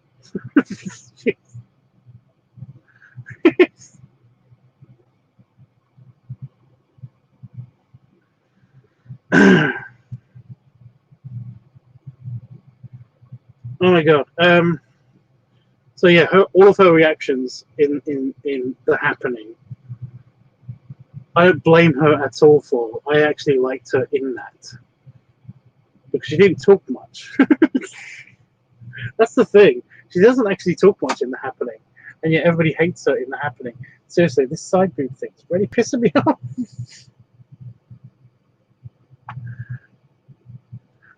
Oh my god. So yeah, all of her reactions in The Happening, I don't blame her at all for. I actually liked her in that because she didn't talk much. That's the thing. She doesn't actually talk much in The Happening, and yet everybody hates her in The Happening. Seriously, this side boob thing's really pissing me off.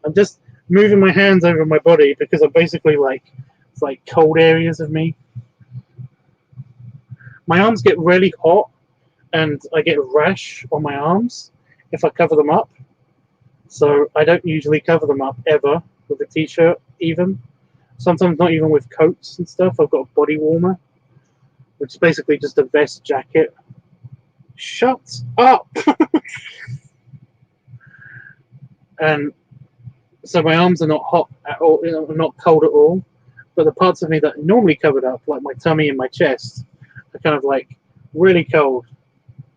I'm just moving my hands over my body because I'm basically it's like cold areas of me. My arms get really hot and I get a rash on my arms if I cover them up. So I don't usually cover them up ever with a t-shirt even. Sometimes not even with coats and stuff. I've got a body warmer, which is basically just a vest jacket. Shut up! And so my arms are not hot at all, not cold at all. But the parts of me that are normally covered up, like my tummy and my chest, are kind of like really cold.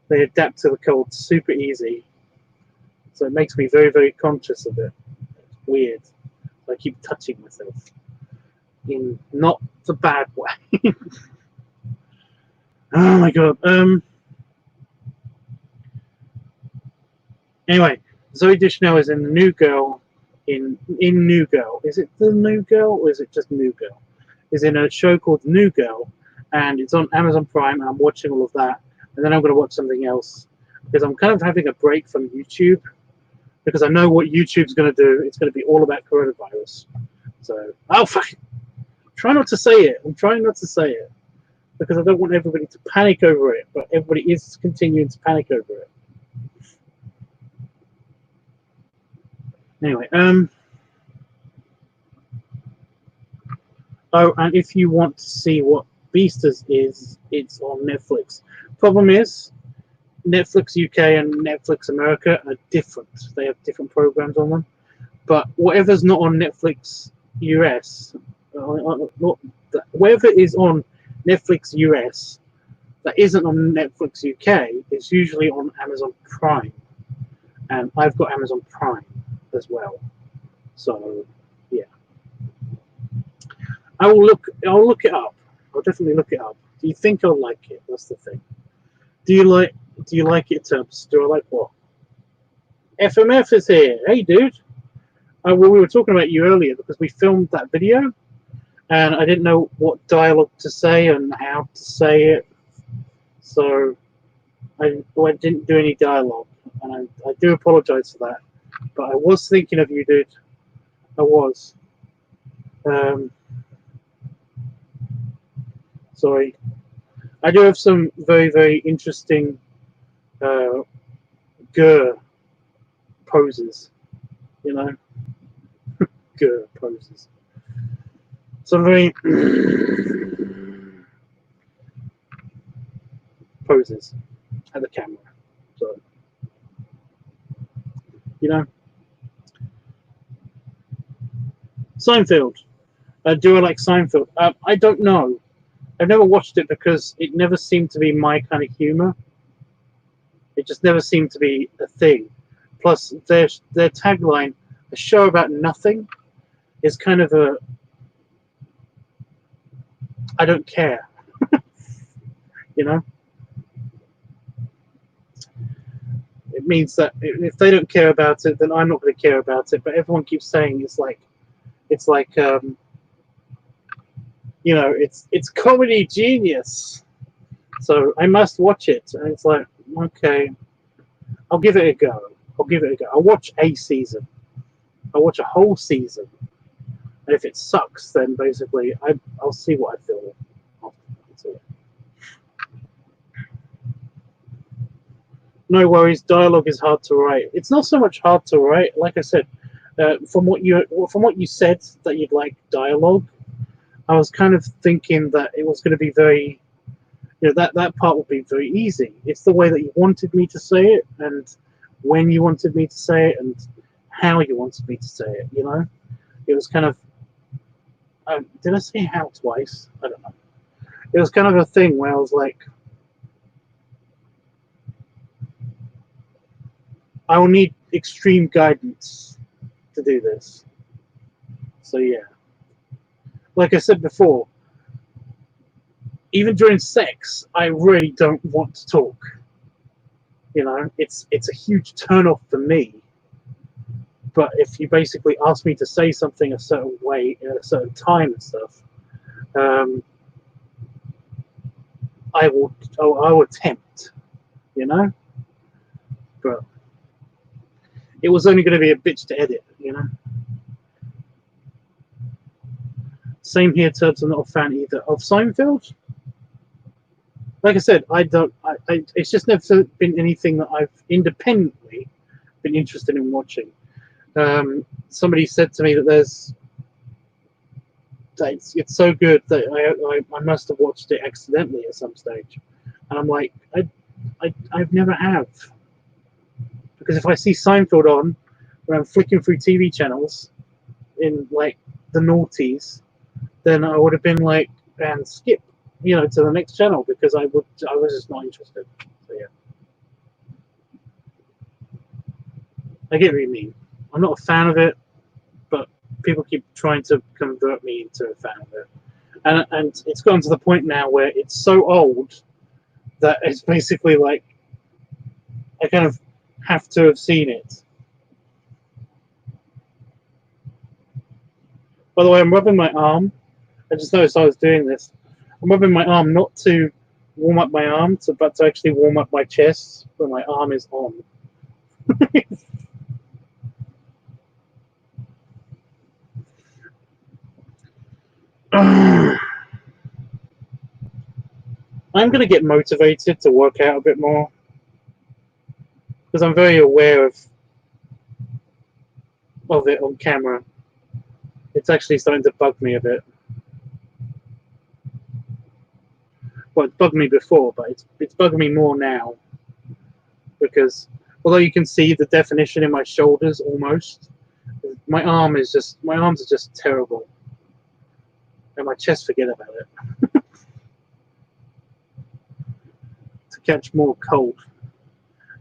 They adapt to the cold super easy. So it makes me very, very conscious of it. It's weird. I keep touching myself in not the bad way. Oh my god. Anyway, Zoe Deschanel is in the New Girl. In New Girl, is it the New Girl or is it just New Girl? Is in a show called New Girl, and it's on Amazon Prime. And I'm watching all of that, and then I'm going to watch something else because I'm kind of having a break from YouTube because I know what YouTube's going to do. It's going to be all about coronavirus. So, oh fuck! Try not to say it. I'm trying not to say it because I don't want everybody to panic over it, but everybody is continuing to panic over it. Anyway, Oh, and if you want to see what Beasters is, it's on Netflix. Problem is, Netflix UK and Netflix America are different. They have different programs on them. But whatever's not on Netflix US, whatever is on Netflix US that isn't on Netflix UK is usually on Amazon Prime, and I've got Amazon Prime as well. So yeah, I'll look it up. I'll definitely look it up. Do you think I'll like it? That's the thing. Do you like it, Tubbs? Do I like what? FMF is here. Hey, dude. Well, we were talking about you earlier because we filmed that video, and I didn't know what dialogue to say and how to say it, so I didn't do any dialogue, and I do apologize for that. But I was thinking of you, dude. I was. Sorry. I do have some very, very interesting grr poses, you know, grr poses. Some very poses at the camera. So, you know, Seinfeld. Do I like Seinfeld? I don't know. I've never watched it because it never seemed to be my kind of humor. It just never seemed to be a thing. Plus, their tagline, "A show about nothing," is kind of a I don't care. You know, it means that if they don't care about it, then I'm not going to care about it. But everyone keeps saying it's like you know, it's comedy genius. So I must watch it. And it's like, okay, I'll give it a go. I'll give it a go. I'll watch a season. I'll watch a whole season. And if it sucks, then basically I'll see what I feel. No worries. Dialogue is hard to write. It's not so much hard to write. Like I said, from what you said that you'd like dialogue, I was kind of thinking that it was going to be very, you know, that part would be very easy. It's the way that you wanted me to say it, and when you wanted me to say it, and how you wanted me to say it. You know, it was kind of. Did I say how twice? I don't know. It was kind of a thing where I was like, I will need extreme guidance to do this. So yeah, like I said before, even during sex, I really don't want to talk. You know, it's a huge turn off for me. But if you basically ask me to say something a certain way in a certain time and stuff, I will attempt. You know, but it was only going to be a bitch to edit. You know. Same here, Tubbs. I'm not a fan either of Seinfeld. Like I said, I don't. It's just never been anything that I've independently been interested in watching. Somebody said to me that it's so good that I must have watched it accidentally at some stage, and I'm like, I've never have, because if I see Seinfeld on when I'm flicking through TV channels in like the noughties, then I would have been like, and skip, you know, to the next channel because I was just not interested. So yeah, I get what you mean. I'm not a fan of it, but people keep trying to convert me into a fan of it, and it's gotten to the point now where it's so old that it's basically like I kind of have to have seen it. By the way, I'm rubbing my arm. I just noticed I was doing this. I'm rubbing my arm not to warm up my arm, but to actually warm up my chest where my arm is on. I'm going to get motivated to work out a bit more because I'm very aware of it on camera. It's actually starting to bug me a bit. well, it bugged me before, but it's bugging me more now, because although you can see the definition in my shoulders almost, my arms are just terrible, and my chest, forget about it. To catch more cold.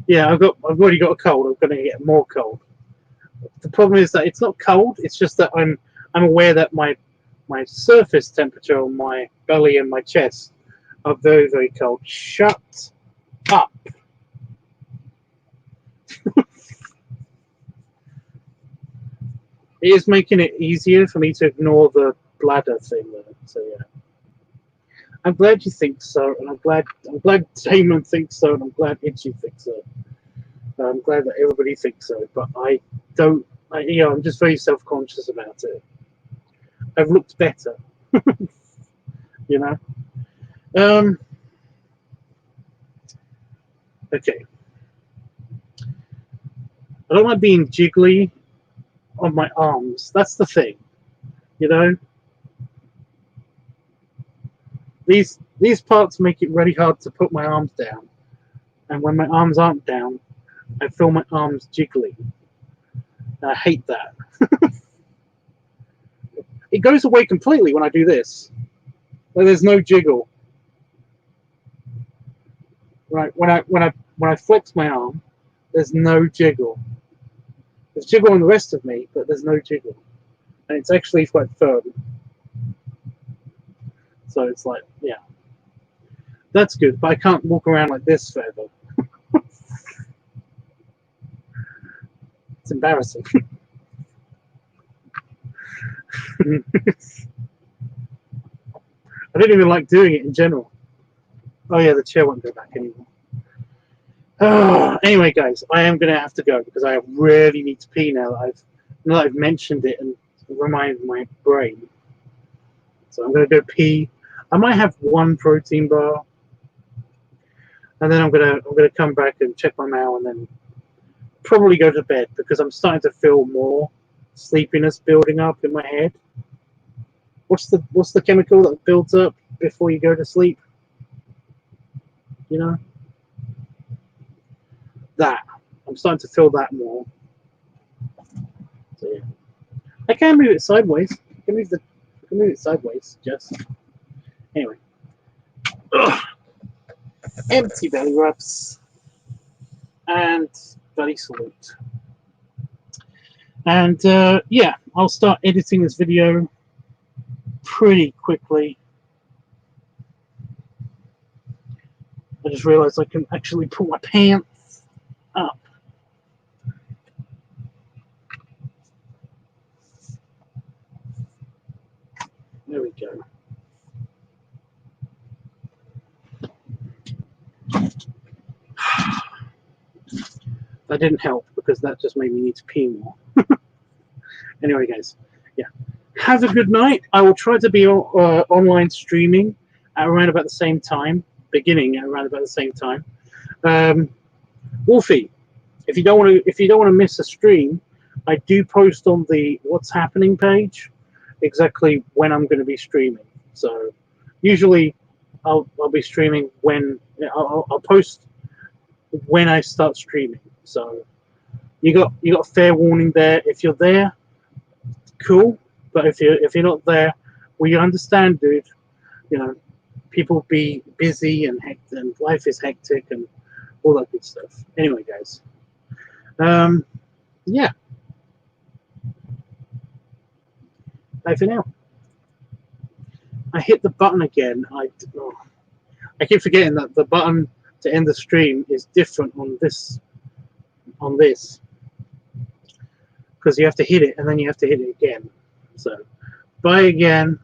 Yeah, I've already got a cold. I'm going to get more cold. The problem is that it's not cold. It's just that I'm aware that my surface temperature on my belly and my chest are very, very cold. Shut up. It is making it easier for me to ignore the bladder thing, though. So yeah, I'm glad you think so, and I'm glad Damon thinks so, and I'm glad Itchy thinks so. I'm glad that everybody thinks so, but I don't. I'm just very self-conscious about it. I've looked better, you know. Okay. I don't like being jiggly on my arms. That's the thing, you know. These parts make it really hard to put my arms down, and when my arms aren't down, I feel my arms jiggly. I hate that. It goes away completely when I do this. Like, there's no jiggle. Right, when I flex my arm, there's no jiggle. There's jiggle on the rest of me, but there's no jiggle, and it's actually quite firm. So it's like, yeah, that's good. But I can't walk around like this forever. It's embarrassing. I don't even like doing it in general. Oh yeah, the chair won't go back anymore. Anyway, guys, I am going to have to go because I really need to pee now that I've mentioned it and reminded my brain. So I'm going to go pee. I might have one protein bar, and then I'm gonna come back and check my mail, and then probably go to bed because I'm starting to feel more sleepiness building up in my head. What's the chemical that builds up before you go to sleep? You know? That. I'm starting to feel that more. So yeah. I can move it sideways. I can move it sideways, Jess. Anyway. Ugh. Empty belly rubs. And belly salute. And yeah, I'll start editing this video pretty quickly. I just realized I can actually pull my pants up. There we go. That didn't help because that just made me need to pee more. Anyway, guys, yeah. Have a good night. I will try to be online streaming at around about the same time, beginning at around about the same time. Wolfie, if you don't want to miss a stream, I do post on the What's Happening page exactly when I'm going to be streaming. So usually I'll be streaming when I'll post when I start streaming. So you got fair warning there. If you're there, cool. But if you're not there, we understand, dude. You know, people be busy and hectic, and life is hectic and all that good stuff. Anyway, guys. Yeah. Bye for now. I hit the button again. I keep forgetting that the button to end the stream is different on this. Because you have to hit it and then you have to hit it again. So, bye again.